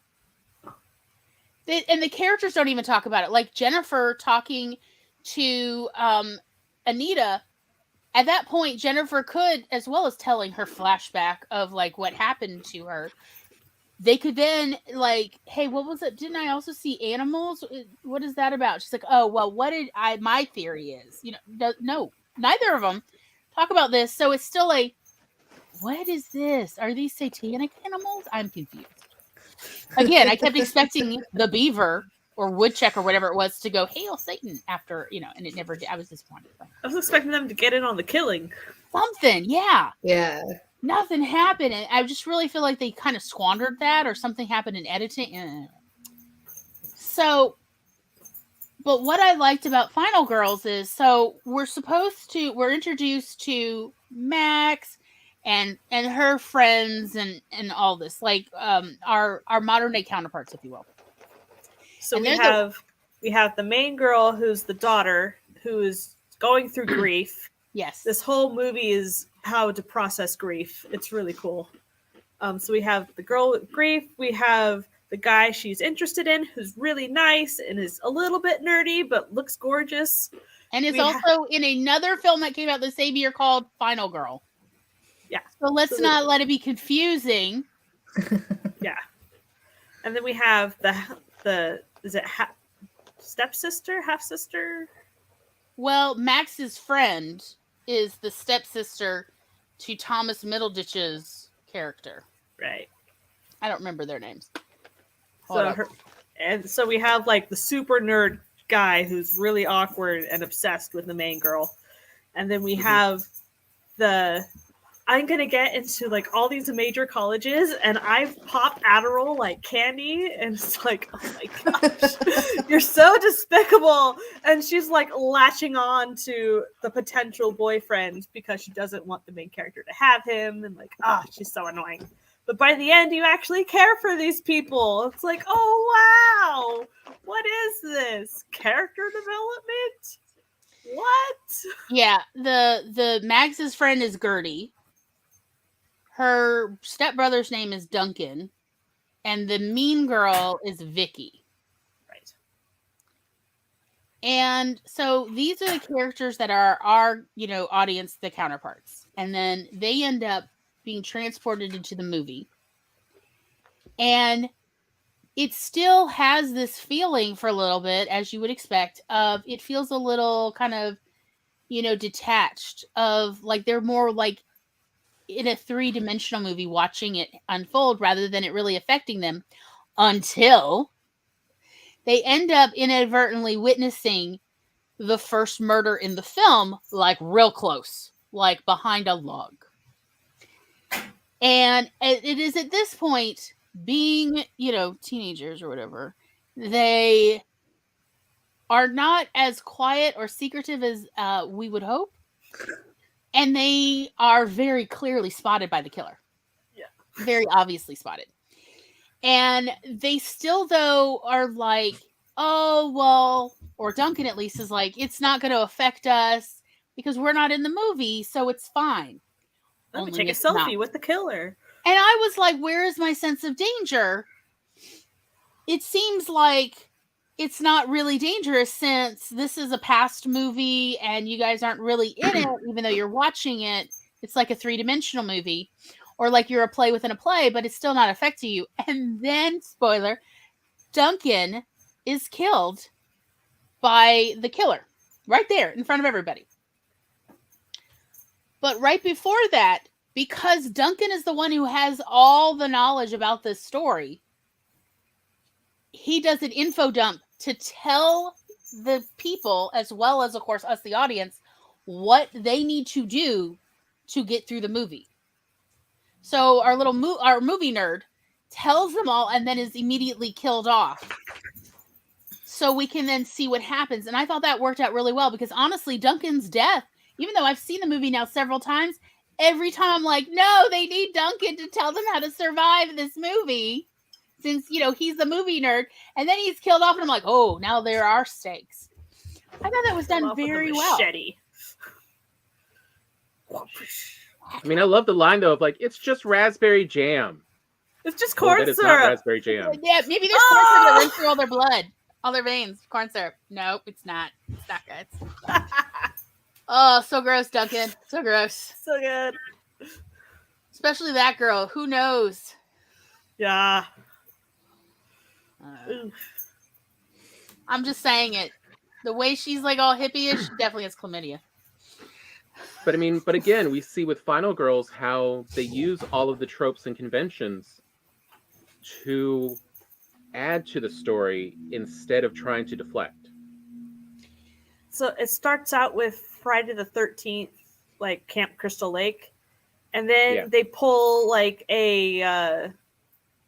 And the characters don't even talk about it. Like Jennifer talking to Anita. At that point, Jennifer could, as well as telling her flashback of like what happened to her, they could then like, hey, what was it? Didn't I also see animals? What is that about? She's like, oh, well, my theory is, no, neither of them talk about this. So it's still like, what is this? Are these satanic animals? I'm confused. Again, I kept expecting the beaver or woodchuck or whatever it was to go, Hail Satan after, and it never did. I was disappointed. I was expecting them to get in on the killing. Something, yeah. Yeah. Nothing happened. And I just really feel like they kind of squandered that or something happened in editing. So, but what I liked about Final Girls is, so we're introduced to Max and her friends and all this, like our modern day counterparts, if you will. So we have the main girl who's the daughter who is going through grief Yes. This whole movie is how to process grief. It's really cool. So we have the girl with grief. We have the guy she's interested in, who's really nice and is a little bit nerdy, but looks gorgeous. And it's also in another film that came out the same year called Final Girl. Yeah. So let's not let it be confusing. Yeah. And then we have the is it stepsister, half sister? Well, Max's friend is the stepsister to Thomas Middleditch's character. Right. I don't remember their names. So we have like the super nerd guy who's really awkward and obsessed with the main girl. And then we have I'm going to get into like all these major colleges and I've popped Adderall like candy. And it's like, oh my gosh, you're so despicable. And she's like latching on to the potential boyfriend because she doesn't want the main character to have him. And like, she's so annoying. But by the end, you actually care for these people. It's like, oh, wow. What is this? Character development? What? Yeah, the Max's friend is Gertie. Her stepbrother's name is Duncan. And the mean girl is Vicky. Right. And so these are the characters that are our, audience, the counterparts. And then they end up being transported into the movie. And it still has this feeling for a little bit, as you would expect, of it feels a little kind of, detached, of like they're more like in a 3-dimensional movie watching it unfold rather than it really affecting them until they end up inadvertently witnessing the first murder in the film, like real close, like behind a log. And it is at this point, being, teenagers or whatever, they are not as quiet or secretive as we would hope. And they are very clearly spotted by the killer. Yeah. Very obviously spotted. And they still, though, are like, oh, well, or Duncan at least is like, it's not going to affect us because we're not in the movie, so it's fine. Let me take a selfie with the killer. And I was like, where is my sense of danger? It seems like it's not really dangerous since this is a past movie and you guys aren't really in it, even though you're watching it. It's like a 3-dimensional movie, or like you're a play within a play, but it's still not affecting you. And then, spoiler, Duncan is killed by the killer right there in front of everybody. But right before that, because Duncan is the one who has all the knowledge about this story, he does an info dump to tell the people, as well as, of course, us, the audience, what they need to do to get through the movie. So our our movie nerd tells them all and then is immediately killed off. So we can then see what happens. And I thought that worked out really well because honestly, Duncan's death, even though I've seen the movie now several times, every time I'm like, no, they need Duncan to tell them how to survive this movie. Since, he's the movie nerd. And then he's killed off and I'm like, oh, now there are stakes. I thought that was done very well. I mean, I love the line, though, of like, it's just raspberry jam. It's just corn It's syrup. not raspberry jam. Yeah, maybe there's corn syrup that runs through all their blood. All their veins. Corn syrup. Nope, it's not. It's not good. Oh, so gross, Duncan. So gross. So good. Especially that girl. Who knows? Yeah. I'm just saying it. The way she's like all hippie-ish, she definitely has chlamydia. But I mean, again, we see with Final Girls how they use all of the tropes and conventions to add to the story instead of trying to deflect. So it starts out with Friday the 13th, like Camp Crystal Lake. And then they pull like a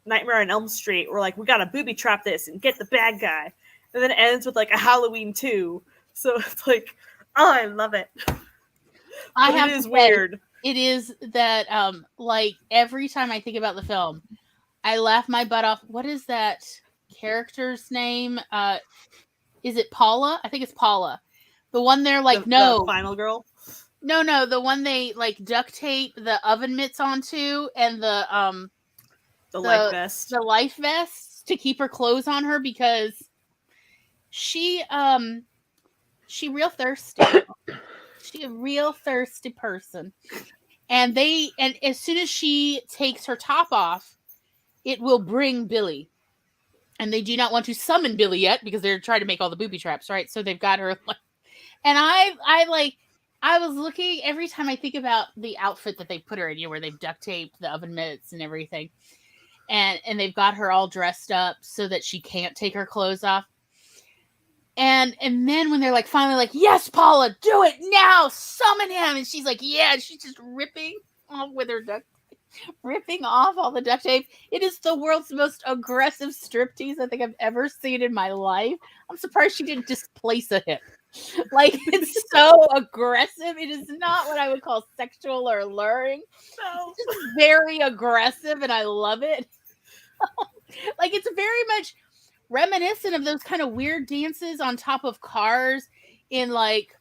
Nightmare on Elm Street. We're like, we gotta booby trap this and get the bad guy. And then it ends with like a Halloween 2. So it's like, oh, I love it. It is weird. It is that, like, every time I think about the film, I laugh my butt off. What is that character's name? Is it Paula? I think it's Paula. The one they're like, no. The final girl? No, the one they like duct tape the oven mitts onto and The the life vest. the life vests to keep her clothes on her because she real thirsty. She a real thirsty person. And as soon as she takes her top off, it will bring Billy. And they do not want to summon Billy yet because they're trying to make all the booby traps, right? So they've got her. And I was looking every time I think about the outfit that they put her in, where they've duct taped the oven mitts and everything, and they've got her all dressed up so that she can't take her clothes off. And then when they're like finally like, yes, Paula, do it now, summon him, and she's like, yeah, she's just ripping off with her ripping off all the duct tape. It is the world's most aggressive striptease I think I've ever seen in my life. I'm surprised she didn't displace a hip. Like, it's so aggressive. It is not what I would call sexual or alluring. No. It's just very aggressive, and I love it. Like, it's very much reminiscent of those kind of weird dances on top of cars in like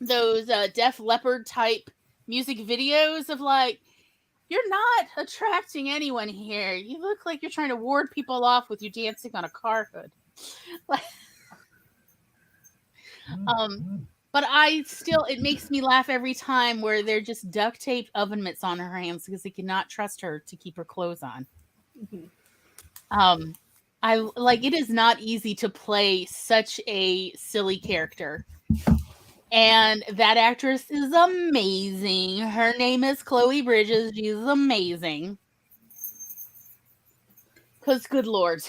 those Def Leppard type music videos of like, you're not attracting anyone here. You look like you're trying to ward people off with you dancing on a car hood. But it makes me laugh every time where they're just duct taped oven mitts on her hands because they cannot trust her to keep her clothes on. Mm-hmm. I like, it is not easy to play such a silly character. And that actress is amazing. Her name is Chloe Bridges. She's amazing. Because, good Lord.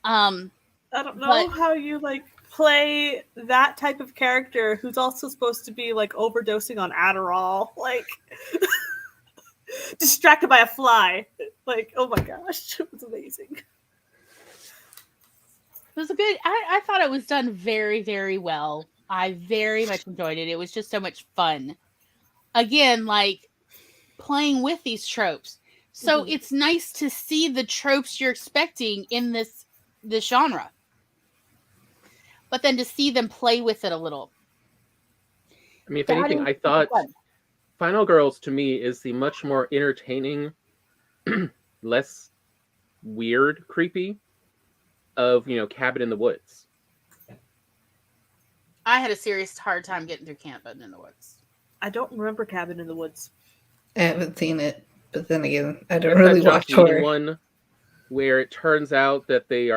I don't know how you like play that type of character who's also supposed to be like overdosing on Adderall, like distracted by a fly. Like, oh my gosh, it was amazing. It was a good. I thought it was done very, very well. I very much enjoyed it. It was just so much fun. Again, like playing with these tropes. So it's nice to see the tropes you're expecting in this genre. But then to see them play with it a little. I mean, if anything, I thought Final Girls to me is the much more entertaining, less weird, creepy of, Cabin in the Woods. I had a serious hard time getting through Cabin in the Woods. I don't remember Cabin in the Woods. I haven't seen it, but then again, I don't really watch Joss Whedon horror. One where it turns out that they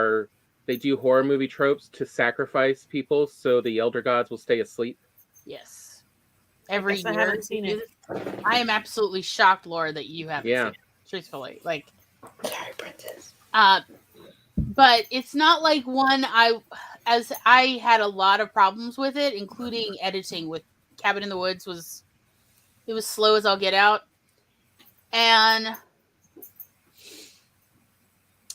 do horror movie tropes to sacrifice people so the elder gods will stay asleep. Yes. Every year. I haven't seen it. I am absolutely shocked, Laura, that you haven't seen it. Truthfully. Like, Sorry, Princess. But it's not like one as I had a lot of problems with it, including editing with Cabin in the Woods it was slow as all get out. And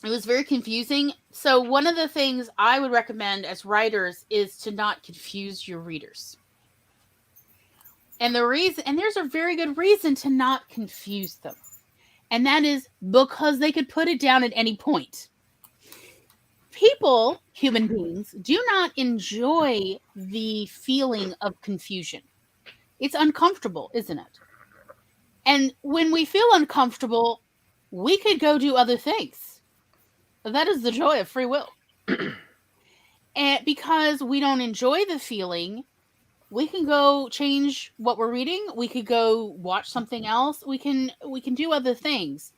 it was very confusing. So one of the things I would recommend as writers is to not confuse your readers. And there's a very good reason to not confuse them. And that is because they could put it down at any point. People, human beings, do not enjoy the feeling of confusion. It's uncomfortable, isn't it? And when we feel uncomfortable, we could go do other things. That is the joy of free will. And because we don't enjoy the feeling, we can go change what we're reading. We could go watch something else. We can do other things.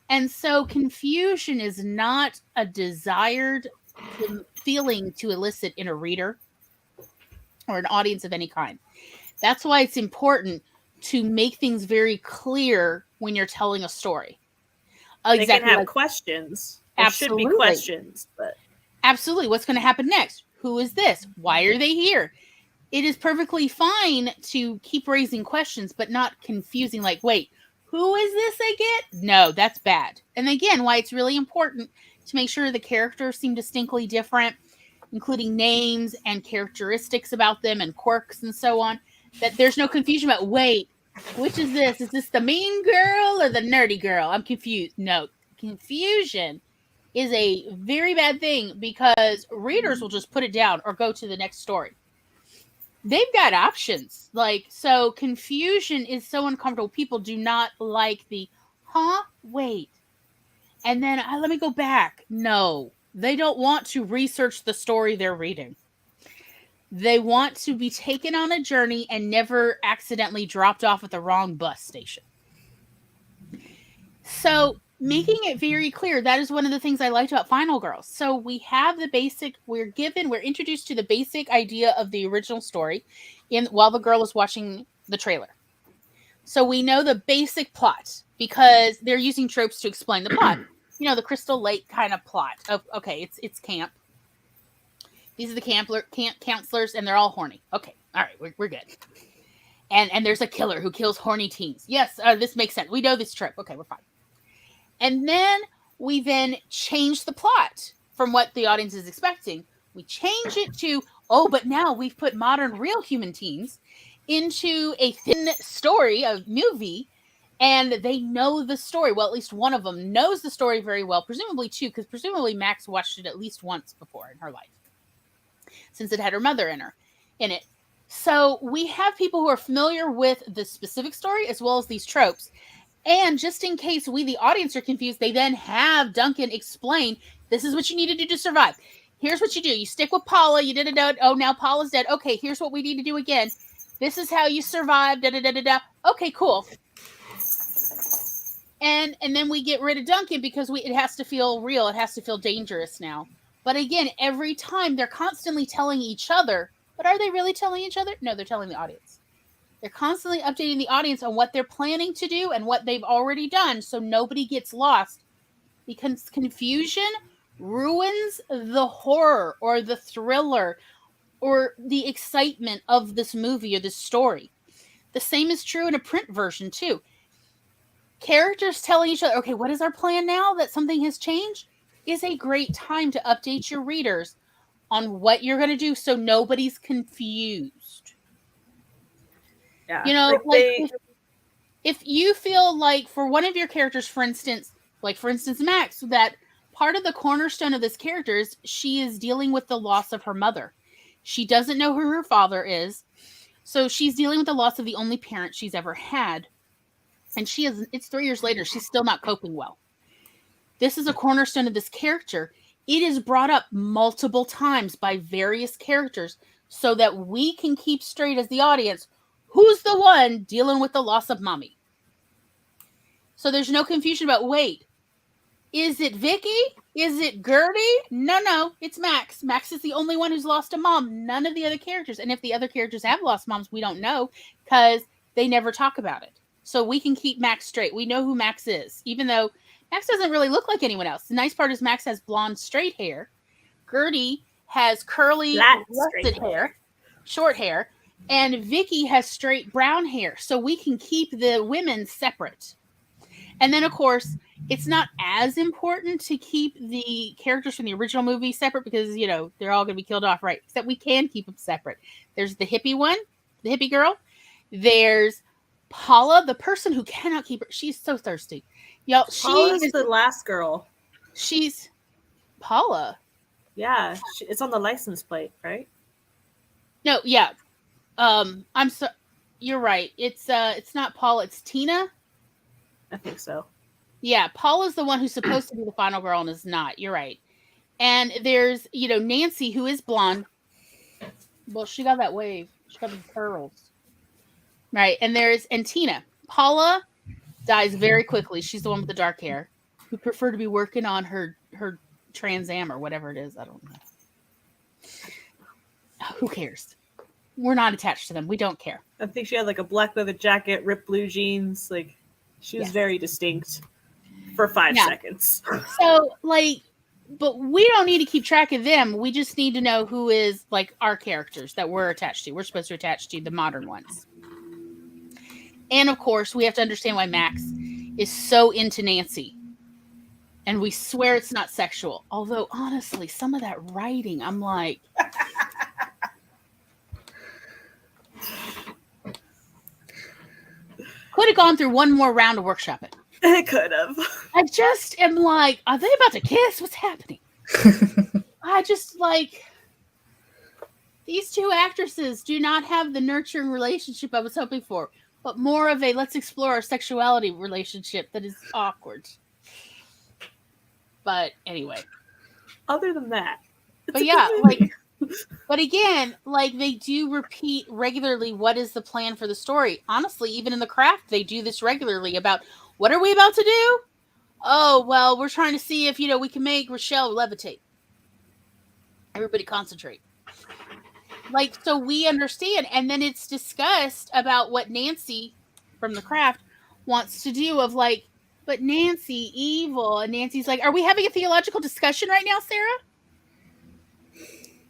And so confusion is not a desired feeling to elicit in a reader or an audience of any kind. That's why it's important to make things very clear when you're telling a story. They can have questions. There should be questions. But absolutely. What's going to happen next? Who is this? Why are they here? It is perfectly fine to keep raising questions, but not confusing, like, wait, who is this again? No, that's bad. And again, why it's really important to make sure the characters seem distinctly different, including names and characteristics about them and quirks and so on, that there's no confusion about, wait, which is this? Is this the mean girl or the nerdy girl? I'm confused. No, confusion is a very bad thing because readers will just put it down or go to the next story. They've got options. Like, so confusion is so uncomfortable. People do not like the, wait. And then let me go back. No, they don't want to research the story they're reading. They want to be taken on a journey and never accidentally dropped off at the wrong bus station. So making it very clear, that is one of the things I liked about Final Girls. So we have the basic, we're introduced to the basic idea of the original story while the girl is watching the trailer. So we know the basic plot because they're using tropes to explain the plot. You know, the Crystal Lake kind of plot of, okay, it's camp. These are the camp counselors and they're all horny. Okay. All right. We're good. And there's a killer who kills horny teens. Yes. This makes sense. We know this trope. Okay. We're fine. And then we change the plot from what the audience is expecting. We change it to, but now we've put modern real human teens into a thin story, a movie, and they know the story. Well, at least one of them knows the story very well, presumably two, because presumably Max watched it at least once before in her life, since it had her mother in it. So we have people who are familiar with the specific story as well as these tropes. And just in case we, the audience, are confused, they then have Duncan explain, this is what you need to do to survive. Here's what you do. You stick with Paula. You did it. Oh, now Paula's dead. Okay, here's what we need to do again. This is how you survive. Da-da-da-da-da. Okay, cool. And then we get rid of Duncan because it has to feel real. It has to feel dangerous now. But again, every time they're constantly telling each other, but are they really telling each other? No, they're telling the audience. They're constantly updating the audience on what they're planning to do and what they've already done so nobody gets lost, because confusion ruins the horror or the thriller or the excitement of this movie or this story. The same is true in a print version too. Characters telling each other, okay, what is our plan now that something has changed, is a great time to update your readers on what you're going to do so nobody's confused. Yeah. You know, if you feel like for one of your characters, for instance, Max, that part of the cornerstone of this character is she is dealing with the loss of her mother. She doesn't know who her father is. So she's dealing with the loss of the only parent she's ever had. And it's 3 years later. She's still not coping well. This is a cornerstone of this character. It is brought up multiple times by various characters so that we can keep straight as the audience who's the one dealing with the loss of mommy. So there's no confusion about, wait, is it Vicky? Is it Gertie? No, it's Max. Max is the only one who's lost a mom. None of the other characters. And if the other characters have lost moms, we don't know because they never talk about it. So we can keep Max straight. We know who Max is, even though Max doesn't really look like anyone else. The nice part is Max has blonde, straight hair. Gertie has curly, rusted hair, short hair. And Vicky has straight brown hair. So we can keep the women separate. And then, of course, it's not as important to keep the characters from the original movie separate because, you know, they're all going to be killed off, right? Except we can keep them separate. There's the hippie one, the hippie girl. There's Paula, the person who cannot keep her. She's so thirsty. Y'all, Paula's the last girl. She's Paula. Yeah, it's on the license plate, right? No, yeah. I'm so. You're right. It's not Paula. It's Tina. I think so. Yeah, Paula's the one who's supposed to be the final girl and is not. You're right. And there's, you know, Nancy, who is blonde. Well, she got that wave. She got the curls. Right. And Tina. Paula dies very quickly. She's the one with the dark hair who prefer to be working on her Trans Am or whatever it is. I don't know. Who cares? We're not attached to them. We don't care. I think she had like a black leather jacket, ripped blue jeans. Like she was very distinct for 5 seconds. So but we don't need to keep track of them. We just need to know who is like our characters that we're attached to. We're supposed to attach to the modern ones. And of course, we have to understand why Max is so into Nancy. And we swear it's not sexual. Although, honestly, some of that writing, I'm like... Could have gone through one more round of workshopping. It could have. I just am like, are they about to kiss? What's happening? I just like these two actresses do not have the nurturing relationship I was hoping for, but more of a let's explore our sexuality relationship that is awkward. But anyway. Other than that. But yeah, like, but again, like they do repeat regularly what is the plan for the story. Honestly, even in the craft, they do this regularly about what are we about to do? Oh, well, we're trying to see if, we can make Rochelle levitate. Everybody concentrate. Like, so we understand. And then it's discussed about what Nancy from the craft wants to do of like, but Nancy, evil. And Nancy's like, are we having a theological discussion right now, Sarah?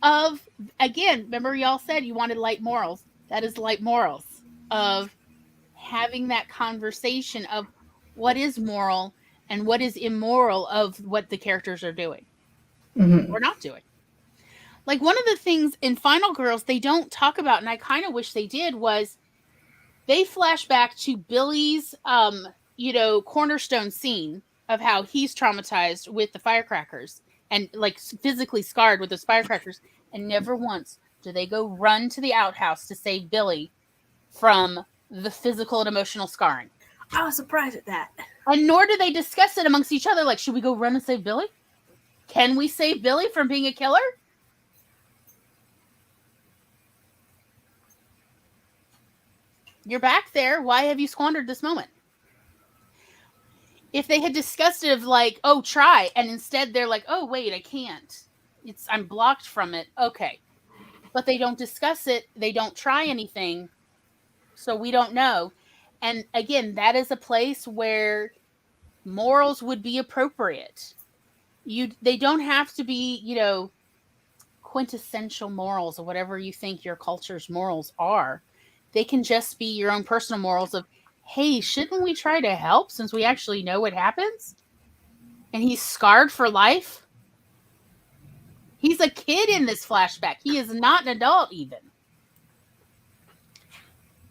Of, again, remember y'all said you wanted light morals. That is light morals. Of having that conversation of what is moral and what is immoral of what the characters are doing or not doing. Like one of the things in Final Girls they don't talk about, and I kind of wish they did, was they flash back to Billy's, cornerstone scene of how he's traumatized with the firecrackers and like physically scarred with those firecrackers. And never once do they go run to the outhouse to save Billy from the physical and emotional scarring. I was surprised at that. And nor do they discuss it amongst each other. Like, should we go run and save Billy? Can we save Billy from being a killer? You're back there. Why have you squandered this moment? If they had discussed it of like, oh, try. And instead they're like, oh, wait, I can't. I'm blocked from it. Okay. But they don't discuss it. They don't try anything. So we don't know. And again, that is a place where morals would be appropriate. They don't have to be, quintessential morals or whatever you think your culture's morals are. They can just be your own personal morals of, hey, shouldn't we try to help since we actually know what happens? And he's scarred for life. He's a kid in this flashback. He is not an adult even.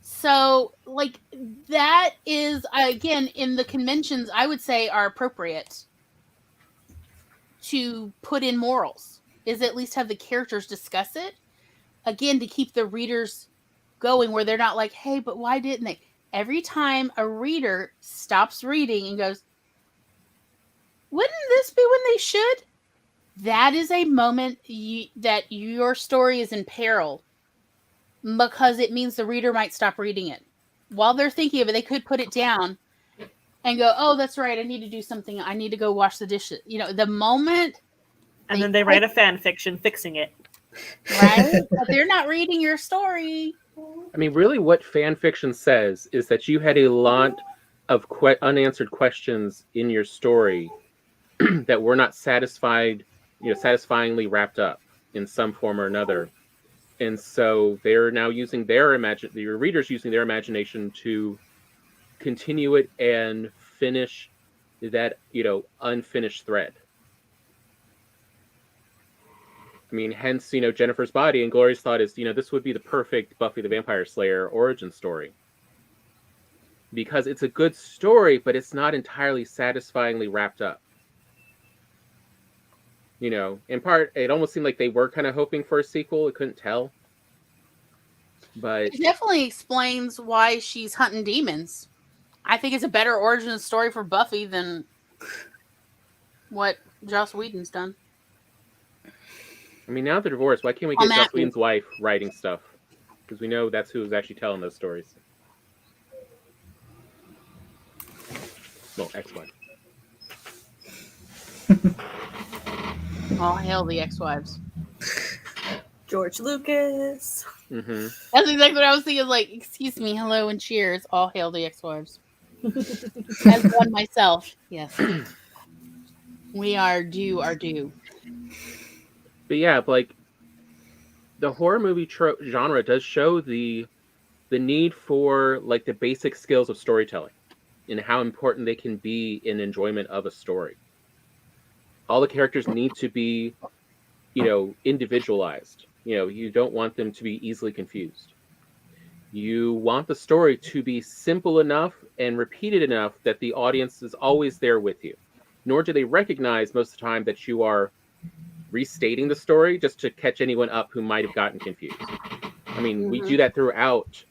So, like, that is, again, in the conventions, I would say are appropriate to put in morals, is at least have the characters discuss it. Again, to keep the readers going where they're not like, hey, but why didn't they? Every time a reader stops reading and goes, wouldn't this be when they should? That is a moment that your story is in peril because it means the reader might stop reading it. While they're thinking of it, they could put it down and go, oh, that's right. I need to do something. I need to go wash the dishes. The moment. And then they write a fan fiction fixing it. Right? But they're not reading your story. I mean, really what fan fiction says is that you had a lot of unanswered questions in your story that were not satisfyingly wrapped up in some form or another. And so they're now using your readers using their imagination to continue it and finish that, unfinished thread. I mean, hence, Jennifer's Body and Glory's thought is, this would be the perfect Buffy the Vampire Slayer origin story. Because it's a good story, but it's not entirely satisfyingly wrapped up. In part, it almost seemed like they were kind of hoping for a sequel. I couldn't tell. But it definitely explains why she's hunting demons. I think it's a better origin story for Buffy than what Joss Whedon's done. I mean, now they're divorced. Why can't we get Joss Whedon's wife writing stuff? Because we know that's who was actually telling those stories. Well, ex-wife. All hail the ex-wives. George Lucas. Mm-hmm. That's exactly what I was thinking. Like, excuse me, hello and cheers. All hail the ex-wives. As one myself, yes. We are due our due. But yeah, like the horror movie genre does show the need for like the basic skills of storytelling and how important they can be in enjoyment of a story. All the characters need to be, individualized. You don't want them to be easily confused. You want the story to be simple enough and repeated enough that the audience is always there with you. Nor do they recognize most of the time that you are restating the story just to catch anyone up who might have gotten confused. I mean, we do that throughout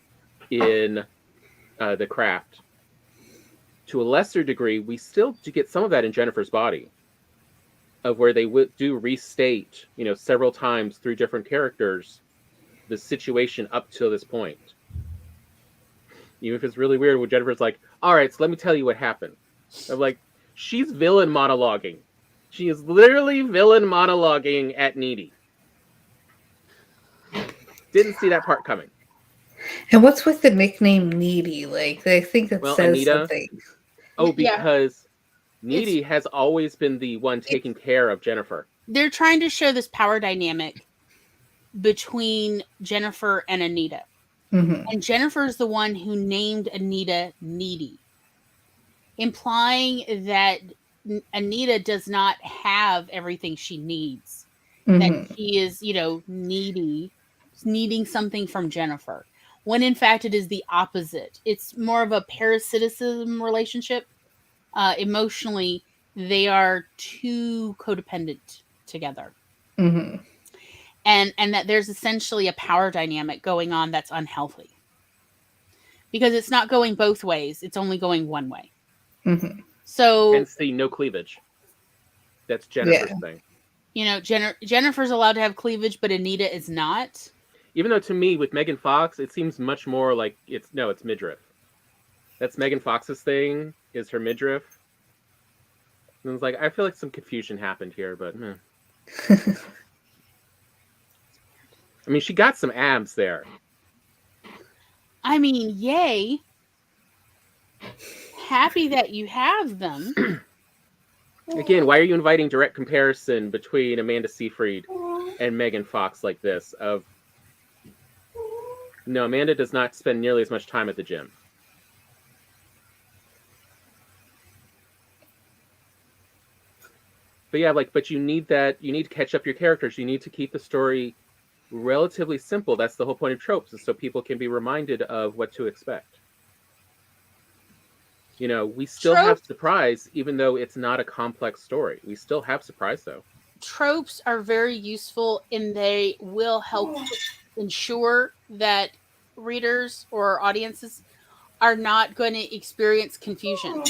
in the craft. To a lesser degree, we still do get some of that in Jennifer's Body, of where they do restate, several times through different characters, the situation up till this point. Even if it's really weird when Jennifer's like, all right, so let me tell you what happened. I'm like, she's villain monologuing. She is literally villain monologuing at Needy. Didn't see that part coming. And what's with the nickname Needy? Like, I think that says Anita, something. Oh, because Needy has always been the one taking care of Jennifer. They're trying to show this power dynamic between Jennifer and Anita. Mm-hmm. And Jennifer is the one who named Anita Needy, implying that Anita does not have everything she needs. That she is, needing something from Jennifer. When in fact it is the opposite. It's more of a parasitism relationship. Emotionally, they are too codependent together. Mm-hmm. And that there's essentially a power dynamic going on that's unhealthy. Because it's not going both ways. It's only going one way. Mm-hmm. So... Hence the no cleavage. That's Jennifer's thing. Jennifer's allowed to have cleavage, but Anita is not. Even though to me, with Megan Fox, it seems much more like it's midriff. That's Megan Fox's thing, is her midriff. And it's like, I feel like some confusion happened here, but I mean, she got some abs there. I mean, yay. Happy that you have them. Again, why are you inviting direct comparison between Amanda Seyfried and Megan Fox like this? No, Amanda does not spend nearly as much time at the gym. But yeah, but you need to catch up your characters. You need to keep the story relatively simple. That's the whole point of tropes, is so people can be reminded of what to expect. We still have surprise, even though it's not a complex story. We still have surprise, though. Tropes are very useful, and they will help ensure that readers or audiences are not going to experience confusion.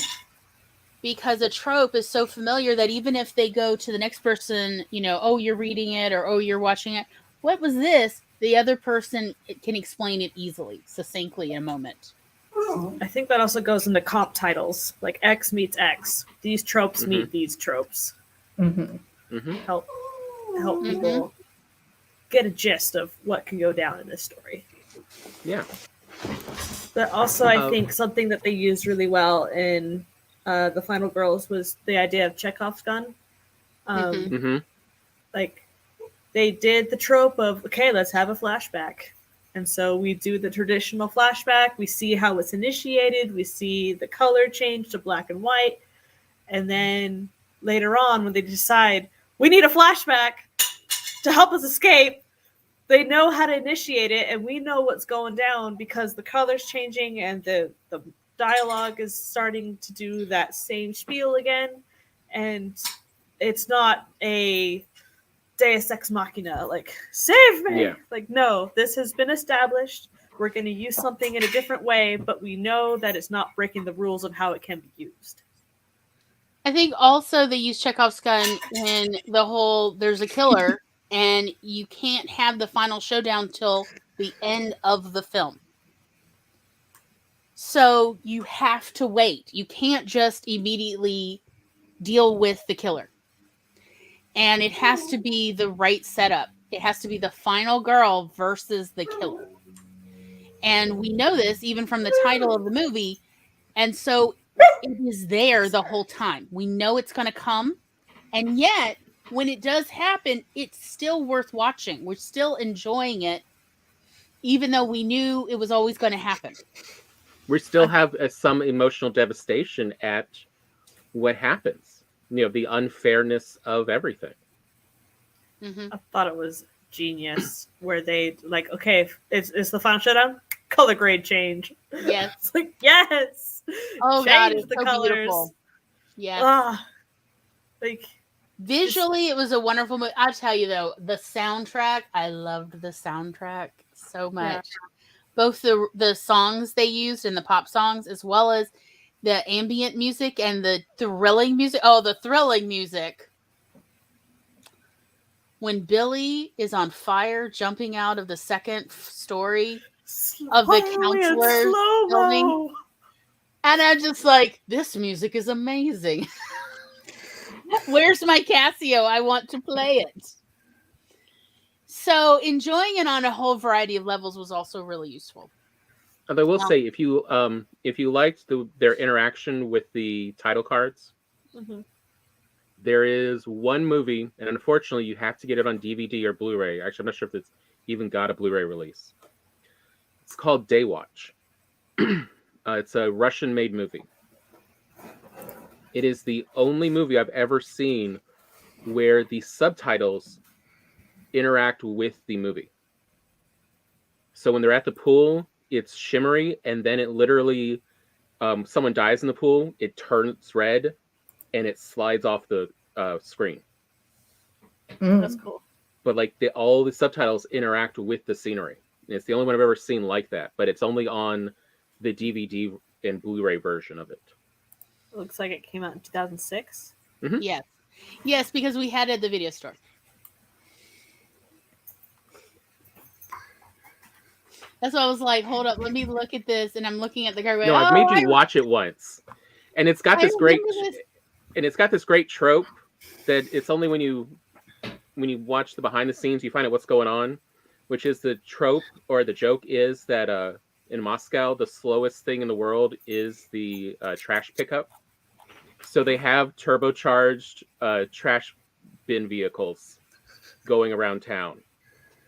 Because a trope is so familiar that even if they go to the next person, oh, you're reading it, or oh, you're watching it, what was this? The other person can explain it easily, succinctly in a moment. I think that also goes into comp titles, like X meets X. These tropes meet these tropes. Help people get a gist of what can go down in this story. Yeah. But also, I think something that they used really well in The Final Girls was the idea of Chekhov's gun. Like, they did the trope of, okay, let's have a flashback. And so we do the traditional flashback. We see how it's initiated. We see the color change to black and white. And then later on, when they decide, we need a flashback to help us escape, they know how to initiate it. And we know what's going down because the color's changing and the dialogue is starting to do that same spiel again. And it's not a Deus Ex Machina, like, save me! Yeah. Like, no, this has been established. We're going to use something in a different way, but we know that it's not breaking the rules of how it can be used. I think also they use Chekhov's gun in the whole, there's a killer, and you can't have the final showdown till the end of the film. So you have to wait. You can't just immediately deal with the killer. And it has to be the right setup. It has to be the final girl versus the killer. And we know this even from the title of the movie. And so it is there the whole time. We know it's going to come. And yet, when it does happen, it's still worth watching. We're still enjoying it, even though we knew it was always going to happen. We still have some emotional devastation at what happens. The unfairness of everything. I thought it was genius where they, like, okay, it's the final showdown. color grade change. Yes. It's like, yes. Oh Change God, it's the so colors. beautiful. Yes. Like Visually, it was a wonderful movie. I'll tell you though, the soundtrack, I loved the soundtrack so much. Both the songs they used and the pop songs, as well as the ambient music and the thrilling music. Oh, the thrilling music. When Billy is on fire jumping out of the second story of the counselor's building. And I'm just like, this music is amazing. Where's my Casio? I want to play it. So enjoying it on a whole variety of levels was also really useful. Although I will say, if you liked their interaction with the title cards, there is one movie, and unfortunately you have to get it on DVD or Blu-ray. Actually, I'm not sure if it's even got a Blu-ray release. It's called Daywatch. It's a Russian-made movie. It is the only movie I've ever seen where the subtitles interact with the movie. So when they're at the pool, it's shimmery, and then it literally, someone dies in the pool, it turns red, and it slides off the screen. That's cool. But like all the subtitles interact with the scenery. And it's the only one I've ever seen like that, but it's only on the DVD and Blu-ray version of it. It looks like it came out in 2006. Mm-hmm. Yes, because we had it at the video store. That's why I was like, hold up, let me look at this. And I'm looking at the card. No, I've made you watch it once. And it's got this great trope that it's only when you watch the behind the scenes you find out what's going on, which is the trope or the joke is that in Moscow the slowest thing in the world is the trash pickup. So they have turbocharged trash bin vehicles going around town.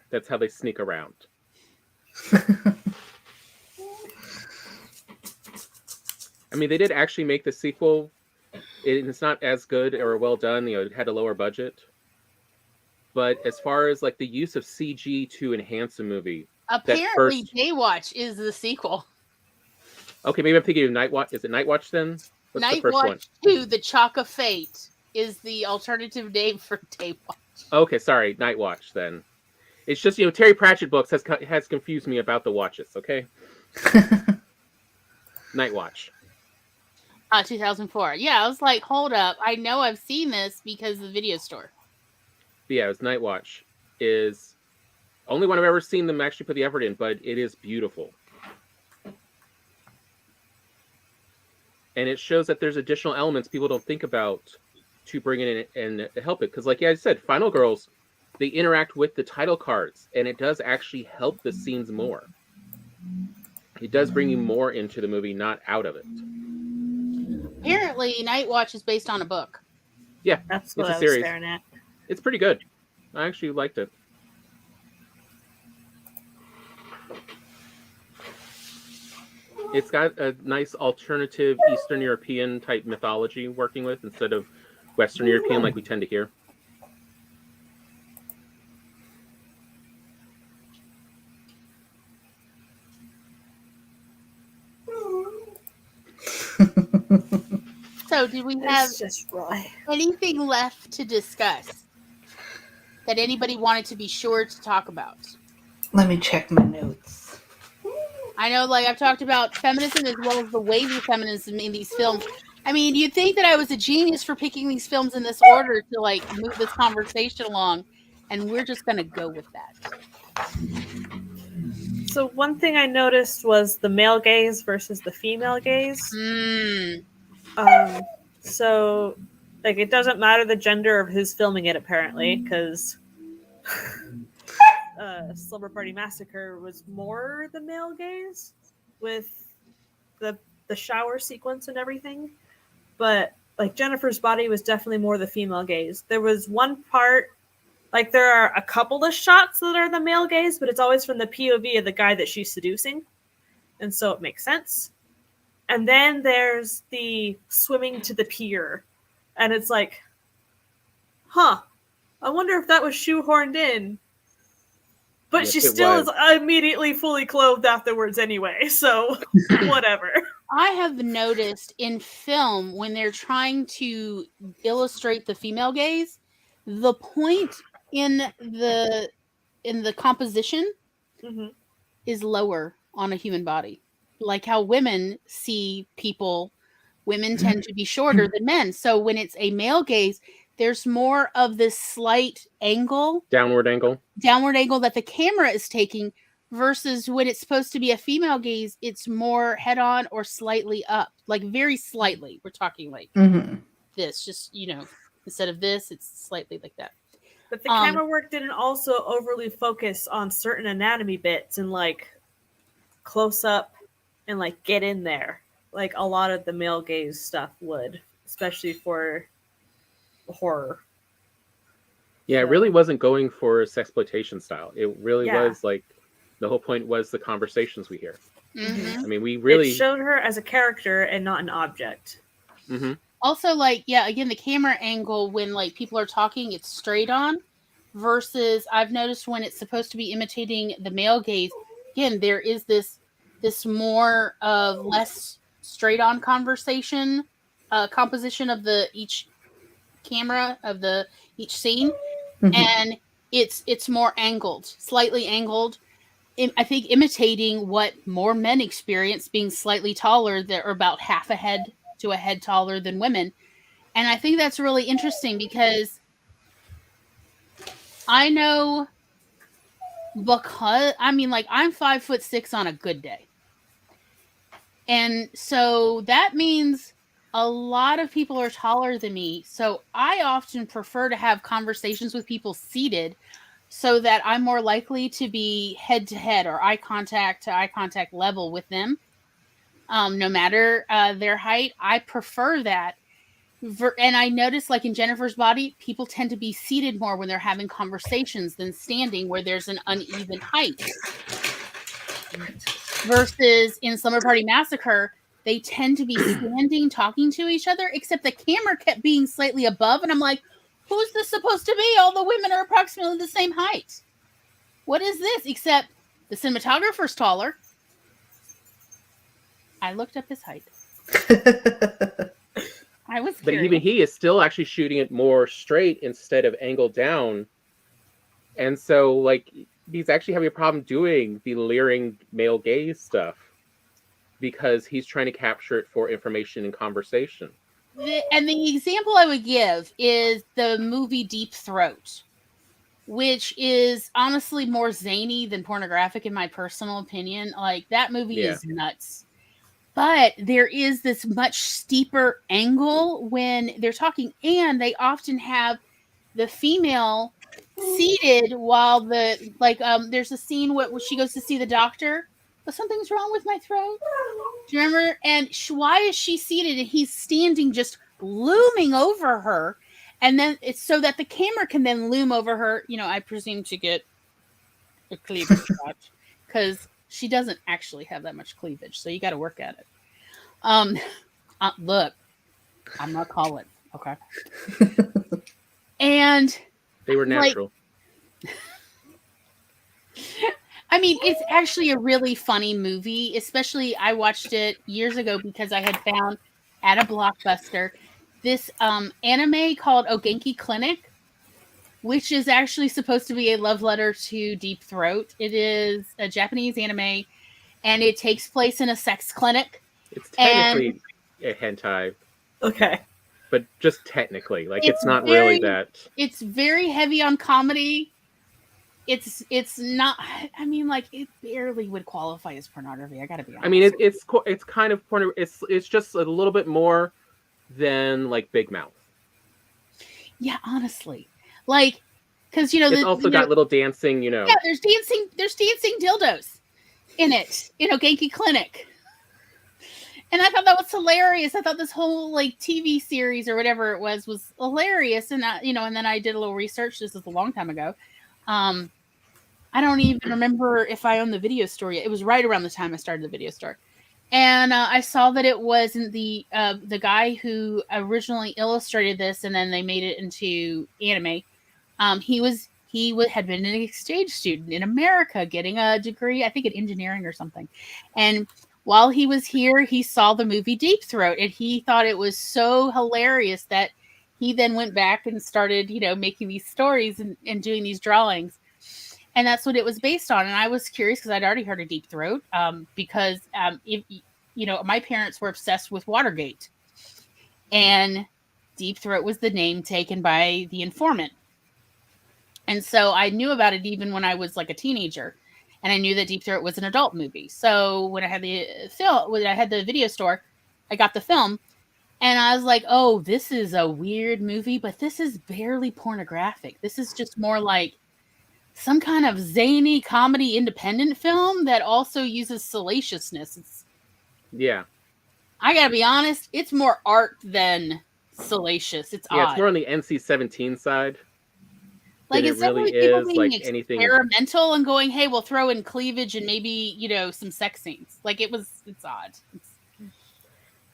That's how they sneak around. I mean, they did actually make the sequel. It's not as good or well done. It had a lower budget. But as far as like the use of CG to enhance a movie, apparently Daywatch is the sequel. Okay, maybe I'm thinking of Nightwatch. Is it Nightwatch then? What's the first one? 2, The Chalk of Fate, is the alternative name for Daywatch. Okay, sorry, Nightwatch then. It's just, Terry Pratchett books has confused me about the watches, okay? Nightwatch. 2004. Yeah, I was like, hold up. I know I've seen this because of the video store. But yeah, it was Nightwatch. Is only one I've ever seen them actually put the effort in, but it is beautiful. And it shows that there's additional elements people don't think about to bring in and help it. Because like I said, Final Girls, they interact with the title cards, and it does actually help the scenes more. It does bring you more into the movie, not out of it. Apparently, Nightwatch is based on a book. Yeah, that's what I was series. staring at. It's pretty good. I actually liked it. It's got a nice alternative Eastern European type mythology working with instead of Western European like we tend to hear. So, do we have anything left to discuss that anybody wanted to be sure to talk about? Let me check my notes. I know, like, I've talked about feminism as well as the wave of feminism in these films. I mean, you'd think that I was a genius for picking these films in this order to, like, move this conversation along, and we're just going to go with that. So one thing I noticed was the male gaze versus the female gaze. So, like, it doesn't matter the gender of who's filming it, apparently, because Slumber Party Massacre was more the male gaze with the shower sequence and everything. But, like, Jennifer's Body was definitely more the female gaze. There was one part, like, there are a couple of shots that are the male gaze, but it's always from the POV of the guy that she's seducing. And so it makes sense. And then there's the swimming to the pier. And it's like, I wonder if that was shoehorned in. But But she still is immediately fully clothed afterwards anyway, so whatever. I have noticed in film when they're trying to illustrate the female gaze, the point in the composition is lower on a human body. Like how women see people, women tend to be shorter than men. So when it's a male gaze, there's more of this slight angle, downward angle that the camera is taking, versus when it's supposed to be a female gaze, it's more head on or slightly up, like very slightly. We're talking like this, just, instead of this, it's slightly like that. But the camera work didn't also overly focus on certain anatomy bits and like close up and like get in there, like a lot of the male gaze stuff would, especially for horror. Yeah, it really wasn't going for sexploitation style. It really was like the whole point was the conversations we hear. I mean, we really it showed her as a character and not an object. Also, like, again, the camera angle when like people are talking, it's straight on, versus I've noticed when it's supposed to be imitating the male gaze, again, there is this more of less straight on conversation composition of each camera of each scene, and it's more angled, slightly angled. I think imitating what more men experience, being slightly taller. They're about half a head to a head taller than women, and I think that's really interesting because I know, because I'm 5'6" on a good day, and so that means a lot of people are taller than me. So I often prefer to have conversations with people seated, so that I'm more likely to be head to head or eye contact to eye contact level with them. No matter their height, I prefer that. And I notice, like in Jennifer's body, people tend to be seated more when they're having conversations than standing, where there's an uneven height. Versus in Slumber Party Massacre, they tend to be standing, talking to each other, except the camera kept being slightly above, and I'm like, who's this supposed to be? All the women are approximately the same height. What is this? Except the cinematographer's taller. I looked up his height. I was curious. But even he is still actually shooting it more straight instead of angled down. And so, like, he's actually having a problem doing the leering male gaze stuff because he's trying to capture it for information and conversation. And the example I would give is the movie Deep Throat, which is honestly more zany than pornographic in my personal opinion. Like, that movie is nuts. But there is this much steeper angle when they're talking, and they often have the female seated while there's a scene where she goes to see the doctor. But something's wrong with my throat. Do you remember? And why is she seated and he's standing, just looming over her? And then it's so that the camera can then loom over her, I presume, to get a cleavage shot, because she doesn't actually have that much cleavage. So you got to work at it. Look, I'm not calling. Okay. And they were natural. I mean, it's actually a really funny movie, especially I watched it years ago because I had found at a Blockbuster this anime called Ogenki Clinic, which is actually supposed to be a love letter to Deep Throat. It is a Japanese anime, and it takes place in a sex clinic. It's technically a hentai. Okay. But just technically, like, it's not really that. It's very heavy on comedy. It's not. I mean, like, it barely would qualify as pornography. I gotta be honest. I mean, it's kind of porn. It's just a little bit more than like Big Mouth. Yeah, honestly, like, because it's also got little dancing. Yeah, there's dancing dildos in it in Ogenki Clinic, and I thought that was hilarious. I thought this whole like TV series or whatever it was hilarious, and and then I did a little research. This is a long time ago. I don't even remember if I owned the video store yet. It was right around the time I started the video store. And I saw that it wasn't the guy who originally illustrated this, and then they made it into anime. He was had been an exchange student in America getting a degree, I think in engineering or something. And while he was here, he saw the movie Deep Throat, and he thought it was so hilarious that he then went back and started, making these stories and doing these drawings. And that's what it was based on. And I was curious because I'd already heard of Deep Throat because, my parents were obsessed with Watergate. And Deep Throat was the name taken by the informant. And so I knew about it even when I was like a teenager. And I knew that Deep Throat was an adult movie. So when I had the video store, I got the film. And I was like, oh, this is a weird movie, but this is barely pornographic. This is just more like some kind of zany comedy independent film that also uses salaciousness. Yeah. I gotta be honest, it's more art than salacious. It's odd. It's more on the NC-17 side. Like, it instead really of people is being like anything experimental and going, hey, we'll throw in cleavage and maybe, some sex scenes. Like, it's odd.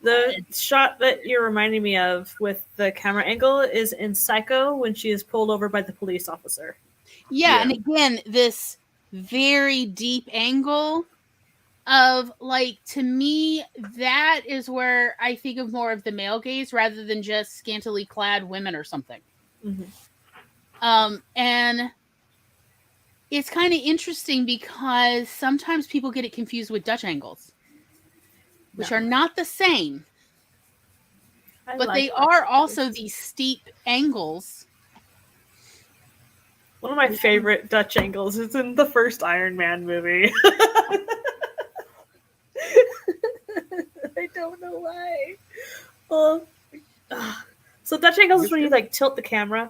The shot that you're reminding me of with the camera angle is in Psycho when she is pulled over by the police officer. Yeah. And again, this very deep angle of, like, to me, that is where I think of more of the male gaze rather than just scantily clad women or something. Mm-hmm. And it's kind of interesting because sometimes people get it confused with Dutch angles, which are not the same, but they are also these steep angles. One of my favorite Dutch angles is in the first Iron Man movie. I don't know why. So Dutch angles is when you like tilt the camera.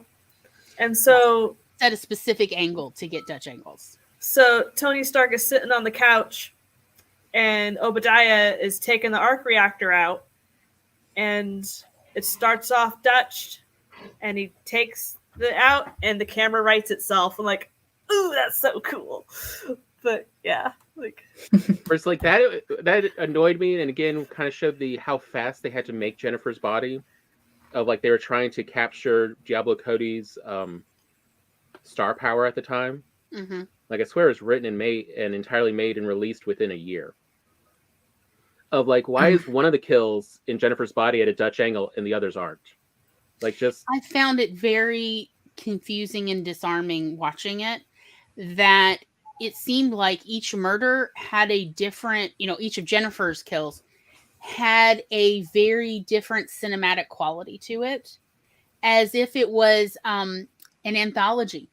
And so at a specific angle to get Dutch angles. So Tony Stark is sitting on the couch and Obadiah is taking the arc reactor out, and it starts off Dutch and he takes it out and the camera writes itself. I'm like, ooh, that's so cool. But yeah, like first, like that annoyed me, and again kind of showed how fast they had to make Jennifer's body. Of like they were trying to capture Diablo Cody's star power at the time. Mm-hmm. Like I swear, it was written and made and entirely made and released within a year. Of like, why is one of the kills in Jennifer's body at a Dutch angle and the others aren't? Like, just I found it very confusing and disarming watching it. That it seemed like each murder had a different, each of Jennifer's kills had a very different cinematic quality to it, as if it was an anthology,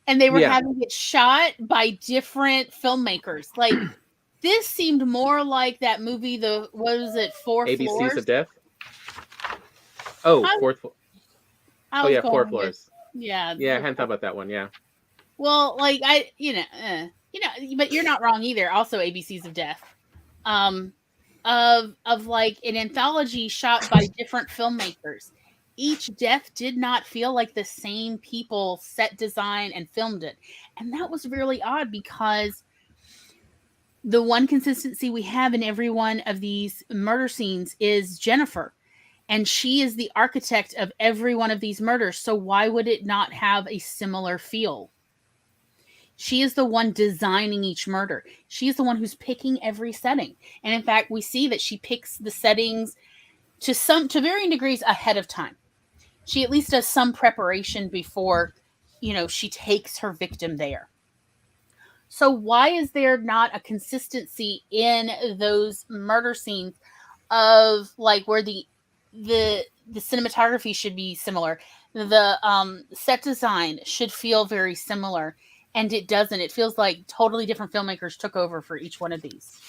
and they were having it shot by different filmmakers. Like this seemed more like that movie. What was it? Four ABCs Floors of Death. Oh, fourth. Oh yeah, Four Floors. Yeah, I hadn't thought about that one. Yeah. Well, like but you're not wrong either. Also, ABCs of Death. Of like an anthology shot by different filmmakers. Each death did not feel like the same people set design and filmed it. And that was really odd because the one consistency we have in every one of these murder scenes is Jennifer. And she is the architect of every one of these murders. So why would it not have a similar feel? She is the one designing each murder. She is the one who's picking every setting. And in fact, we see that she picks the settings to varying degrees ahead of time. She at least does some preparation before, she takes her victim there. So why is there not a consistency in those murder scenes of like where the cinematography should be similar? The set design should feel very similar. And it doesn't. It feels like totally different filmmakers took over for each one of these.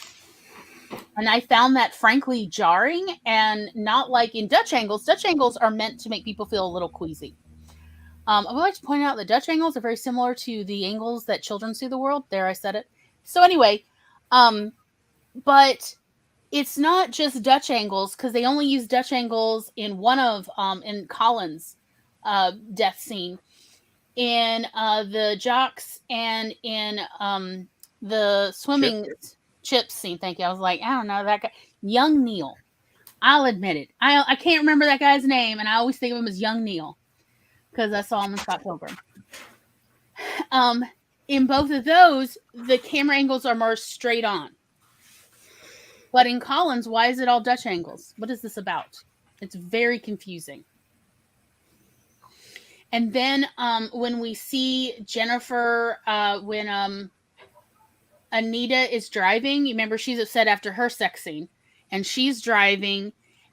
And I found that, frankly, jarring and not like in Dutch angles. Dutch angles are meant to make people feel a little queasy. I would like to point out that Dutch angles are very similar to the angles that children see the world. There, I said it. So anyway, but it's not just Dutch angles because they only use Dutch angles in one of in Colin's death scene. In the jocks and in the swimming chips scene. Thank you. I was like, I don't know that guy. Young Neil. I'll admit it. I can't remember that guy's name, and I always think of him as Young Neil because I saw him in Scott Pilgrim. In both of those, the camera angles are more straight on. But in Collins, why is it all Dutch angles? What is this about? It's very confusing. And then when we see Jennifer, when Anita is driving, you remember she's upset after her sex scene, and she's driving,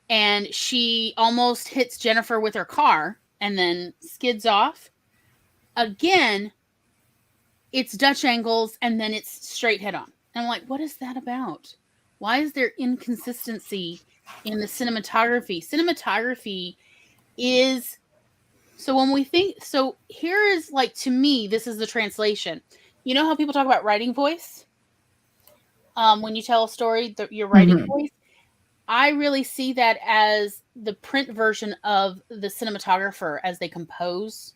and she almost hits Jennifer with her car and then skids off. Again, it's Dutch angles, and then it's straight head on. And I'm like, what is that about? Why is there inconsistency in the cinematography? Cinematography is, so when we think, so here is like, to me, this is the translation. You know how people talk about writing voice? When you tell a story, your writing voice? I really see that as the print version of the cinematographer as they compose,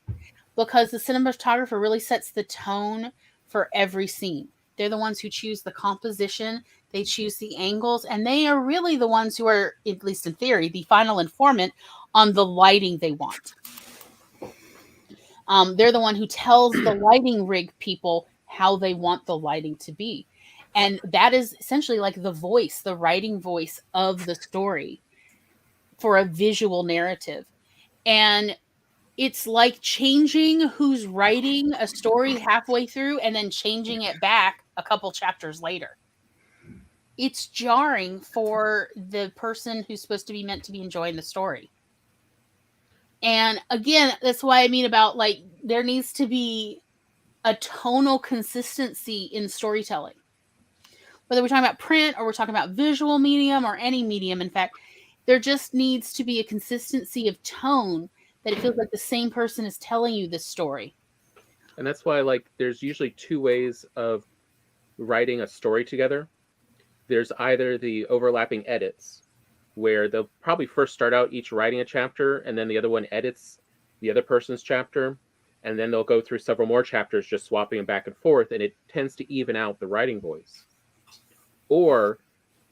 because the cinematographer really sets the tone for every scene. They're the ones who choose the composition, they choose the angles, and they are really the ones who are, at least in theory, the final informant on the lighting they want. They're the one who tells the lighting rig people how they want the lighting to be. And that is essentially like the voice, the writing voice of the story for a visual narrative. And it's like changing who's writing a story halfway through and then changing it back a couple chapters later. It's jarring for the person who's supposed to be meant to be enjoying the story. And again, that's why I mean about like there needs to be a tonal consistency in storytelling. Whether we're talking about print or we're talking about visual medium or any medium, in fact, there just needs to be a consistency of tone that it feels like the same person is telling you this story. And that's why, like, there's usually two ways of writing a story together. There's either the overlapping edits, where they'll probably first start out each writing a chapter, and then the other one edits the other person's chapter, and then they'll go through several more chapters just swapping them back and forth, and it tends to even out the writing voice. Or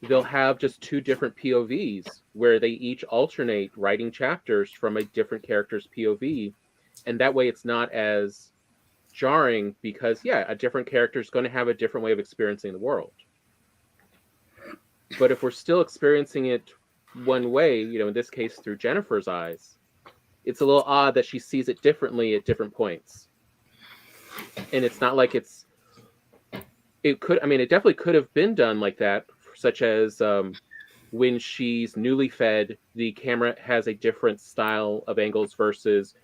they'll have just two different POVs where they each alternate writing chapters from a different character's POV, and that way it's not as jarring because, yeah, a different character is going to have a different way of experiencing the world. But if we're still experiencing it one way, you know, in this case through Jennifer's eyes, it's a little odd that she sees it differently at different points. And it's not like it definitely could have been done like that, such as when she's newly fed, the camera has a different style of angles versus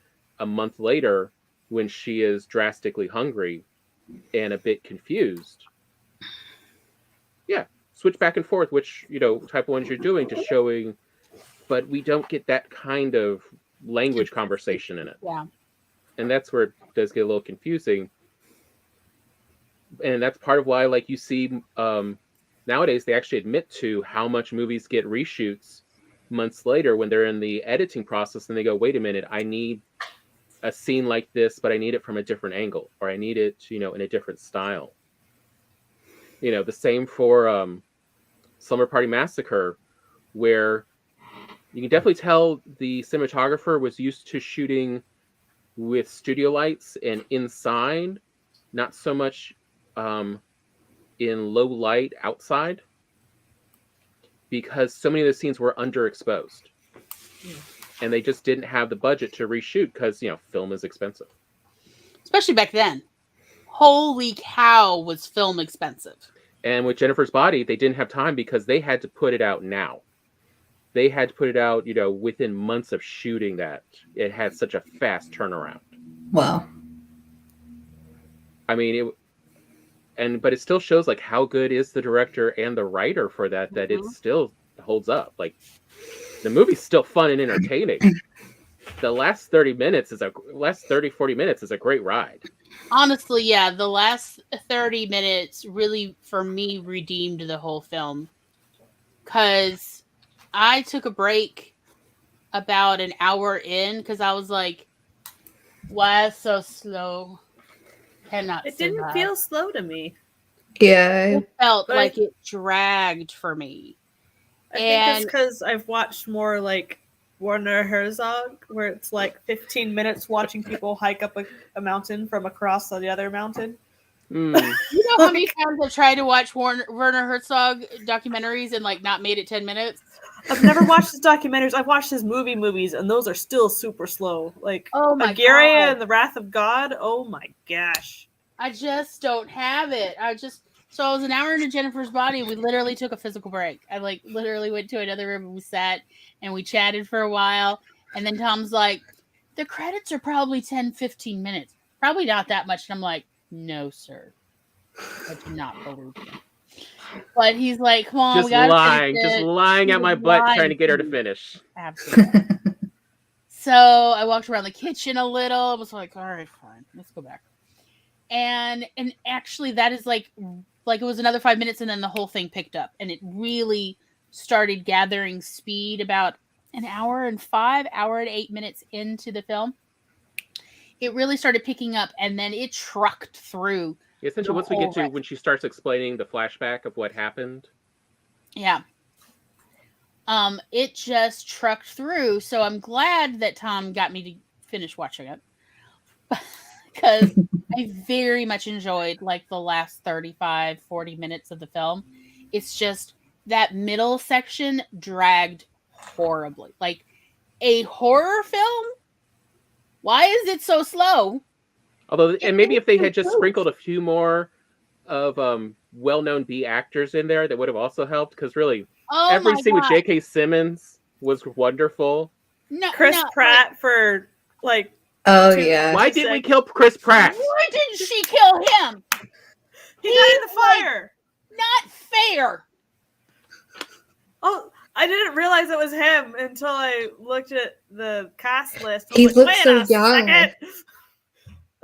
a month later when she is drastically hungry and a bit confused. Yeah, switch back and forth which, you know, type of ones you're doing to showing, but we don't get that kind of language conversation in it. Yeah. And that's where it does get a little confusing. And that's part of why, like, you see nowadays they actually admit to how much movies get reshoots months later when they're in the editing process, and they go, wait a minute, I need a scene like this, but I need it from a different angle, or I need it, you know, in a different style. You know, the same for Slumber Party Massacre, where you can definitely tell the cinematographer was used to shooting with studio lights and inside, not so much in low light outside, because so many of the scenes were underexposed. And they just didn't have the budget to reshoot because, you know, film is expensive. Especially back then. Holy cow, was film expensive. And with Jennifer's Body, they didn't have time because they had to put it out now. They had to put it out, you know, within months of shooting that. It had such a fast turnaround. Wow. I mean, but it still shows like how good is the director and the writer for that it still holds up. Like, the movie's still fun and entertaining. The last 40 minutes is a great ride. Honestly, yeah, the last 30 minutes really, for me, redeemed the whole film. Because I took a break about an hour in because I was like, why so slow? Cannot It didn't survive. feel slow to me. Yeah. It felt But like it dragged for me. I think it's because I've watched more like Werner Herzog, where it's like 15 minutes watching people hike up a mountain from across the other mountain. Hmm. You know how many times I've tried to watch Werner Herzog documentaries and like not made it 10 minutes? I've never watched his documentaries. I've watched his movies, and those are still super slow. Like Oh my Aguirre God. and the Wrath of God. Oh my gosh. I just don't have it. So I was an hour into Jennifer's Body. We literally took a physical break. I like literally went to another room and we sat and we chatted for a while. And then Tom's like, the credits are probably 10, 15 minutes. Probably not that much. And I'm like, no, sir. I do not believe you. But he's like, come on, Just we gotta lying, finish just it. lying He at my was butt, lying trying to get her to me. finish. Absolutely. So I walked around the kitchen a little. I was like, all right, fine, let's go back. And actually, that is like it was another 5 minutes, and then the whole thing picked up, and it really started gathering speed about an hour and 8 minutes into the film. It really started picking up, and then it trucked through. Essentially, once we get to when she starts explaining the flashback of what happened. Yeah. It just trucked through. So I'm glad that Tom got me to finish watching it. Because I very much enjoyed like the last 35, 40 minutes of the film. It's just that middle section dragged horribly. Like a horror film? Why is it so slow? Although, and maybe if they had just sprinkled a few more of well-known B actors in there, that would have also helped. Because really, every scene with J.K. Simmons was wonderful. Chris Pratt for like. Oh yeah. Why didn't we kill Chris Pratt? Why didn't she kill him? He died in the fire. Not fair. Oh, I didn't realize it was him until I looked at the cast list. He looks so young.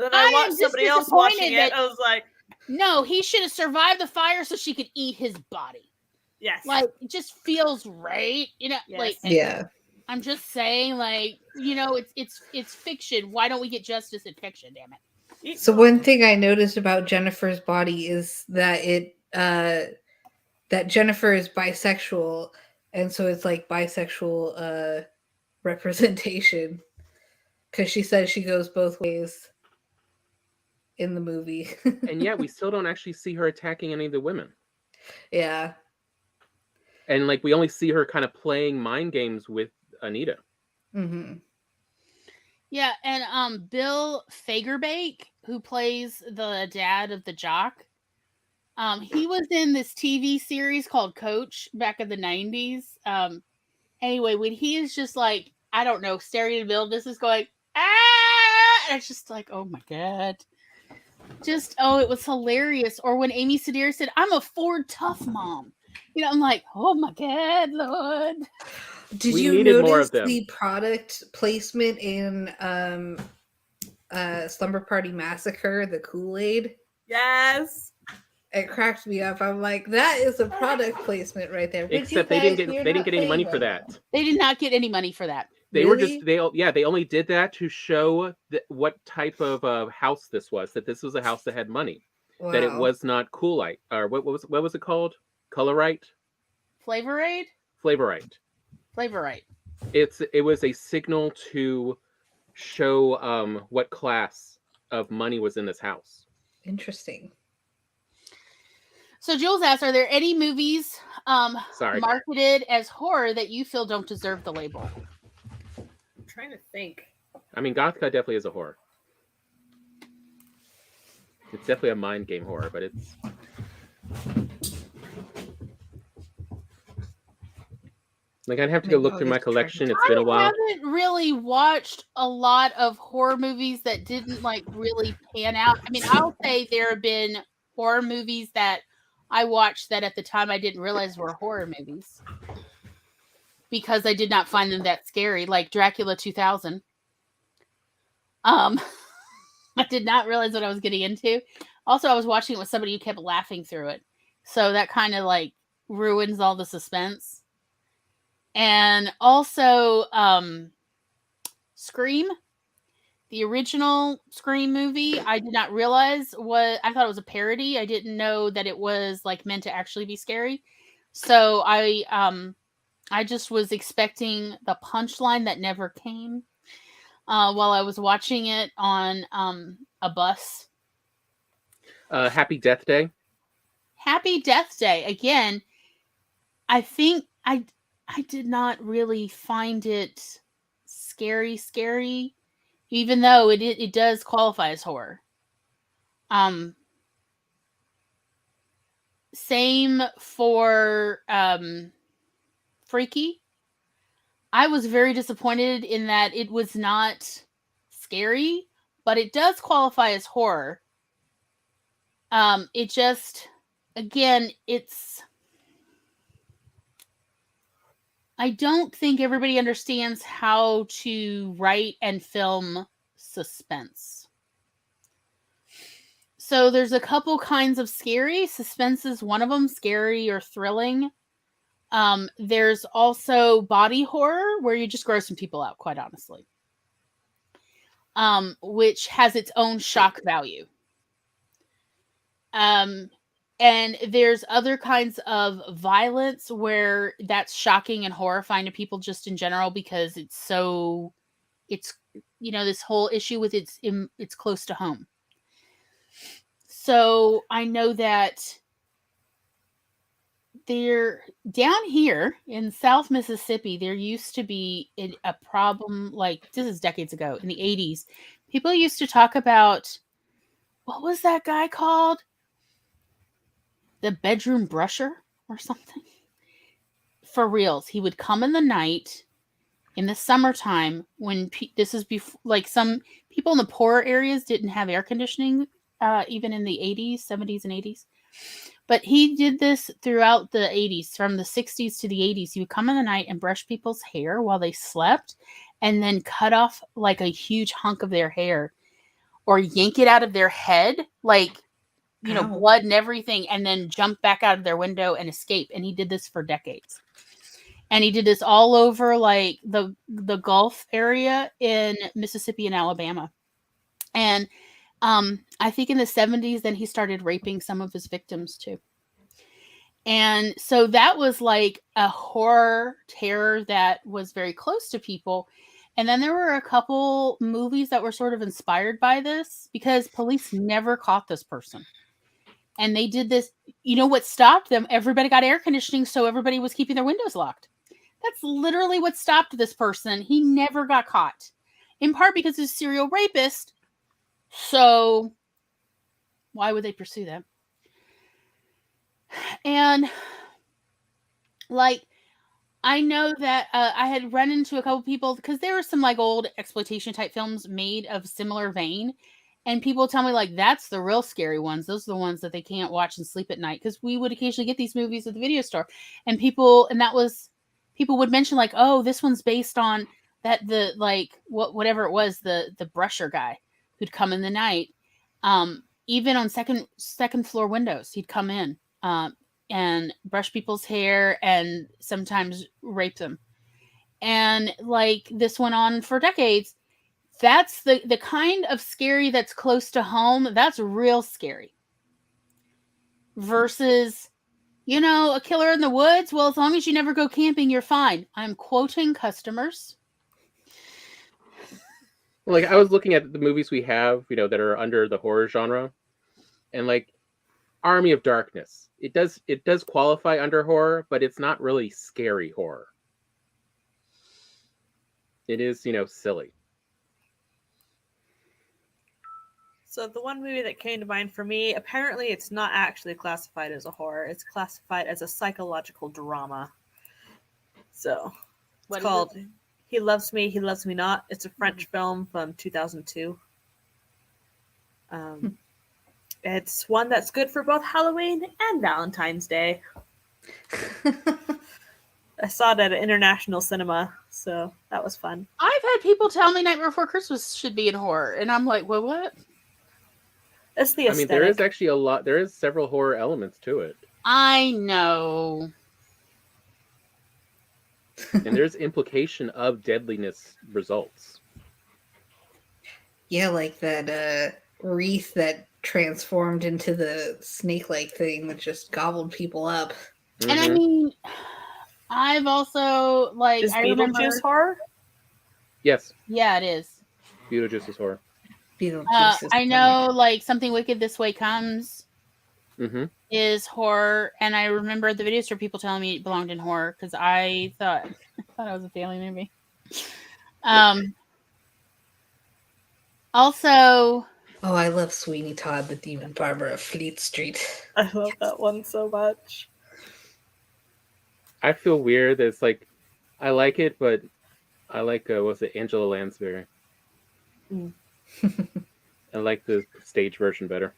Then I watched somebody else watching it. I was like, no, he should have survived the fire so she could eat his body. Yes. Like, it just feels right. You know, Yes. like, yeah. I'm just saying, like, you know, it's fiction. Why don't we get justice in fiction, damn it? So one thing I noticed about Jennifer's Body is that that Jennifer is bisexual, and so it's like bisexual representation, because she says she goes both ways in the movie. And yet we still don't actually see her attacking any of the women. Yeah. And like we only see her kind of playing mind games with Anita. Mm-hmm. Yeah, and Bill Fagerbakke, who plays the dad of the jock, he was in this TV series called Coach back in the 90s. Anyway, when he is just like, I don't know, staring at Bill, this is going, and it's just like, oh my God. Just, it was hilarious. Or when Amy Sedaris said, I'm a Ford tough mom. You know, I'm like, oh my God, Lord. Did We you needed notice more of them. the product placement in Slumber Party Massacre, the Kool-Aid? Yes. It cracked me up. I'm like, that is a product placement right there. Except they didn't get any money for that. They did not get any money for that. They Really? they only did that to show what type of house this was. That this was a house that had money. Wow. That it was not Kool-Aid, or what was it called? Colorite? Flavorite? Flavorite. Flavorite. It was a signal to show what class of money was in this house. Interesting. So Jules asks, are there any movies Sorry. marketed as horror that you feel don't deserve the label? I'm trying to think. I mean, Gothica definitely is a horror. It's definitely a mind game horror, but it's... Like, I'd have to go look through my collection. It's been a while. I haven't really watched a lot of horror movies that didn't, like, really pan out. I mean, I'll say there have been horror movies that I watched that at the time I didn't realize were horror movies. Because I did not find them that scary, like Dracula 2000. I did not realize what I was getting into. Also, I was watching it with somebody who kept laughing through it. So that kind of, like, ruins all the suspense. And also, Scream, the original Scream movie, I did not realize I thought it was a parody. I didn't know that it was like meant to actually be scary. So I I just was expecting the punchline that never came while I was watching it on a bus. Happy Death Day. Happy Death Day. Again, I think I did not really find it scary, even though it does qualify as horror. Same for Freaky. I was very disappointed in that it was not scary, but it does qualify as horror. It just, again, I don't think everybody understands how to write and film suspense. So there's a couple kinds of scary. Suspense is one of them, scary or thrilling. There's also body horror, where you just gross some people out, quite honestly. Which has its own shock value. And there's other kinds of violence where that's shocking and horrifying to people just in general, because it's this whole issue with it's close to home. So I know that there, down here in South Mississippi, there used to be a problem, like, this is decades ago, in the 80s. People used to talk about, what was that guy called? The bedroom brusher or something? For reals. He would come in the night in the summertime when this is before, like, some people in the poorer areas didn't have air conditioning, even in the 80s, 70s, and 80s. But he did this throughout the 80s, from the 60s to the 80s. He would come in the night and brush people's hair while they slept, and then cut off like a huge hunk of their hair, or yank it out of their head, like, Ow. blood and everything, and then jump back out of their window and escape. And he did this for decades. And he did this all over, like, the Gulf area in Mississippi and Alabama. And I think in the 70s, then he started raping some of his victims too. And so that was like a horror terror that was very close to people. And then there were a couple movies that were sort of inspired by this, because police never caught this person. And they did this, what stopped them? Everybody got air conditioning, so everybody was keeping their windows locked. That's literally what stopped this person. He never got caught. In part because he's a serial rapist. So why would they pursue that? And, like, I know that I had run into a couple people, because there were some, like, old exploitation type films made of similar vein. And people tell me, like, that's the real scary ones. Those are the ones that they can't watch and sleep at night. Because we would occasionally get these movies at the video store. And people would mention, like, oh, this one's based on that, whatever it was, the brusher guy who'd come in the night. Even on second floor windows, he'd come in and brush people's hair and sometimes rape them. And, like, this went on for decades. That's the kind of scary that's close to home. That's real scary. Versus, a killer in the woods. Well, as long as you never go camping, you're fine. I'm quoting customers. Like, I was looking at the movies we have, that are under the horror genre, and, like, Army of Darkness. It does qualify under horror, but it's not really scary horror. It is, silly. So the one movie that came to mind for me, apparently it's not actually classified as a horror. It's classified as a psychological drama. So it's called He Loves Me, He Loves Me Not. It's a French film from 2002. It's one that's good for both Halloween and Valentine's Day. I saw it at an international cinema, so that was fun. I've had people tell me Nightmare Before Christmas should be in horror, and I'm like, well, what? It's the aesthetic. There is actually there is several horror elements to it. I know. And there's implication of deadliness results. Yeah, like that wreath that transformed into the snake-like thing that just gobbled people up. And I mean, I've also like Is I remember. Beetlejuice horror? Yes, Yeah, it is. Beetlejuice is horror. Beetlejuice is I know, like Something Wicked This Way Comes Mm-hmm. is horror, and I remember the video store people telling me it belonged in horror because I thought it was a family movie. Also, Oh, I love Sweeney Todd, the Demon Barber of Fleet Street. I love that one so much. I feel weird. That it's like I like it, but I like was it Angela Lansbury? Mm. I like the stage version better.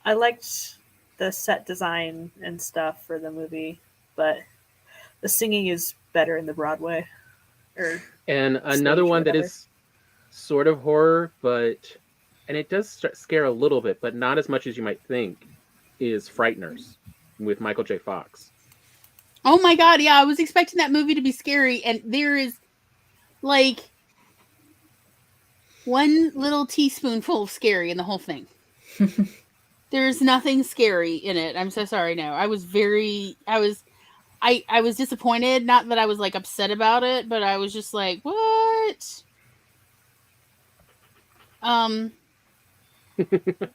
I liked the set design and stuff for the movie, but the singing is better in the Broadway. And another Stage, one that whatever. is sort of horror, and it does scare a little bit, but not as much as you might think, is Frighteners with Michael J. Fox. oh my god, yeah, I was expecting that movie to be scary, and there is like one little teaspoonful of scary in the whole thing. There's nothing scary in it. I'm so sorry. No, I was disappointed. Not that I was like upset about it, but I was just like, what?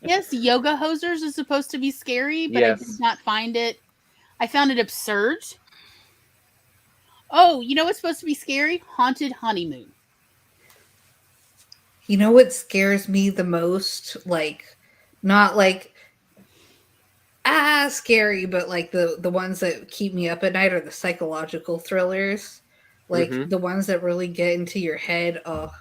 Yes, Yoga Hosers is supposed to be scary, but Yes. I did not find it. I found it absurd. Oh, you know what's supposed to be scary? Haunted Honeymoon. You know what scares me the most? Like, not like scary, but like the ones that keep me up at night are the psychological thrillers. Like Mhm. the ones that really get into your head. Oh.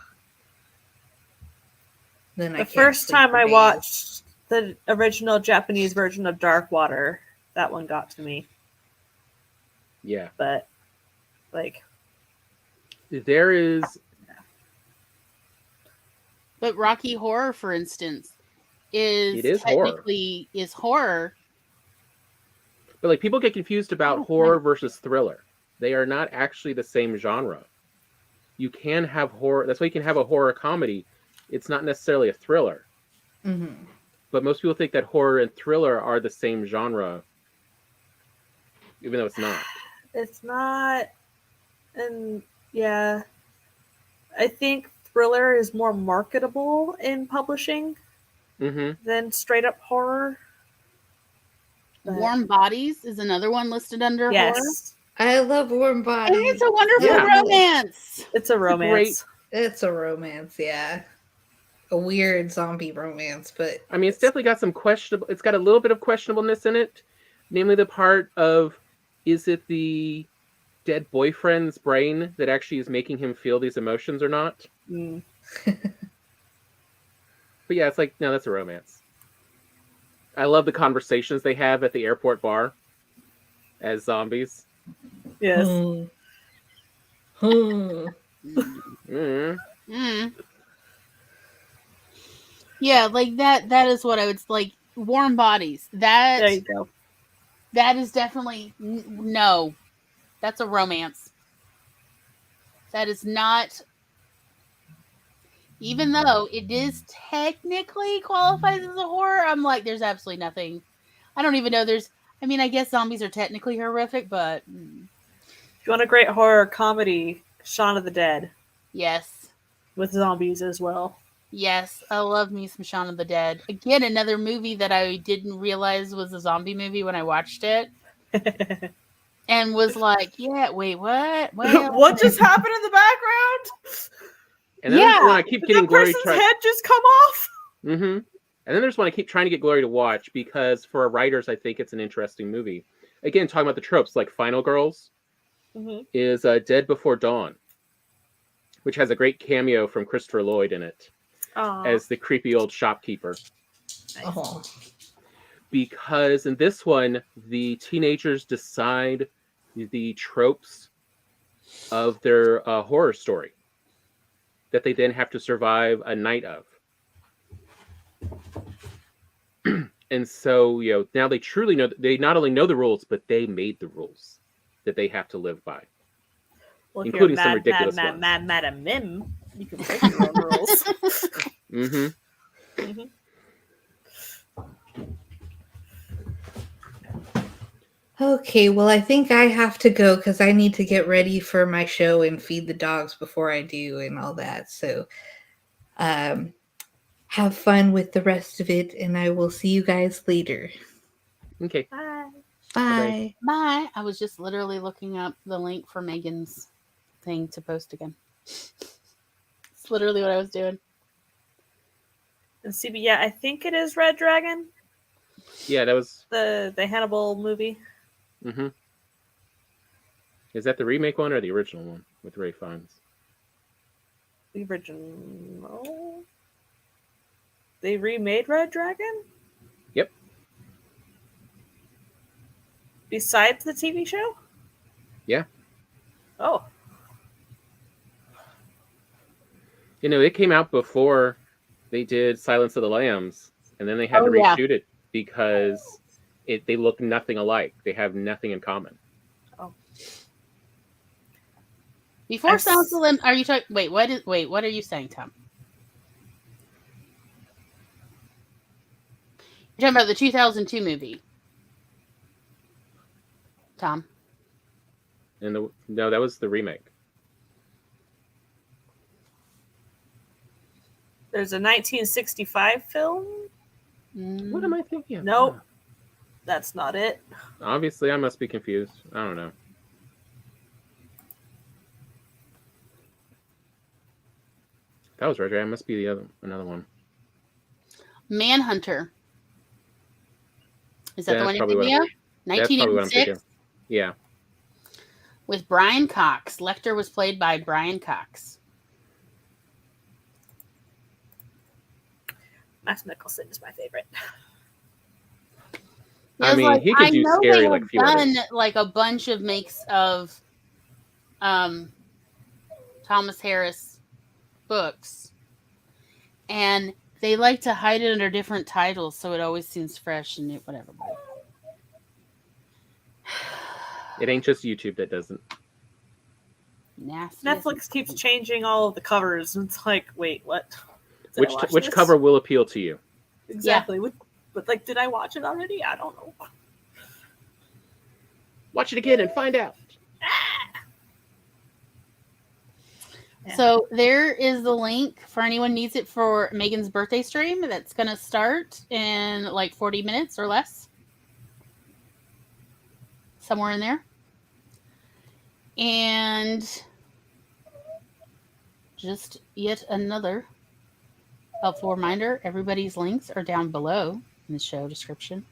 Then I The can't first sleep time for I days. watched the original Japanese version of Dark Water, that one got to me. Yeah. But, like, There is But Rocky Horror, for instance, It is horror. technically is horror. But like people get confused about Oh, horror versus thriller. They are not actually the same genre. You can have horror. That's why you can have a horror comedy. It's not necessarily a thriller. Mm-hmm. But most people think that horror and thriller are the same genre, even though it's not. it's not. And, yeah. I think thriller is more marketable in publishing Mm-hmm. than straight up horror. But- Warm Bodies is another one listed under horror. Yes. I love Warm And Bodies. it's a wonderful Yeah. romance. It's a romance. It's a romance, yeah. A weird zombie romance, but I mean, it's definitely got some questionable. It's got a little bit of questionableness in it, namely the part of, is it the dead boyfriend's brain that actually is making him feel these emotions or not? Mm. But yeah, it's like, no, that's a romance. I love the conversations they have at the airport bar as zombies. Yes. Mm. Yeah, like that is what I would like. Warm Bodies. There you go. That is definitely no. That's a romance. That is not, even though it is technically qualified as a horror, I'm like, there's absolutely nothing. I don't even know I mean, I guess zombies are technically horrific, but If you want a great horror comedy, Shaun of the Dead yes. with zombies as well. Yes, I love me some Shaun of the Dead. Again, another movie that I didn't realize was a zombie movie when I watched it. And was like, yeah, wait, what? What just happened in the background? And then there's one I keep Did getting that Glory person's head just come off? Mm-hmm. And then there's one I keep trying to get Glory to watch because for writers, I think it's an interesting movie. Again, talking about the tropes, like Final Girls is Dead Before Dawn, which has a great cameo from Christopher Lloyd in it as the creepy old shopkeeper. Oh. Because in this one, the teenagers decide the tropes of their horror story that they then have to survive a night of. And so, now they truly know, they not only know the rules, but they made the rules that they have to live by. Well, if including you're some ridiculous ones. Madam Mim, you can break your own rules. Okay, well, I think I have to go because I need to get ready for my show and feed the dogs before I do and all that. So, um, have fun with the rest of it, and I will see you guys later. Okay. Bye. Bye. Bye. I was just literally looking up the link for Megan's thing to post again. It's literally what I was doing. And CB, yeah, I think it is Red Dragon, Yeah, that was. the Hannibal movie. Mm-hmm. Is that the remake one or the original one with Ray Fiennes? The original. They remade Red Dragon? Yep. Besides the TV show? Yeah. Oh. You know, it came out before they did Silence of the Lambs, and then they had to yeah. reshoot it because they look nothing alike. They have nothing in common. Oh. Before Silence of the Lambs, are you talking? Wait, what are you saying, Tom? You're talking about the 2002 movie, Tom. And no, that was the remake. There's a 1965 film? What am I thinking of? Nope. That's not it. Obviously, I must be confused. I don't know. That was Red Dragon. Must be another one. Manhunter. Is that Yeah, the that's one you're probably thinking of? That's probably what I'm 1986 thinking. Yeah. with Brian Cox. Lecter was played by Brian Cox. Max Mikkelsen is my favorite. I mean, he could do scary they like have few done others. like a bunch of makes of Thomas Harris books, and they like to hide it under different titles, so it always seems fresh and new, whatever. It ain't just YouTube that doesn't. Nasty. Netflix keeps changing all of the covers, and it's like, wait, what? Which cover will appeal to you? Exactly. Yeah. But like, did I watch it already? I don't know. Watch it again and find out. So there is the link for anyone needs it for Megan's birthday stream that's going to start in like 40 minutes or less. Somewhere in there. And just yet another helpful reminder, everybody's links are down below in the show description.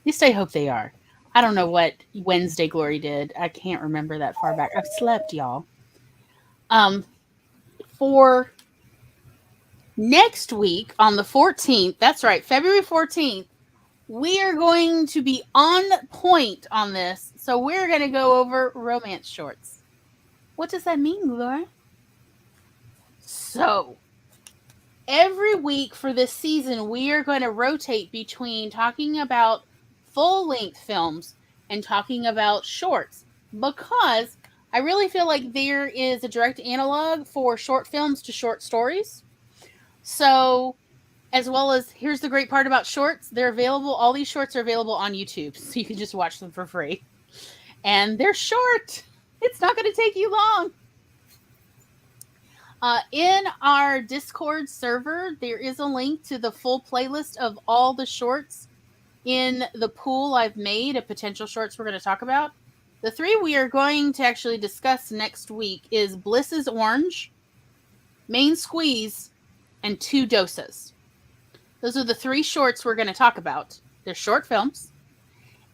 At least I hope they are. I don't know what Wednesday Glory did. I can't remember that far back. I've slept, y'all. For next week on the 14th, that's right, February 14th, we are going to be on point on this. So we're going to go over romance shorts. What does that mean, Gloria? So every week for this season, we are going to rotate between talking about full-length films and talking about shorts, because I really feel like there is a direct analog for short films to short stories. So, as well as, here's the great part about shorts. They're available, all these shorts are available on YouTube, so you can just watch them for free. And they're short. It's not going to take you long. In our Discord server, there is a link to the full playlist of all the shorts in the pool I've made of potential shorts we're going to talk about. The three we are going to actually discuss next week is Bliss is Orange, Main Squeeze, and Two Doses. Those are the three shorts we're going to talk about. They're short films.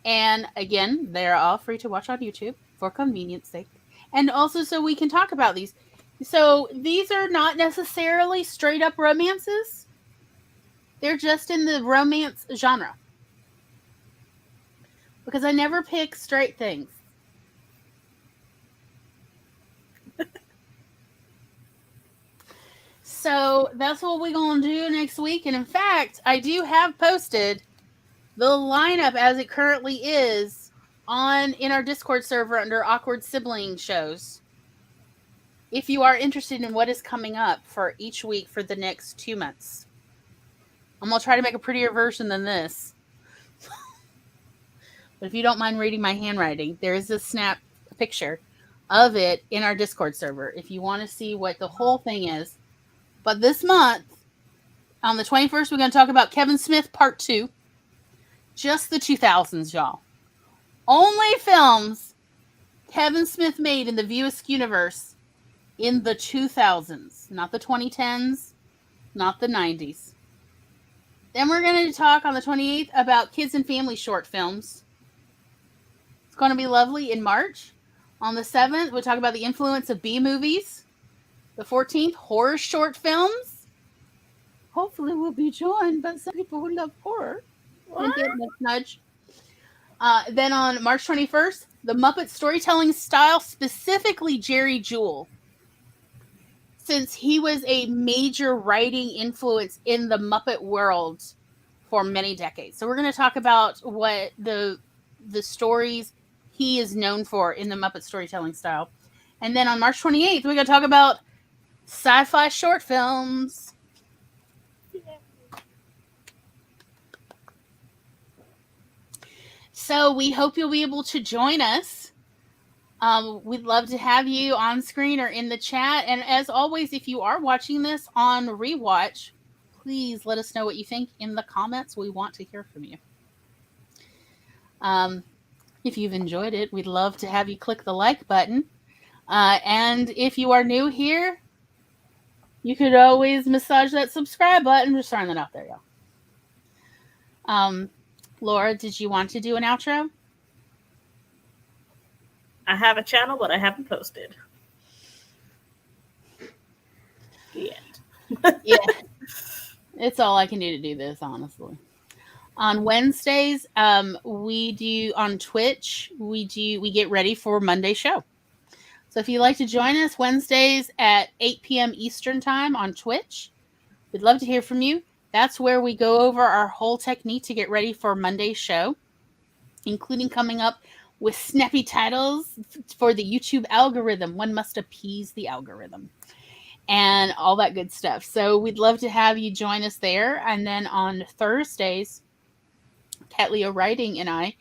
And again, they're all free to watch on YouTube for convenience sake. And also so we can talk about these. So these are not necessarily straight up romances. They're just in the romance genre. Because I never pick straight things. So that's what we're going to do next week. And in fact, I do have posted the lineup as it currently is in our Discord server under Awkward Sibling Shows. If you are interested in what is coming up for each week for the next 2 months. I'm going to try to make a prettier version than this. But if you don't mind reading my handwriting, there is a snap picture of it in our Discord server if you want to see what the whole thing is. But this month, on the 21st, we're going to talk about Kevin Smith Part 2. Just the 2000s, y'all. Only films Kevin Smith made in the View Askew universe in the 2000s. Not the 2010s, not the 90s. Then we're going to talk on the 28th about kids and family short films. It's going to be lovely in March. On the 7th, we'll talk about the influence of B movies. The 14th, horror short films. Hopefully we'll be joined by some people who love horror. Nudge. Then on March 21st, the Muppet storytelling style, specifically Jerry Jewell. Since he was a major writing influence in the Muppet world for many decades. So we're going to talk about what the stories he is known for in the Muppet storytelling style. And then on March 28th, we're going to talk about sci-fi short films. So we hope you'll be able to join us. We'd love to have you on screen or in the chat. And as always, if you are watching this on rewatch, please let us know what you think in the comments. We want to hear from you. If you've enjoyed it, we'd love to have you click the like button. And if you are new here, you could always massage that subscribe button. Just throwing that out there, y'all. Laura, did you want to do an outro? I have a channel, but I haven't posted. The end. Yeah. It's all I can do to do this, honestly. On Wednesdays, we do on Twitch, we get ready for Monday's show. So if you'd like to join us Wednesdays at 8 p.m. Eastern time on Twitch, we'd love to hear from you. That's where we go over our whole technique to get ready for Monday's show, including coming up with snappy titles for the YouTube algorithm. One must appease the algorithm and all that good stuff. So we'd love to have you join us there. And then on Thursdays, Cat Leo Writing and I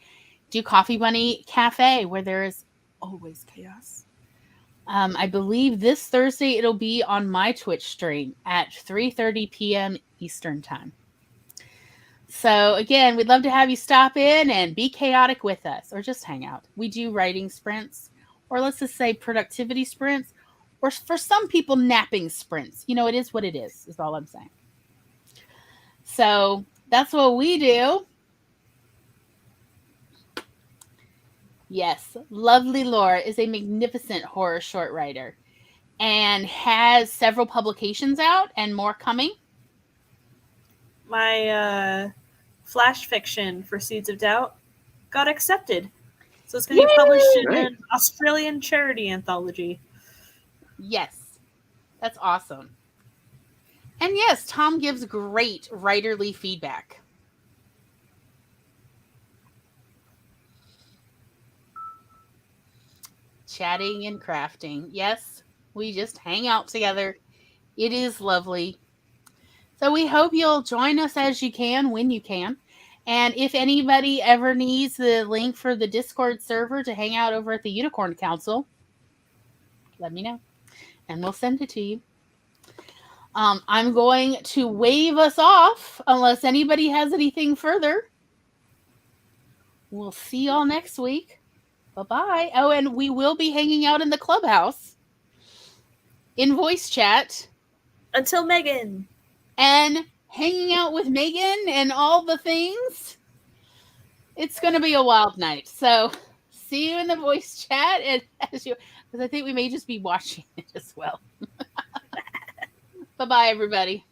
do Coffee Bunny Cafe, where there is always chaos. I believe this Thursday it'll be on my Twitch stream at 3:30 p.m. Eastern time. So again, we'd love to have you stop in and be chaotic with us or just hang out. We do writing sprints, or let's just say productivity sprints, or for some people, napping sprints. You know, it is what it is all I'm saying. So that's what we do. Yes, lovely Laura is a magnificent horror short writer and has several publications out and more coming. My flash fiction for Seeds of Doubt got accepted. So it's going to be published in an Australian charity anthology. Yes, that's awesome. And yes, Tom gives great writerly feedback. Chatting and crafting. Yes, we just hang out together. It is lovely. So we hope you'll join us as you can, when you can. And if anybody ever needs the link for the Discord server to hang out over at the Unicorn Council, let me know, and we'll send it to you. I'm going to wave us off unless anybody has anything further. We'll see y'all next week. Bye-bye. Oh, and we will be hanging out in the clubhouse in voice chat. Until Megan. And hanging out with Megan and all the things. It's going to be a wild night. So see you in the voice chat. And because I think we may just be watching it as well. Bye-bye, everybody.